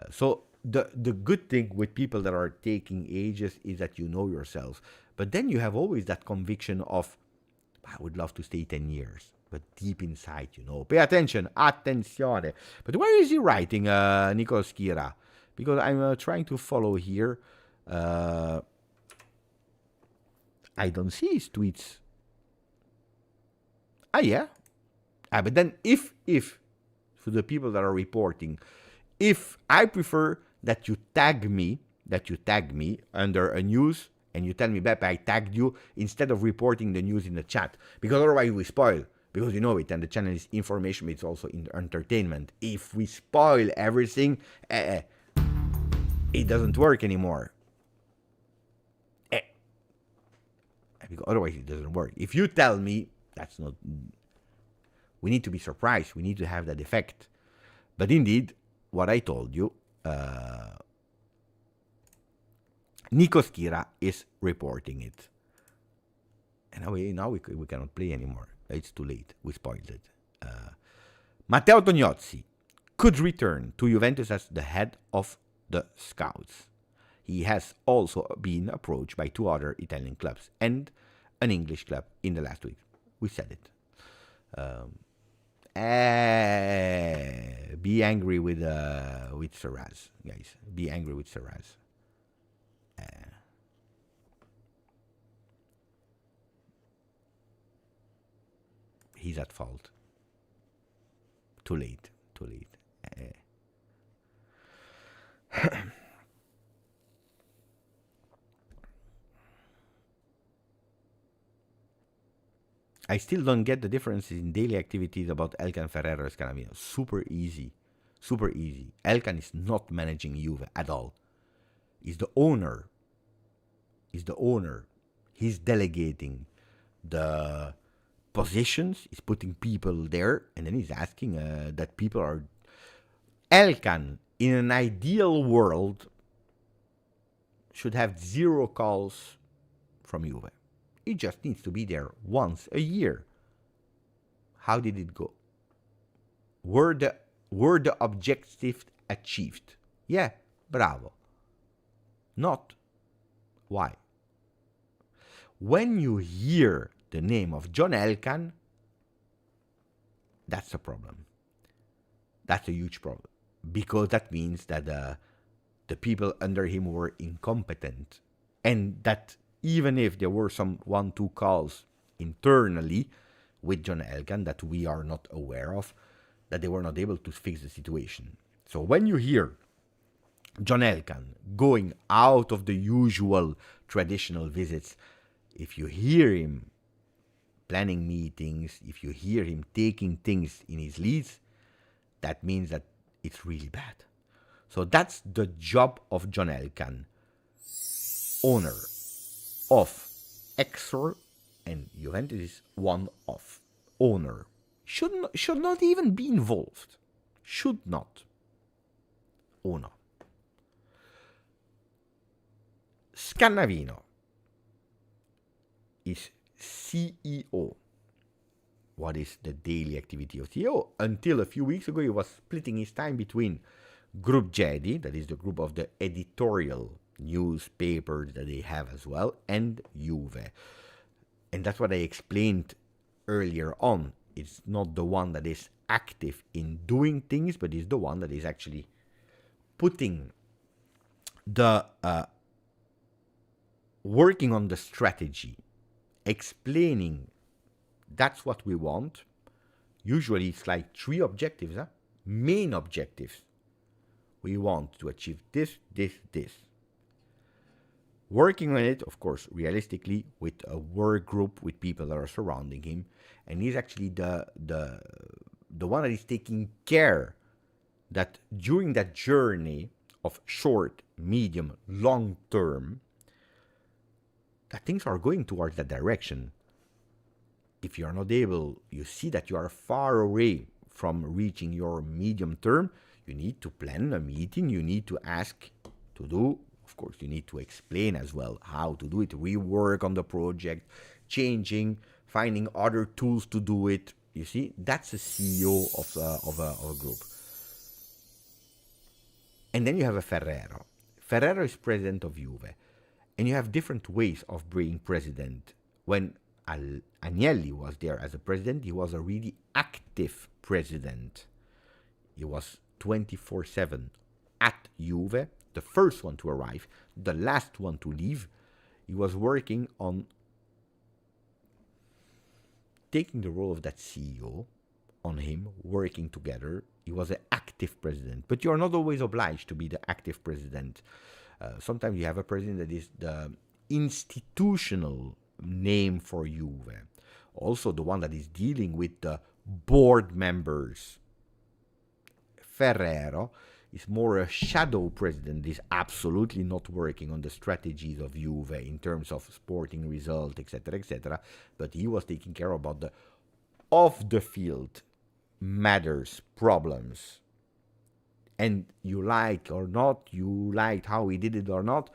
So the good thing with people that are taking ages is that you know yourself. But then you have always that conviction of, I would love to stay 10 years. But deep inside, you know, pay attention, attenzione. But where is he writing, Nico Schira? Because I'm trying to follow here. I don't see his tweets. Yeah. But then if, for the people that are reporting, if I prefer that you tag me under a news, and you tell me, Beppe, I tagged you, instead of reporting the news in the chat. Because otherwise we spoil. Because you know it, and the channel is information, but it's also in entertainment. If we spoil everything, it doesn't work anymore. Because otherwise it doesn't work. If you tell me, that's not... We need to be surprised. We need to have that effect. But indeed, what I told you, Nico Schira is reporting it. And now we cannot play anymore. It's too late. We spoiled it. Matteo Tognozzi could return to Juventus as the head of the scouts. He has also been approached by 2 other Italian clubs and an English club in the last week. We said it. Be angry with Serraz, guys. Be angry with Serraz. He's at fault. Too late. I still don't get the differences in daily activities about Elkan, Ferrero, and Scandinavia. Super easy. Elkan is not managing Juve at all. He's the owner. He's delegating the positions, he's putting people there, and then he's asking that people are... Elkan, in an ideal world, should have 0 calls from Juve. He just needs to be there once a year. How did it go? Were the objectives achieved? Yeah, bravo. Not. Why? When you hear the name of John Elkan, that's a problem. That's a huge problem. Because that means that the people under him were incompetent. And that even if there were some 1-2 calls internally with John Elkan that we are not aware of, that they were not able to fix the situation. So when you hear John Elkan going out of the usual traditional visits, if you hear him planning meetings, if you hear him taking things in his leads, that means that it's really bad. So that's the job of John Elkann, owner of Exor, and Juventus is one of owner. Should not even be involved. Should not. Uno. Scannavino is CEO. What is the daily activity of CEO? Until a few weeks ago, he was splitting his time between Group Jedi, that is the group of the editorial newspapers that they have as well, and Juve. And that's what I explained earlier on. It's not the one that is active in doing things, but is the one that is actually putting the working on the strategy, explaining that's what we want. Usually it's like 3 objectives, main objectives. We want to achieve this, this, this. Working on it, of course, realistically, with a work group, with people that are surrounding him. And he's actually the one that is taking care that during that journey of short, medium, long term, that things are going towards that direction. If you are not able, you see that you are far away from reaching your medium term, you need to plan a meeting, you need to ask to do, of course, you need to explain as well how to do it, rework on the project, changing, finding other tools to do it. You see, that's a CEO of a group. And then you have a Ferrero. Ferrero is president of Juve. And you have different ways of being president. When Agnelli was there as a president, he was a really active president. He was 24/7 at Juve, the first one to arrive, the last one to leave. He was working on taking the role of that CEO on him, working together. He was an active president, but you're not always obliged to be the active president. Sometimes you have a president that is the institutional name for Juve. Also the one that is dealing with the board members. Ferrero is more a shadow president, is absolutely not working on the strategies of Juve in terms of sporting result, etc., but he was taking care about the off-the-field matters, problems. And you like or not, you liked how he did it or not,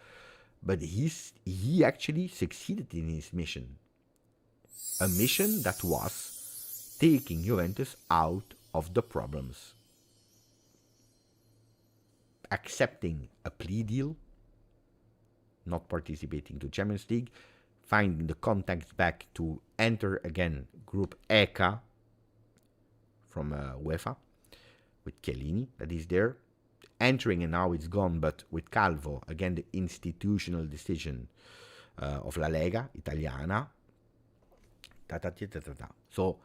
but he actually succeeded in his mission. A mission that was taking Juventus out of the problems. Accepting a plea deal, not participating to Champions League, finding the contacts back to enter again Group ECA from UEFA with Chiellini that is there, entering, and now it's gone, but with Calvo, again the institutional decision of La Lega Italiana. So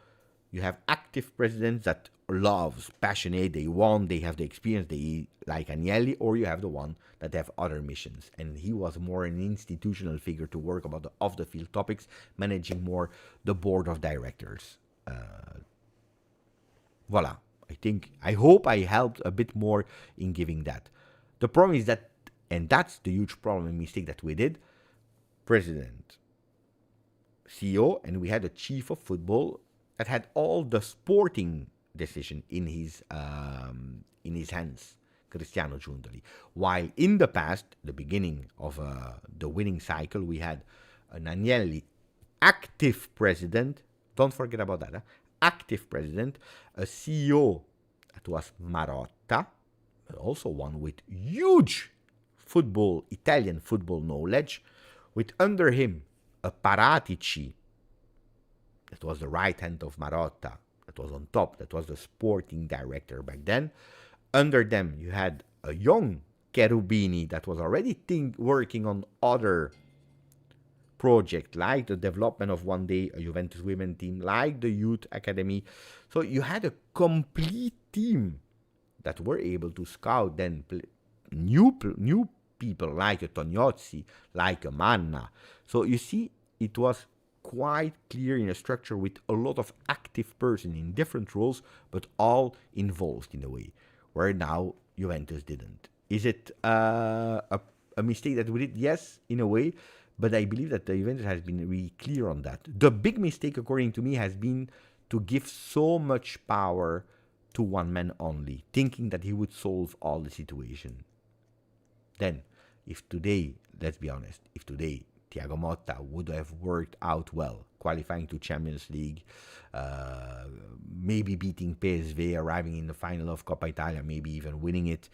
you have active presidents that loves, passionate, they want, they have the experience, they like Agnelli, or you have the one that have other missions. And he was more an institutional figure to work about the off-the-field topics, managing more the board of directors. Voila. I hope I helped a bit more in giving that. The problem is that, and that's the huge problem and mistake that we did, president, CEO, and we had a chief of football that had all the sporting decision in his hands, Cristiano Giuntoli. While in the past, the beginning of the winning cycle, we had an Agnelli active president. Don't forget about that. Active president, a CEO that was Marotta, but also one with huge Italian football knowledge, with under him a Paratici, that was the right hand of Marotta, that was on top, that was the sporting director back then. Under them, you had a young Cherubini that was already working on other project, like the development of one day a Juventus women team, like the youth academy. So you had a complete team that were able to scout then new people like a Tognozzi, like a Manna. So you see, it was quite clear in a structure with a lot of active persons in different roles, but all involved in a way, where now Juventus didn't. Is it a mistake that we did? Yes, in a way, but I believe that the Juventus has been really clear on that. The big mistake, according to me, has been to give so much power to one man only, thinking that he would solve all the situation. Then, if today, let's be honest, if today Thiago Motta would have worked out well, qualifying to Champions League, maybe beating PSV, arriving in the final of Coppa Italia, maybe even winning it,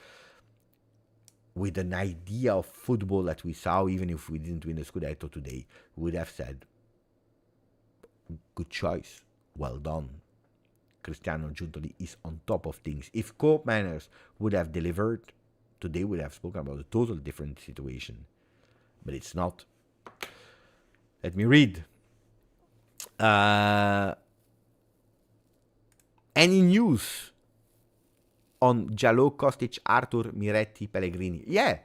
with an idea of football that we saw, even if we didn't win the Scudetto today, we would have said, good choice, well done. Cristiano Giuntoli is on top of things. If Cope Manners would have delivered, today we would have spoken about a total different situation. But it's not. Let me read. Any news on Jallo, Kostic, Arthur, Miretti, Pellegrini? Yeah.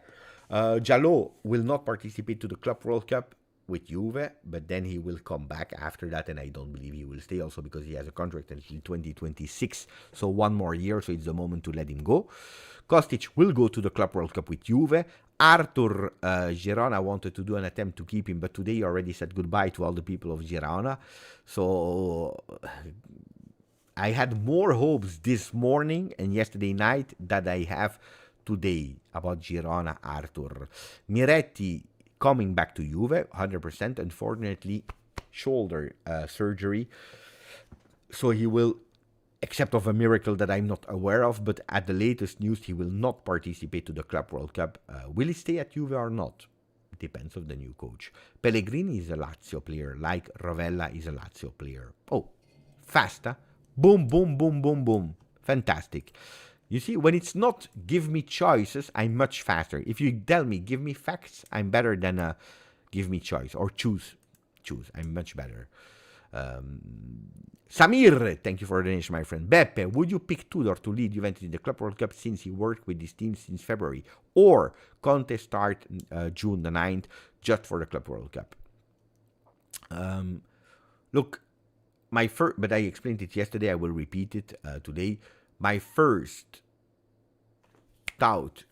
Jallo will not participate to the Club World Cup with Juve, but then he will come back after that, and I don't believe he will stay also because he has a contract until 2026, so one more year, so it's the moment to let him go. Kostic will go to the Club World Cup with Juve. Arthur Girona wanted to do an attempt to keep him, but today he already said goodbye to all the people of Girona, so I had more hopes this morning and yesterday night that I have today about Girona Arthur. Miretti coming back to Juve, 100%. Unfortunately, shoulder surgery. So he will, except of a miracle that I'm not aware of, but at the latest news, he will not participate to the Club World Cup. Will he stay at Juve or not? Depends on the new coach. Pellegrini is a Lazio player, like Rovella is a Lazio player. Oh, fasta. Boom, boom, boom, boom, boom. Fantastic. You see, when it's not give me choices, I'm much faster. If you tell me, give me facts, I'm better than give me choice or choose. I'm much better. Samir, thank you for the donation, my friend. Beppe, would you pick Tudor to lead Juventus in the Club World Cup since he worked with this team since February? Or Conte start June the 9th just for the Club World Cup? Look, but I explained it yesterday, I will repeat it today. My first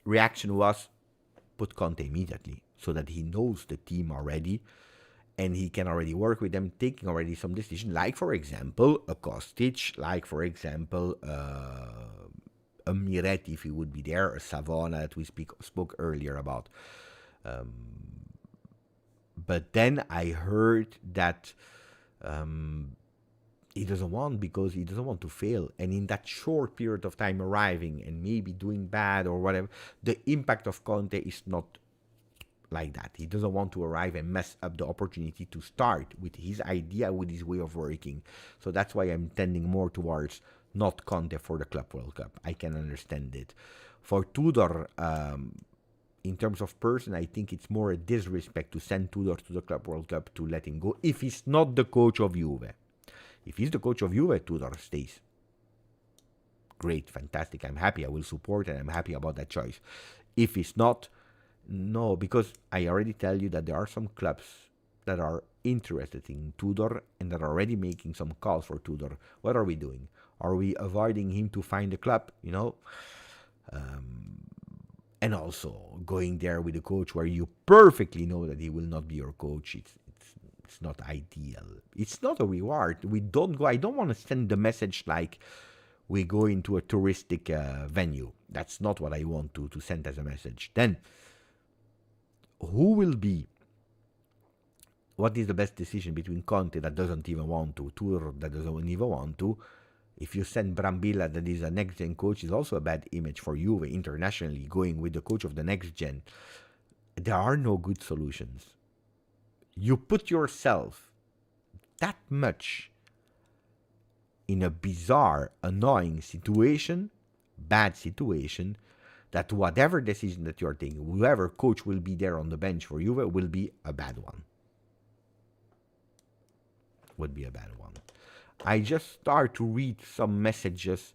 reaction was put Conte immediately so that he knows the team already and he can already work with them, taking already some decision, like for example a Kostic, like for example a Miretti if he would be there, a Savona that we spoke earlier about. But then I heard that he doesn't want, because he doesn't want to fail. And in that short period of time arriving and maybe doing bad or whatever, the impact of Conte is not like that. He doesn't want to arrive and mess up the opportunity to start with his idea, with his way of working. So that's why I'm tending more towards not Conte for the Club World Cup. I can understand it. For Tudor, in terms of person, I think it's more a disrespect to send Tudor to the Club World Cup to let him go if he's not the coach of Juve. If he's the coach of Juve, Tudor stays. Great, fantastic. I'm happy. I will support and I'm happy about that choice. If he's not, no, because I already tell you that there are some clubs that are interested in Tudor and that are already making some calls for Tudor. What are we doing? Are we avoiding him to find a club, and also going there with a coach where you perfectly know that he will not be your coach. It's not ideal. It's not a reward. I don't want to send the message like we go into a touristic venue. That's not what I want to send as a message. Then, what is the best decision between Conte that doesn't even want to, Tudor that doesn't even want to? If you send Brambilla, that is a next-gen coach, is also a bad image for Juve internationally, going with the coach of the next-gen. There are no good solutions. You put yourself that much in a bizarre, annoying situation, bad situation, that whatever decision that you're taking, whoever coach will be there on the bench for Juve will be a bad one. Would be a bad one. I just start to read some messages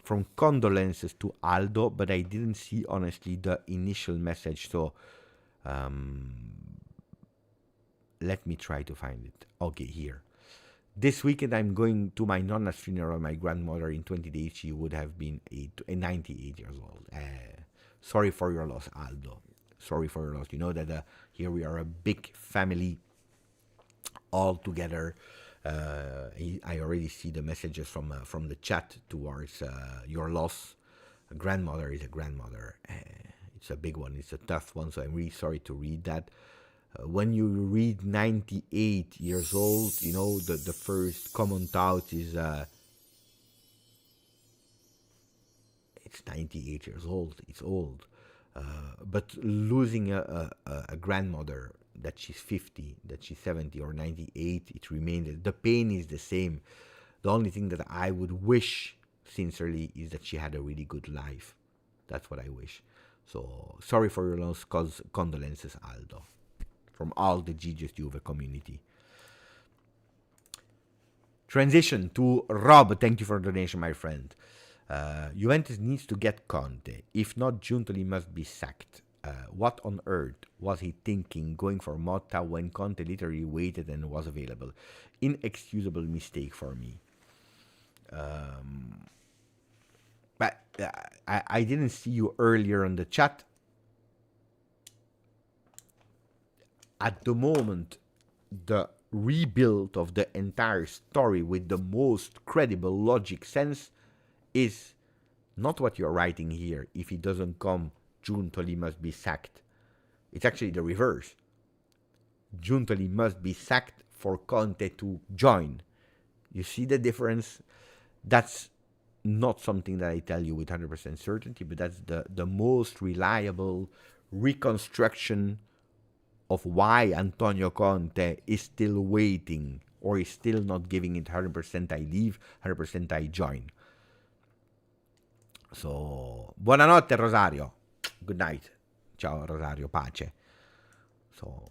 from condolences to Aldo, but I didn't see, honestly, the initial message, so let me try to find it. Okay, here. This weekend I'm going to my nonna's funeral. My grandmother, in 20 days, she would have been 98 years old. sorry for your loss, Aldo. Sorry for your loss. You know that here we are a big family all together. I already see the messages from the chat towards your loss. A grandmother is a grandmother. It's a big one. It's a tough one. So I'm really sorry to read that. When you read 98 years old, you know, the first common thought is it's 98 years old. It's old. But losing a grandmother, that she's 50, that she's 70 or 98, it remains, the pain is the same. The only thing that I would wish sincerely is that she had a really good life. That's what I wish. So sorry for your loss, condolences, Aldo, from all the GJustjuve community. Transition to Rob. Thank you for the donation, my friend. Juventus needs to get Conte. If not, Giuntoli must be sacked. What on earth was he thinking going for Motta when Conte literally waited and was available? Inexcusable mistake for me. But I didn't see you earlier on the chat. At the moment, the rebuild of the entire story with the most credible logic sense is not what you're writing here. If he doesn't come, Giuntoli must be sacked. It's actually the reverse. Giuntoli must be sacked for Conte to join. You see the difference? That's not something that I tell you with 100% certainty, but that's the most reliable reconstruction of why Antonio Conte is still waiting or is still not giving it 100% I leave, 100% I join. So, buonanotte Rosario. Good night. Ciao Rosario, pace. So,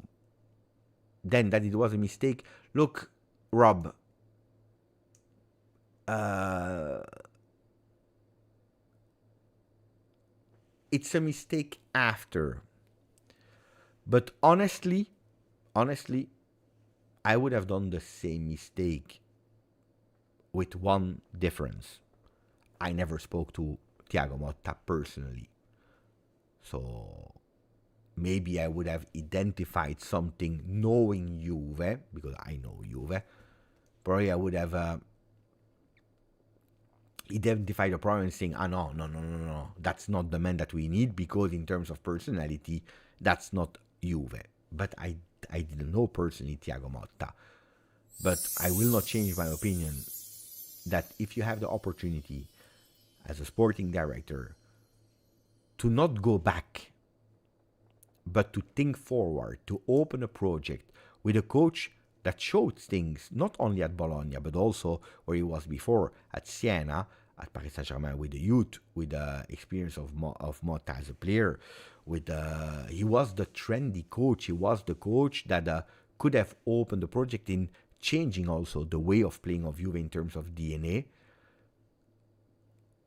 then that it was a mistake. Look, Rob, it's a mistake after. But honestly, I would have done the same mistake with one difference. I never spoke to Thiago Motta personally. So maybe I would have identified something knowing Juve, because I know Juve. Probably I would have identified a problem and saying, no, that's not the man that we need, because in terms of personality, that's not Juve. But I didn't know personally Thiago Motta. But I will not change my opinion that if you have the opportunity as a sporting director to not go back, but to think forward, to open a project with a coach that showed things not only at Bologna, but also where he was before at Siena, at Paris Saint-Germain with the youth, with the experience of Motta as a player. He was the trendy coach. He was the coach that could have opened the project in changing also the way of playing of Juve in terms of DNA.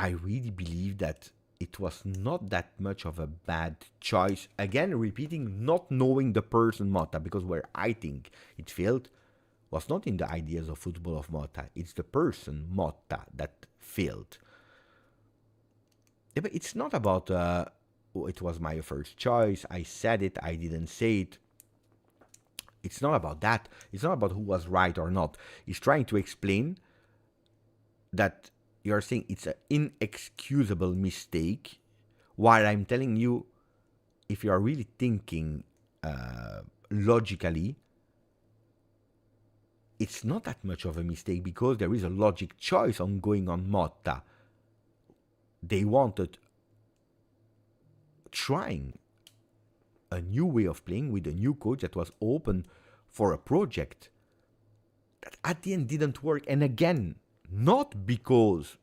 I really believe that it was not that much of a bad choice. Again, repeating, not knowing the person Motta, because where I think it failed was not in the ideas of football of Motta. It's the person Motta that failed. Yeah, but it's not about, it was my first choice, I said it, I didn't say it. It's not about that. It's not about who was right or not. He's trying to explain that you're saying it's an inexcusable mistake, while I'm telling you, if you are really thinking logically, it's not that much of a mistake, because there is a logic choice on going on Motta. They wanted trying a new way of playing with a new coach that was open for a project that at the end didn't work. And again, not because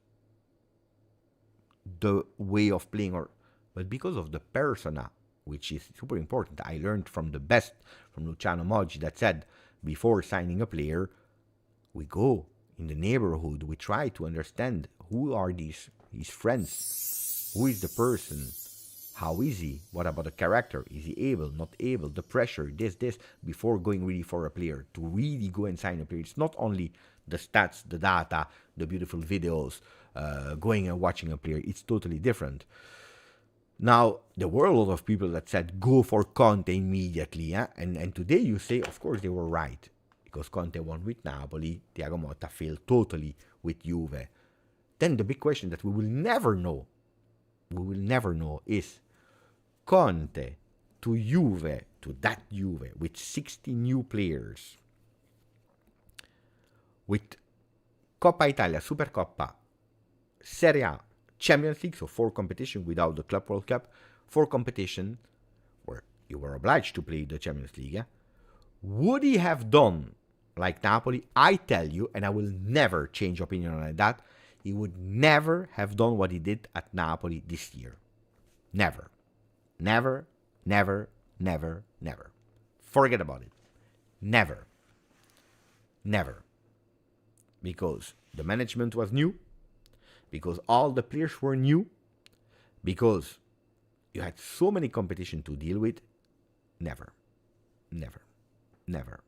the way of playing, but because of the persona, which is super important. I learned from the best, from Luciano Moggi, that said, before signing a player, we go in the neighborhood, we try to understand who are his friends, who is the person, how is he, what about the character, is he able, not able, the pressure, this, before going really for a player. To really go and sign a player, it's not only the stats, the data, the beautiful videos, going and watching a player. It's totally different. Now, there were a lot of people that said, go for Conte immediately. Yeah? And today you say, of course, they were right. Because Conte won with Napoli, Thiago Motta failed totally with Juve. Then the big question that we will never know is Conte to Juve, to that Juve, with 60 new players, with Coppa Italia, Supercoppa, Serie A, Champions League, so 4 competitions without the Club World Cup, 4 competition where you were obliged to play the Champions League. Yeah? Would he have done like Napoli? I tell you, and I will never change opinion on that, he would never have done what he did at Napoli this year. Never. Never, never, never, never. Forget about it. Never. Never. Because the management was new, because all the players were new, because you had so many competition to deal with. Never. Never. Never.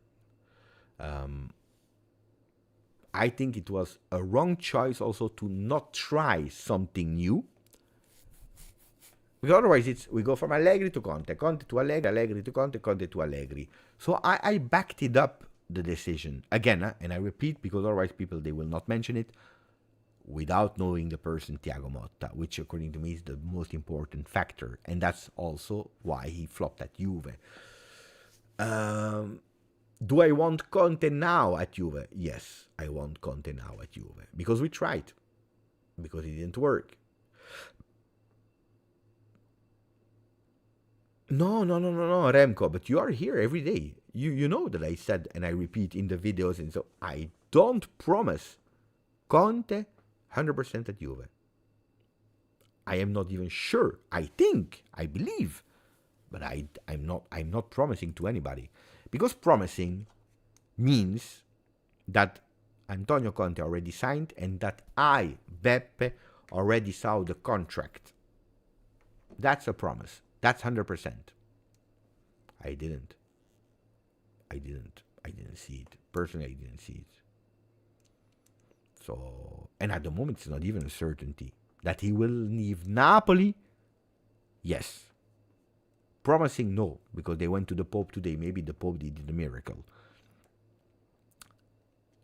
I think it was a wrong choice also to not try something new. Because otherwise we go from Allegri to Conte, Conte to Allegri, Allegri to Conte, Conte to Allegri. So I backed it up, the decision. Again, and I repeat, because otherwise people, they will not mention it, without knowing the person Thiago Motta, which according to me is the most important factor. And that's also why he flopped at Juve. Do I want Conte now at Juve? Yes, I want Conte now at Juve. Because we tried. Because it didn't work. No, Remco, but you are here every day. You know that I said, and I repeat in the videos, and so I don't promise Conte 100% at Juve. I am not even sure. I believe, but I'm not promising to anybody. Because promising means that Antonio Conte already signed and that I, Beppe, already saw the contract. That's a promise. That's 100%. I didn't see it. Personally, I didn't see it. So, and at the moment, it's not even a certainty. That he will leave Napoli, yes. Promising, no, because they went to the Pope today. Maybe the Pope did a miracle.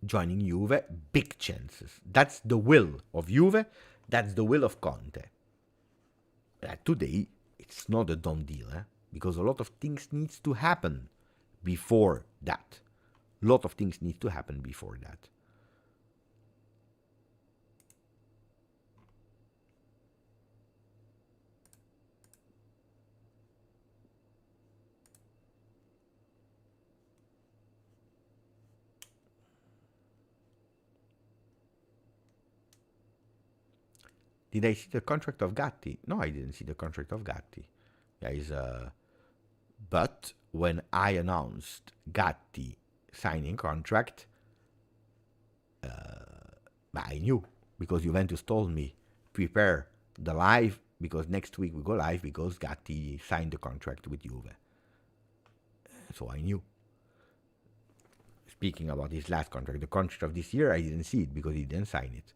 Joining Juve, big chances. That's the will of Juve. That's the will of Conte. Today, it's not a done deal, because a lot of things needs to happen before that. A lot of things need to happen before that. Did I see the contract of Gatti? No, I didn't see the contract of Gatti. But when I announced Gatti signing contract, I knew, because Juventus told me, prepare the live, because next week we go live, because Gatti signed the contract with Juve. So I knew. Speaking about his last contract, the contract of this year, I didn't see it because he didn't sign it.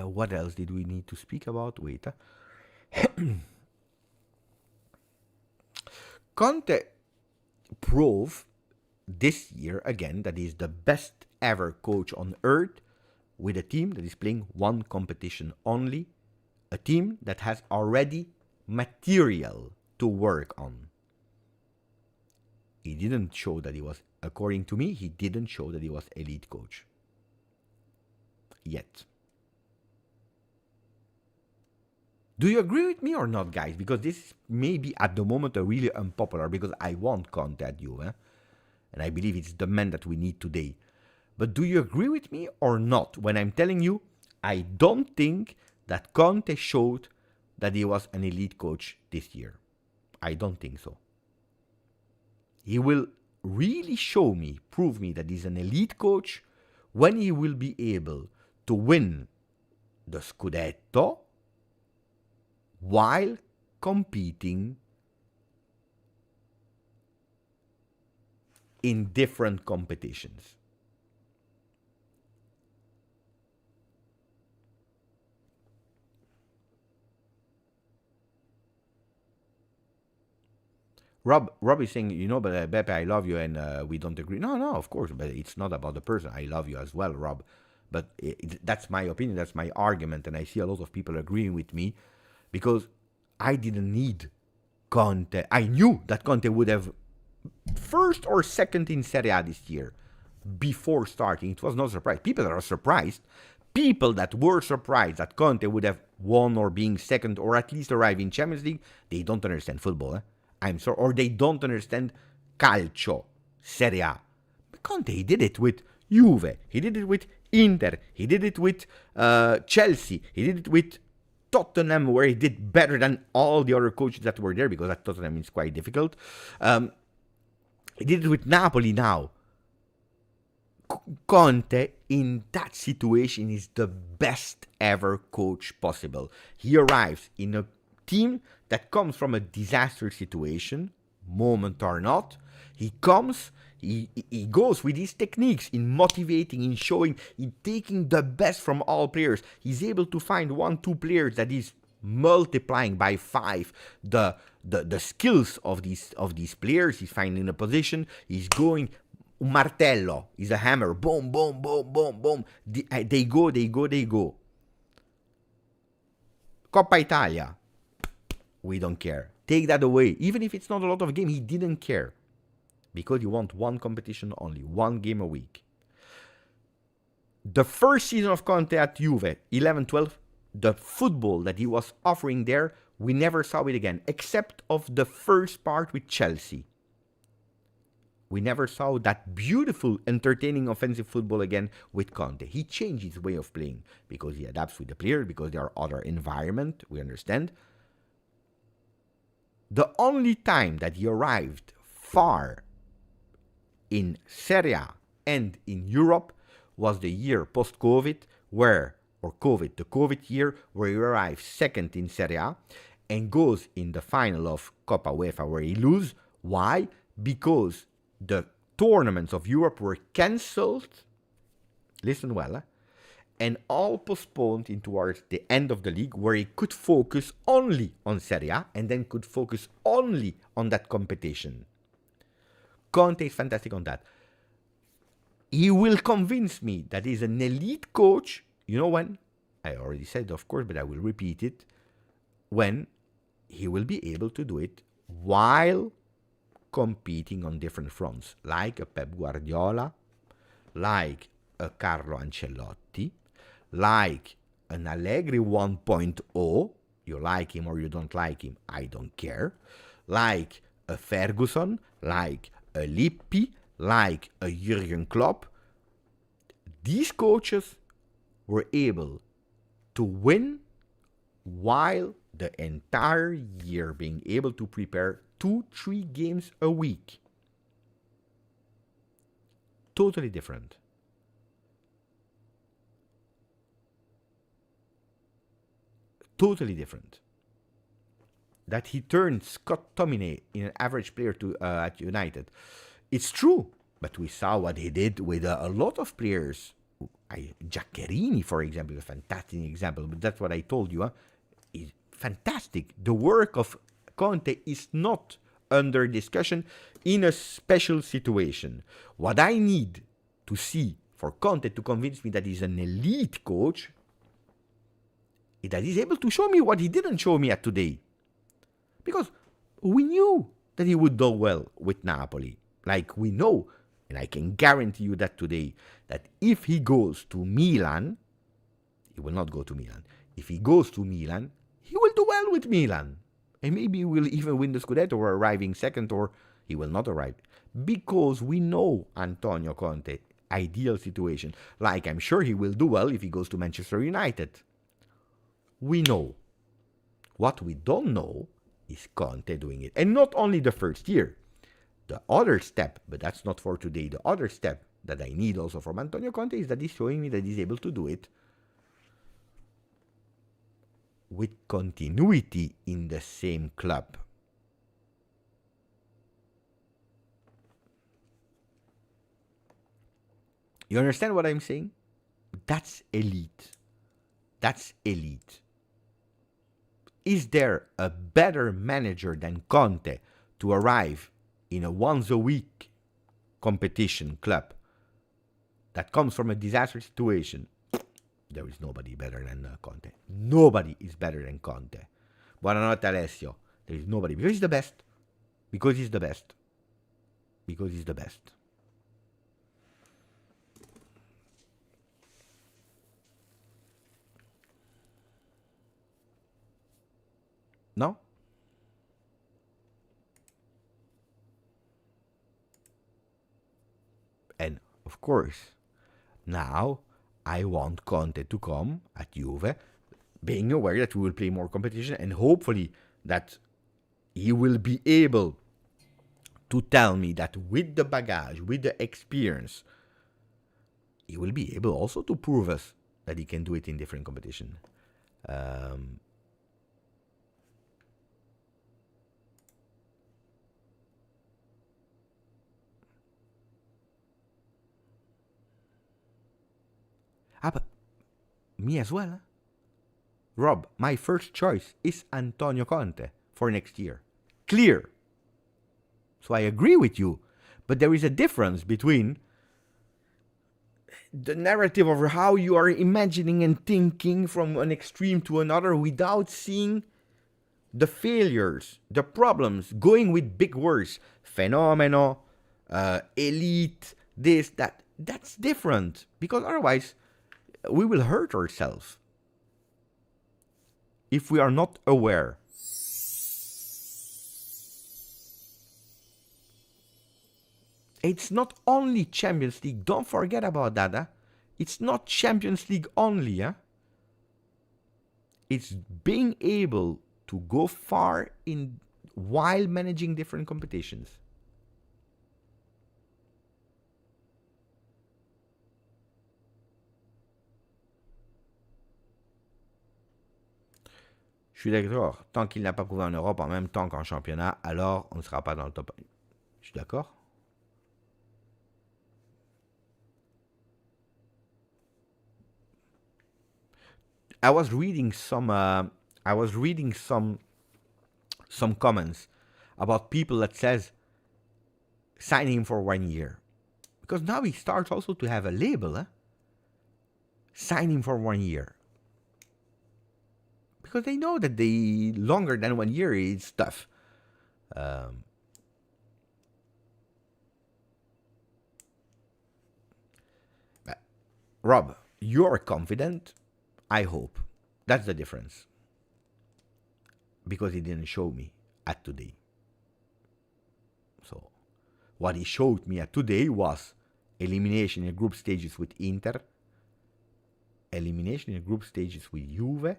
What else did we need to speak about? Wait. Conte proved this year again that he's the best ever coach on earth with a team that is playing one competition only, a team that has already material to work on. He didn't show that he was, according to me, he didn't show that he was elite coach. Yet. Do you agree with me or not, guys? Because this is maybe at the moment a really unpopular, because I want Conte at Juve, and I believe it's the man that we need today. But do you agree with me or not when I'm telling you I don't think that Conte showed that he was an elite coach this year? I don't think so. He will really prove me that he's an elite coach when he will be able to win the Scudetto while competing in different competitions. Rob is saying, but Beppe, I love you, and we don't agree. No, of course, but it's not about the person. I love you as well, Rob. But that's my opinion, that's my argument, and I see a lot of people agreeing with me because I didn't need Conte. I knew that Conte would have first or second in Serie A this year before starting. It was not a surprise. People that are surprised, people that were surprised that Conte would have won or being second or at least arrive in Champions League, they don't understand football. I'm sorry, or they don't understand calcio, Serie A. But Conte, he did it with Juve, he did it with Inter, he did it with Chelsea, he did it with Tottenham, where he did better than all the other coaches that were there, because at Tottenham it's quite difficult. He did it with Napoli now. Conte, in that situation, is the best ever coach possible. He arrives in a team that comes from a disaster situation, moment or not. He comes, he goes with his techniques in motivating, in showing, in taking the best from all players. He's able to find 1-2 players that is multiplying by 5 the skills of these players. He's finding a position. He's going. Un martello is a hammer. Boom, boom, boom, boom, boom. They go. Coppa Italia. We don't care. Take that away. Even if it's not a lot of game, he didn't care. Because you want one competition only, one game a week. The first season of Conte at Juve, 11-12, the football that he was offering there, we never saw it again, except of the first part with Chelsea. We never saw that beautiful, entertaining offensive football again with Conte. He changed his way of playing because he adapts with the player, because there are other environment, we understand. The only time that he arrived far in Serie A and in Europe was the year post-COVID, the COVID year, where he arrived second in Serie A and goes in the final of Coppa UEFA where he loses. Why? Because the tournaments of Europe were cancelled, listen well, and all postponed towards the end of the league, where he could focus only on Serie A and then could focus only on that competition. Conte is fantastic on that. He will convince me that he's an elite coach. You know when? I already said, of course, but I will repeat it. When he will be able to do it while competing on different fronts, like a Pep Guardiola, like a Carlo Ancelotti, like an Allegri 1.0, you like him or you don't like him, I don't care, like a Ferguson, like a Lippi, like a Jurgen Klopp. These coaches were able to win while the entire year being able to prepare 2-3 games a week. Totally different. Totally different. That he turned Scott Tominay in an average player at United. It's true, but we saw what he did with a lot of players. Giaccherini, for example, is a fantastic example, but that's what I told you. Is fantastic. The work of Conte is not under discussion in a special situation. What I need to see for Conte to convince me that he's an elite coach is that he's able to show me what he didn't show me at today. Because we knew that he would do well with Napoli. Like we know, and I can guarantee you that today, that if he goes to Milan, he will not go to Milan. If he goes to Milan, he will do well with Milan. And maybe he will even win the Scudetto or arriving second, or he will not arrive. Because we know Antonio Conte, ideal situation. Like I'm sure he will do well if he goes to Manchester United. We know. What we don't know is Conte doing it. And not only the first year. The other step, but that's not for today, the other step that I need also from Antonio Conte is that he's showing me that he's able to do it with continuity in the same club. You understand what I'm saying? That's elite. That's elite. Is there a better manager than Conte to arrive in a once a week competition club that comes from a disaster situation, there is nobody better than Conte. Nobody is better than Conte. Buonanotte Alessio. There is nobody, because he's the best. Because he's the best. Because he's the best. No? And of course, now I want Conte to come at Juve, being aware that we will play more competition, and hopefully that he will be able to tell me that with the bagage, with the experience, he will be able also to prove us that he can do it in different competition. But me as well. Huh? Rob, my first choice is Antonio Conte for next year. Clear. So I agree with you. But there is a difference between the narrative of how you are imagining and thinking from an extreme to another without seeing the failures, the problems, going with big words, fenomeno, elite, this, that. That's different. Because otherwise, we will hurt ourselves if we are not aware. It's not only Champions League. Don't forget about that. Huh? It's not Champions League only. Huh? It's being able to go far in while managing different competitions. Je suis d'accord. Tant qu'il n'a pas prouvé en Europe en même temps qu'en championnat, alors on ne sera pas dans le top 1. Je suis d'accord. I was reading some comments about people that says sign him for 1 year, because now he starts also to have a label. Huh? Sign him for 1 year. Because they know that the longer than 1 year is tough. Rob, you're confident. I hope. That's the difference. Because he didn't show me at today. So, what he showed me at today was elimination in group stages with Inter, elimination in group stages with Juve,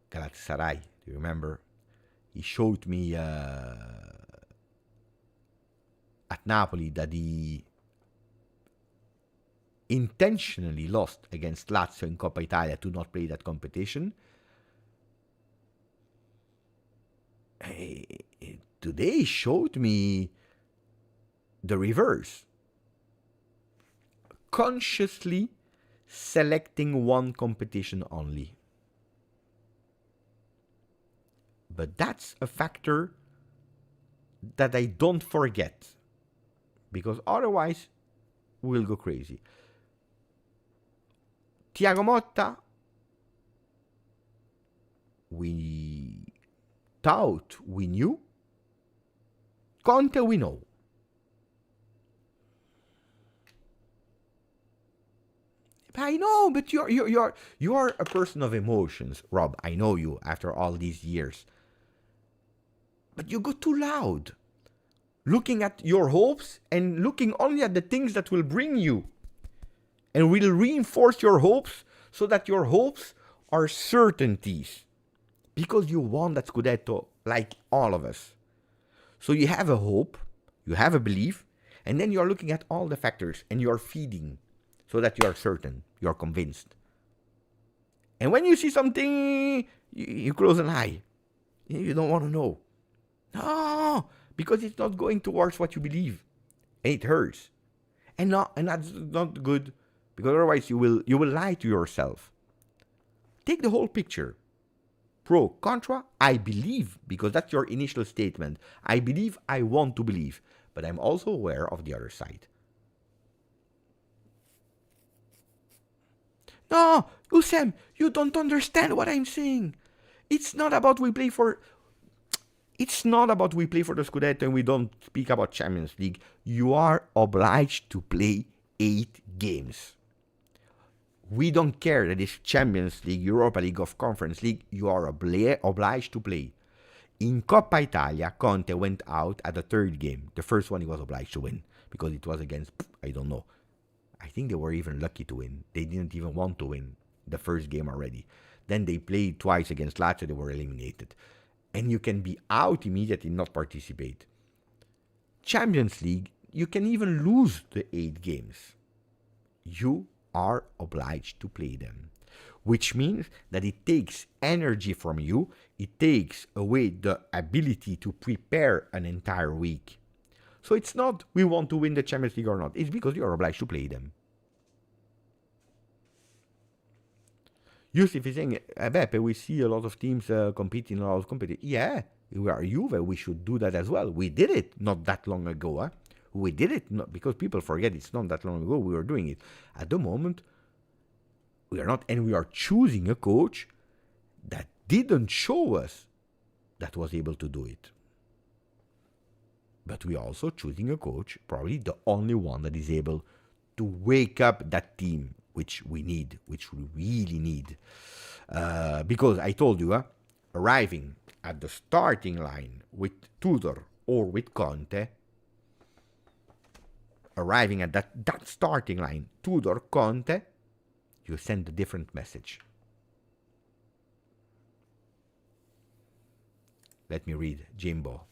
Galatasaray, do you remember? He showed me at Napoli that he intentionally lost against Lazio in Coppa Italia to not play that competition. Today showed me the reverse. Consciously selecting one competition only. But that's a factor that I don't forget, because otherwise we'll go crazy. Thiago Motta, we thought we knew. Conte, we know. I know, but you're a person of emotions, Rob. I know you after all these years. But you go too loud, looking at your hopes and looking only at the things that will bring you and will reinforce your hopes, so that your hopes are certainties, because you want that Scudetto like all of us. So you have a hope, you have a belief, and then you're looking at all the factors and you're feeding so that you're certain, you're convinced. And when you see something, you close an eye. You don't want to know. No, because it's not going towards what you believe, and it hurts, and that's not good, because otherwise you will lie to yourself. Take the whole picture. pro, contra, I believe, because that's your initial statement. I believe, I want to believe. But I'm also aware of the other side. No, Usam, you don't understand what I'm saying. It's not about we play for the Scudetto and we don't speak about Champions League. You are obliged to play 8 games. We don't care that it's Champions League, Europa League, or Conference League. You are obliged to play. In Coppa Italia, Conte went out at the 3rd game. The first one he was obliged to win because it was against, I don't know. I think they were even lucky to win. They didn't even want to win the first game already. Then they played twice against Lazio. They were eliminated. And you can be out immediately and not participate. Champions League, you can even lose the 8 games. You are obliged to play them. Which means that it takes energy from you. It takes away the ability to prepare an entire week. So it's not we want to win the Champions League or not. It's because you are obliged to play them. Yusuf is saying, Beppe, we see a lot of teams competing, a lot of competition. Yeah, we are Juve. We should do that as well. We did it not that long ago. Huh? We did it not because people forget it's not that long ago we were doing it. At the moment, we are not, and we are choosing a coach that didn't show us that was able to do it. But we are also choosing a coach, probably the only one that is able to wake up that team, which we need, which we really need. Because I told you, arriving at the starting line with Tudor or with Conte, arriving at that starting line, Tudor, Conte, you send a different message. Let me read Jimbo.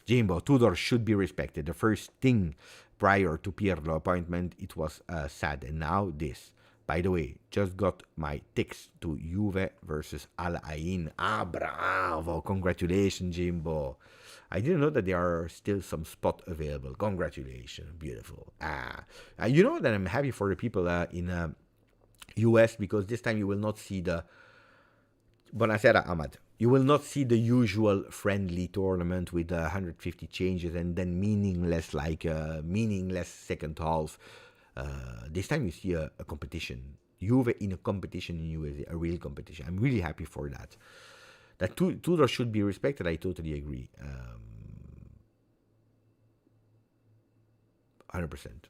Tudor should be respected. The first thing prior to Pirlo appointment, it was sad. And now this. By the way, just got my text to Juve versus Al Ain. Ah, bravo. Congratulations, Jimbo. I didn't know that there are still some spot available. Congratulations. Beautiful. You know that I'm happy for the people in US because this time you will not see the Buonasera, Ahmad. You will not see the usual friendly tournament with 150 changes and then meaningless second half. This time you see a competition. Juve in a competition in USA, a real competition. I'm really happy for that. That Tudor should be respected, I totally agree. 100%.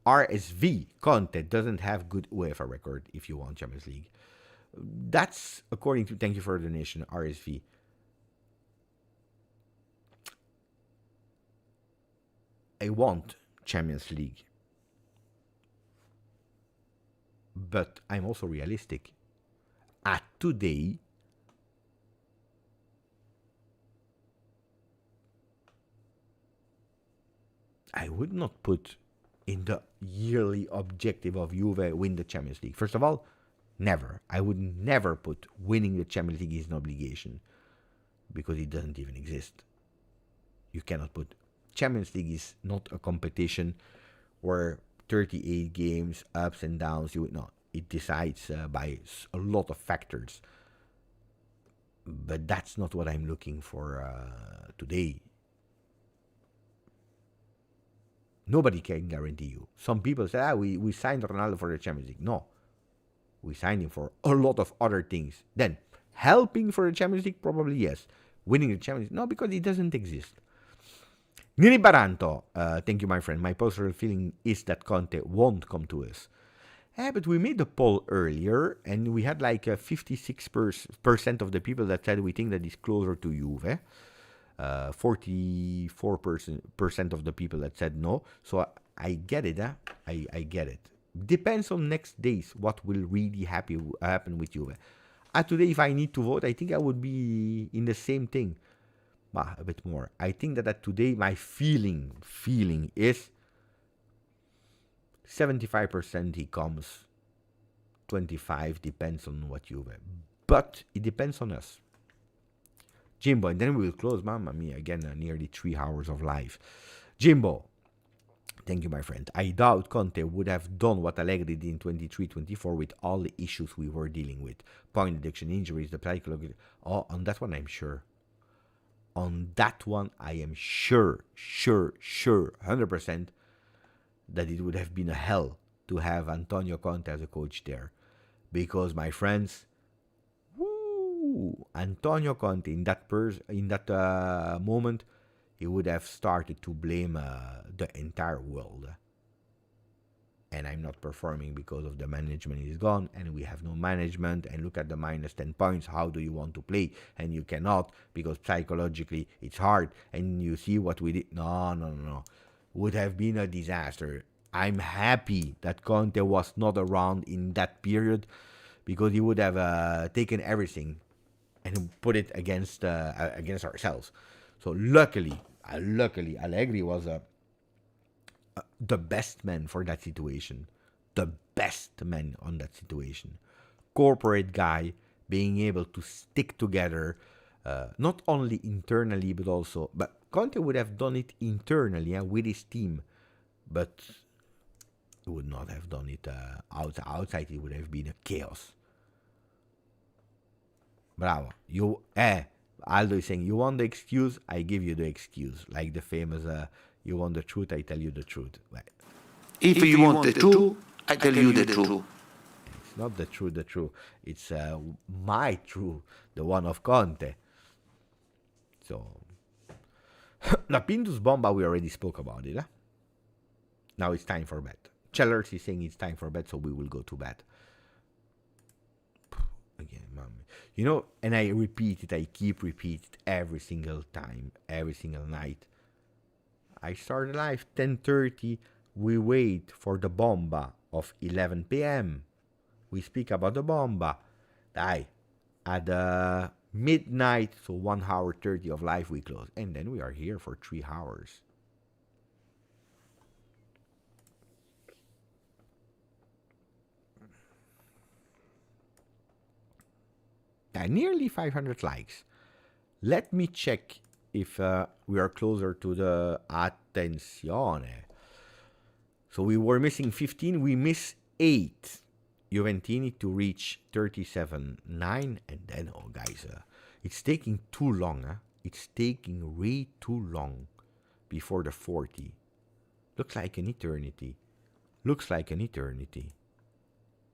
RSV, Conte doesn't have good UEFA record if you want Champions League. That's according to, thank you for the donation, RSV. I want Champions League. But I'm also realistic. At today, I would not put in the yearly objective of Juve win the Champions League. First of all, never. I would never put winning the Champions League is an obligation because it doesn't even exist. You cannot put Champions League is not a competition where 38 games, ups and downs. It decides by a lot of factors. But that's not what I'm looking for today. Nobody can guarantee you. Some people say, we signed Ronaldo for the Champions League. No. We signed him for a lot of other things. Then, helping for the Champions League, probably yes. Winning the Champions League, no, because it doesn't exist. Nini Baranto, thank you, my friend. My personal feeling is that Conte won't come to us. But we made the poll earlier, and we had like 56% of the people that said we think that he's closer to Juve. 44% of the people that said no. So I get it. I get it. Depends on next days what will really happen with Juve. Today, if I need to vote, I think I would be in the same thing. A bit more. I think that today my feeling is 75% he comes. 25 depends on what Juve. But it depends on us. Jimbo, and then we will close. Mamma mia, again, nearly 3 hours of live. Jimbo, Thank you, my friend. I doubt Conte would have done what Allegri did in 23-24 with all the issues we were dealing with. Point deduction, injuries, the psychological... Oh, on that one, I'm sure. On that one, I am sure, 100% that it would have been a hell to have Antonio Conte as a coach there. Because, my friends, Antonio Conte, in that moment, he would have started to blame the entire world. And I'm not performing because of the management is gone, and we have no management, and look at the minus 10 points, how do you want to play? And you cannot, because psychologically it's hard, and you see what we did. No. Would have been a disaster. I'm happy that Conte was not around in that period, because he would have taken everything and put it against ourselves. So luckily, Allegri was the best man for that situation. The best man on that situation. Corporate guy, being able to stick together, not only internally, but Conte would have done it internally with his team, but he would not have done it outside. It would have been a chaos. Bravo. Aldo is saying, you want the excuse, I give you the excuse. Like the famous, you want the truth, I tell you the truth. If you want the truth, I tell you the truth. It's not the truth. It's my truth, the one of Conte. So, the Pintus Bomba, we already spoke about it. Now it's time for bed. Chellers is saying it's time for bed, so we will go to bed. Again, mommy. And I keep repeating it every single time, every single night. I start live 10:30. We wait for the bomba of 11 p.m. We speak about the bomba. At midnight, so 1 hour 30 of live we close. And then we are here for 3 hours. Nearly 500 likes. Let me check if we are closer to the attenzione. So we were missing 15. We miss 8. Juventini to reach 37.9. And then, guys, it's taking too long. It's taking way too long before the 40. Looks like an eternity.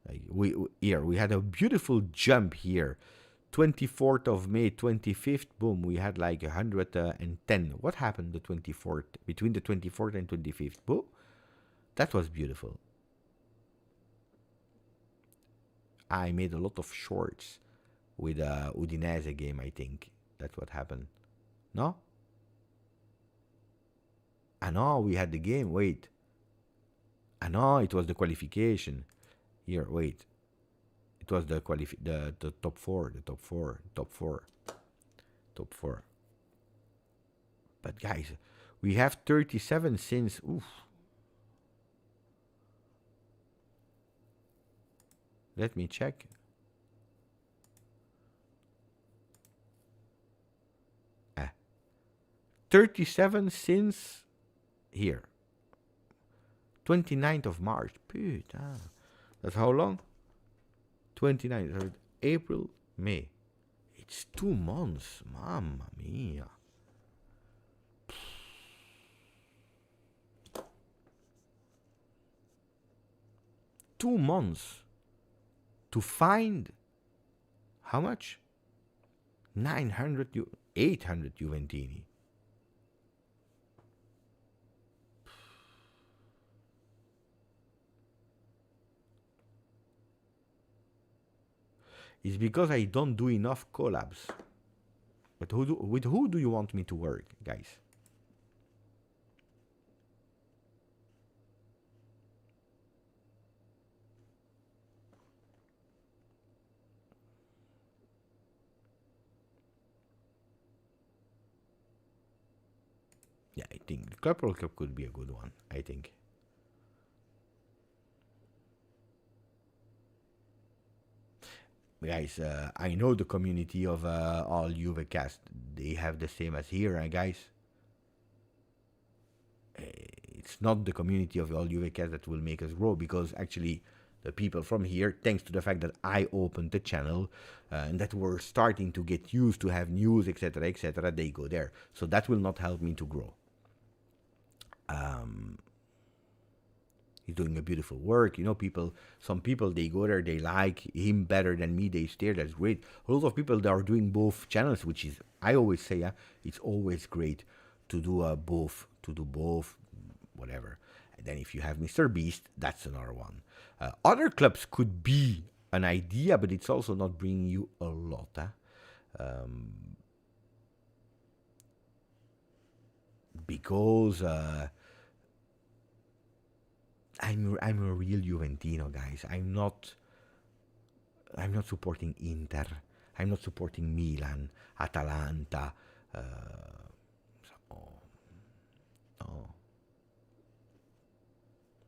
Like we had a beautiful jump here. 24th of May, 25th, boom, we had like 110. What happened the 24th, between the 24th and 25th? Boom, that was beautiful. I made a lot of shorts with Udinese game, I think. That's what happened. No? No, we had the game, wait. No, it was the qualification. Here, wait. It was the top four. But guys, we have 37 since. Oof. Let me check. Ah. 37 since here. 29th of March. Putain. That's how long? 29th, April, May. It's 2 months. Mamma mia. Two months to find how much? 800 Juventini. It's because I don't do enough collabs. But with who do you want me to work, guys? Yeah, I think the Club World Cup could be a good one, I think. Guys, I know the community of all Juve cast. They have the same as here, guys. it's not the community of all Juve cats that will make us grow, because actually the people from here, thanks to the fact that I opened the channel and that we're starting to get used to have news, etc., they go there. So that will not help me to grow. He's doing a beautiful work. You know, some people, they go there, they like him better than me, they stare, that's great. A lot of people that are doing both channels, which is, I always say, it's always great to do both, whatever. And then if you have Mr. Beast, that's another one. Other clubs could be an idea, but it's also not bringing you a lot. Because I'm a real Juventino, guys. I'm not supporting Inter. I'm not supporting Milan, Atalanta.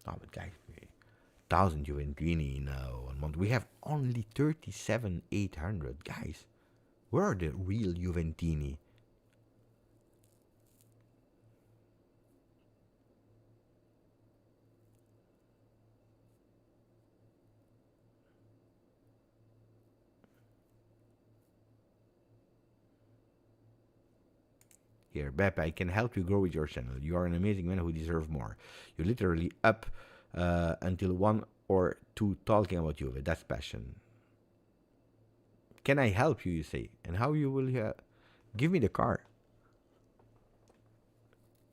No, but guys, 1,000 Juventini in 1 month. We have only 37,800, guys. Where are the real Juventini? Here, Beppe, I can help you grow with your channel. You are an amazing man who deserves more. You're literally up until 1 or 2 talking about Juve. That's passion. Can I help you, you say? And how you will... give me the car.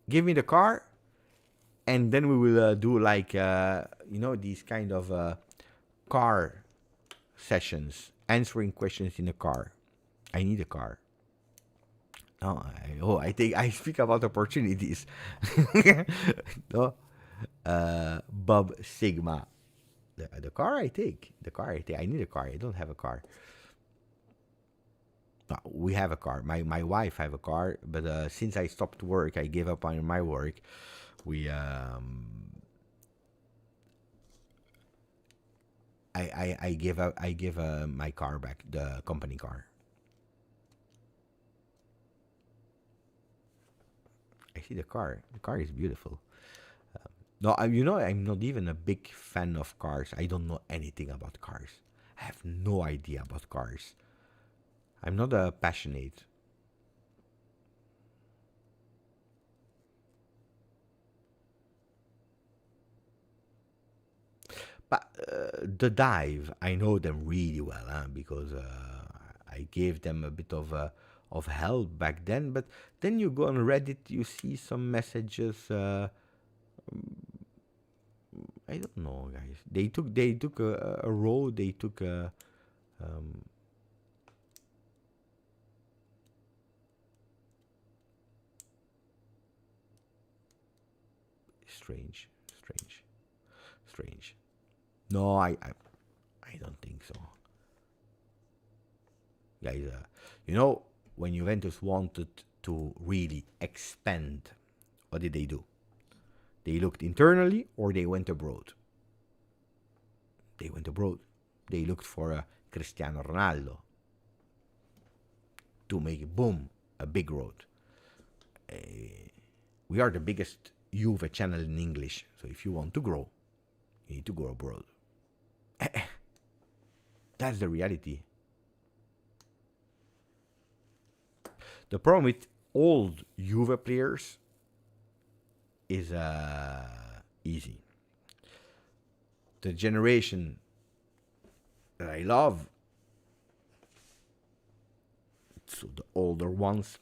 Give me the car. And then we will do like, you know, these kind of car sessions. Answering questions in the car. I need a car. No, I speak about opportunities. No, Bob Sigma. The car I take. I need a car. I don't have a car. No, we have a car. My wife have a car, but since I stopped work, I gave up on my work. We I give my car back, the company car. I see the car. The car is beautiful. No, you know, I'm not even a big fan of cars. I don't know anything about cars. I have no idea about cars. I'm not a passionate. But the Dive, I know them really well, because I gave them a bit of help back then. But then you go on Reddit, you see some messages. I don't know, guys. They took a road. They took a strange. No, I don't think so, guys. You know, when Juventus wanted to really expand, what did they do? They looked internally or they went abroad? They went abroad. They looked for a Cristiano Ronaldo to make, boom, a big road. We are the biggest Juve channel in English. So if you want to grow, you need to go abroad. That's the reality. The problem with old Juve players is easy. The generation that I love, so the older ones,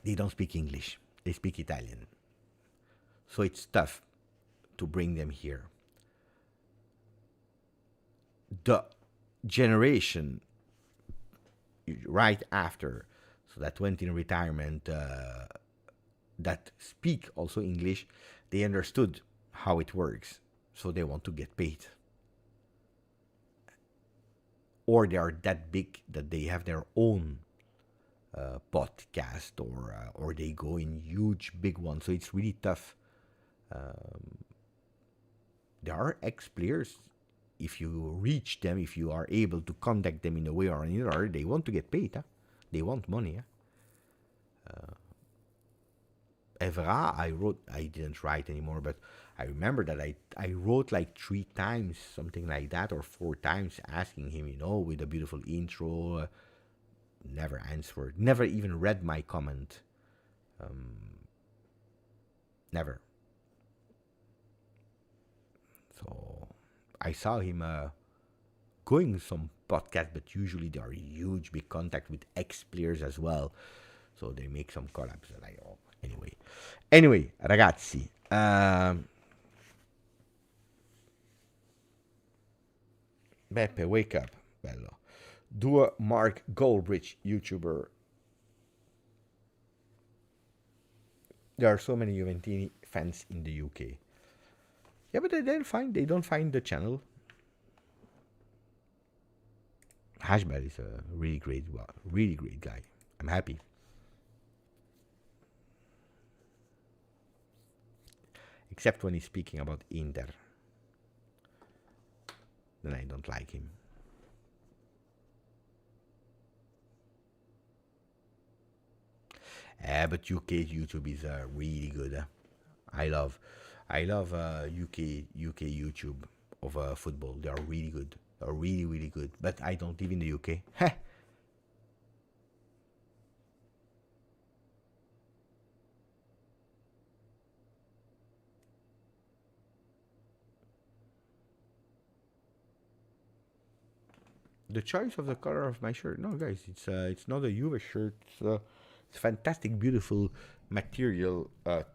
they don't speak English. They speak Italian. So it's tough to bring them here. The generation right after, so that went in retirement, that speak also English, they understood how it works, so they want to get paid. Or they are that big that they have their own podcast, or they go in huge big ones, so it's really tough. There are ex-players, if you reach them, if you are able to contact them in a way or another, they want to get paid. They want money. Evra, I didn't write anymore, but I remember that I wrote like 3 times, something like that, or 4 times, asking him, with a beautiful intro. Never answered, never even read my comment. Never. So I saw him going some podcast, but usually they are huge, big contact with ex-players as well. So they make some collabs. Anyway, ragazzi. Beppe, wake up. Bello. Do a Mark Goldbridge YouTuber. There are so many Juventini fans in the UK. Yeah, but they don't find the channel. Hashbell is a really great guy. I'm happy. Except when he's speaking about Inter. Then I don't like him. But UK YouTube is really good. I love UK YouTube of football. They are really good. They are really, really good. But I don't live in the UK. The choice of the color of my shirt. No, guys, it's not a Juve shirt. It's fantastic, beautiful material,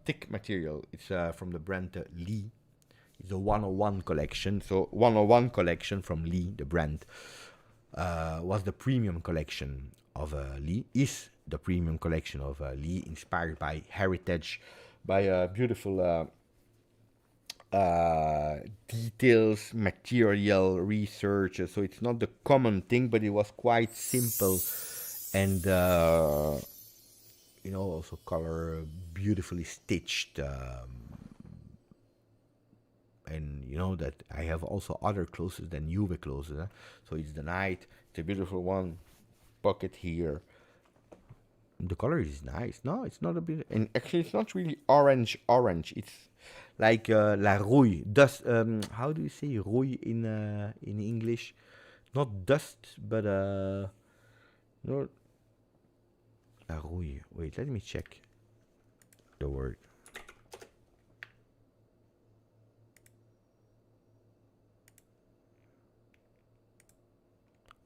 thick material. It's from the brand Lee. It's a 101 collection. So 101 collection from Lee, the brand, was the premium collection of Lee. Is the premium collection of Lee, inspired by heritage, by beautiful details, material, research. So it's not the common thing, but it was quite simple, and also color, beautifully stitched. And that I have also other clothes than Juve clothes. So it's the night. It's a beautiful one. Pocket here. The color is nice. No, it's not a bit. And actually, it's not really orange. It's like la rouille, dust. How do you say rouille in English? Not dust, but no. La rouille. Wait, let me check the word.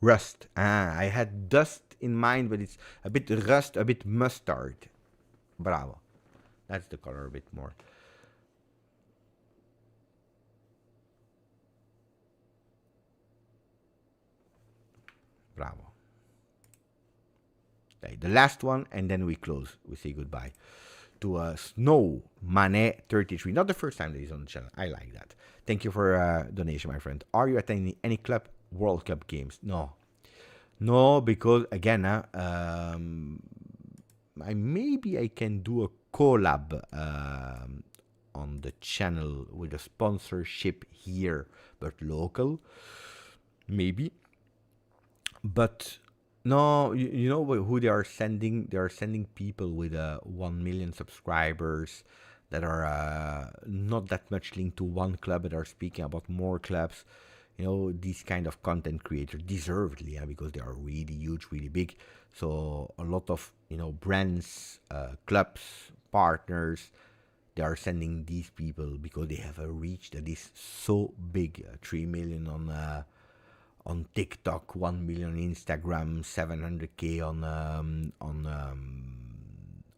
Rust. I had dust in mind, but it's a bit rust, a bit mustard. Bravo. That's the color a bit more. Bravo. Okay, the last one, and then we close. We say goodbye to Snow Mane 33. Not the first time that he's on the channel. I like that. Thank you for donation, my friend. Are you attending any club World Cup games? No, because again, maybe I can do a collab on the channel with a sponsorship here, but local, maybe. But no, you know who they are sending? They are sending people with 1 million subscribers that are not that much linked to one club, but are speaking about more clubs. These kind of content creators, deservedly, because they are really huge, really big. So a lot of brands, clubs, partners, they are sending these people because they have a reach that is so big. 3 million on TikTok, 1 million on Instagram, 700K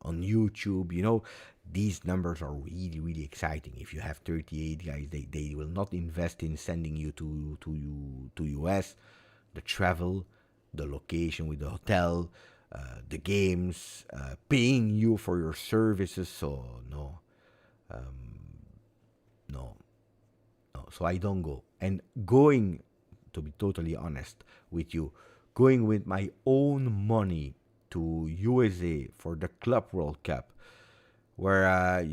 on YouTube. These numbers are really, really exciting. If you have 38 guys, they will not invest in sending you to US, the travel, the location with the hotel, the games, paying you for your services. So no. So I don't go. And going, to be totally honest with you, going with my own money to USA for the Club World Cup, where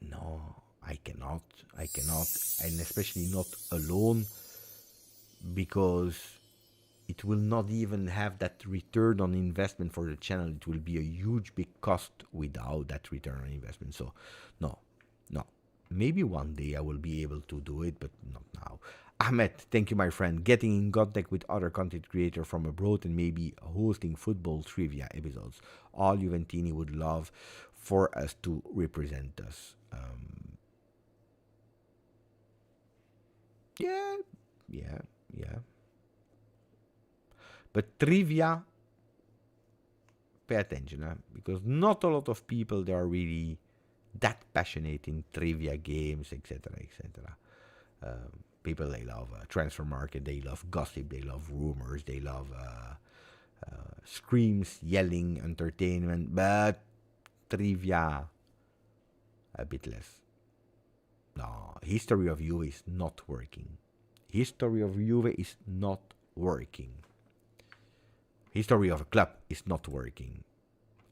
no, I cannot, and especially not alone, because it will not even have that return on investment for the channel. It will be a huge big cost without that return on investment. So no. Maybe one day I will be able to do it, but not now. Ahmed, thank you, my friend. Getting in contact with other content creators from abroad and maybe hosting football trivia episodes. All Juventini would love for us to represent us. Yeah. But trivia, pay attention, because not a lot of people they are really that passionate in trivia games, etc., etc. People, they love transfer market, they love gossip, they love rumors, they love screams, yelling, entertainment, but trivia a bit less. No, history of Juve is not working. History of Juve is not working. History of a club is not working.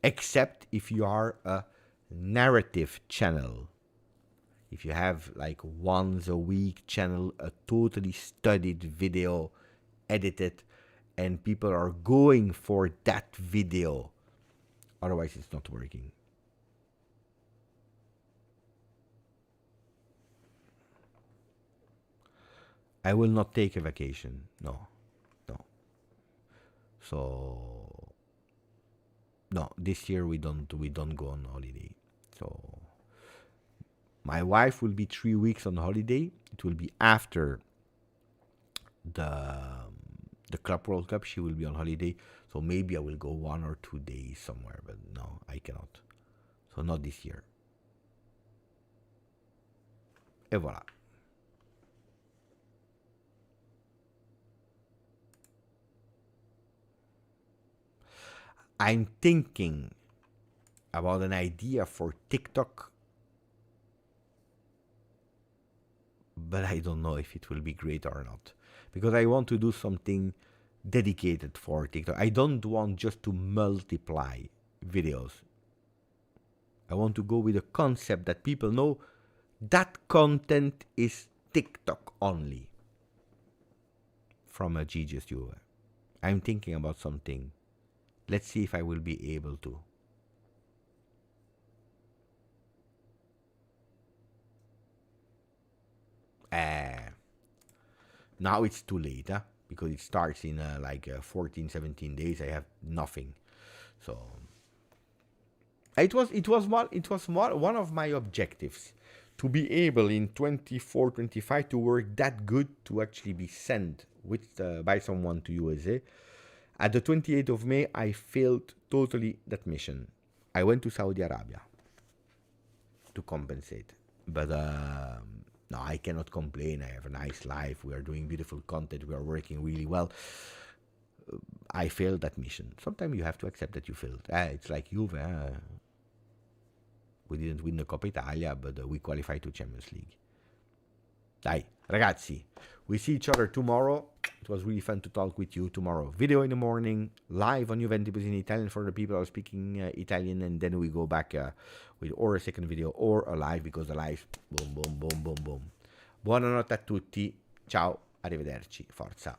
Except if you are a narrative channel. If you have like once a week channel, a totally studied video, edited, and people are going for that video. Otherwise, it's not working. I will not take a vacation. No. So no, this year we don't go on holiday. So my wife will be 3 weeks on holiday. It will be after the Club World Cup. She will be on holiday. So maybe I will go 1 or 2 days somewhere, but no, I cannot. So not this year. Et voilà. I'm thinking about an idea for TikTok, but I don't know if it will be great or not, because I want to do something dedicated for TikTok. I don't want just to multiply videos. I want to go with a concept that people know that content is TikTok only from a GJustjuve. I'm thinking about something. Let's see if I will be able to. Now it's too late, because it starts in 14, 17 days. I have nothing. So it was one of my objectives to be able in 24, 25 to work that good to actually be sent by someone to USA. At the 28th of May, I failed totally that mission. I went to Saudi Arabia to compensate. But no, I cannot complain. I have a nice life. We are doing beautiful content. We are working really well. I failed that mission. Sometimes you have to accept that you failed. It's like Juve. We didn't win the Coppa Italia, but we qualified to Champions League. Dai, ragazzi, we see each other tomorrow. It was really fun to talk with you tomorrow. Video in the morning, live on Juventus in Italian for the people who are speaking Italian, and then we go back with or a second video or a live, because the live, boom, boom, boom, boom, boom. Buonanotte a tutti. Ciao, arrivederci, forza.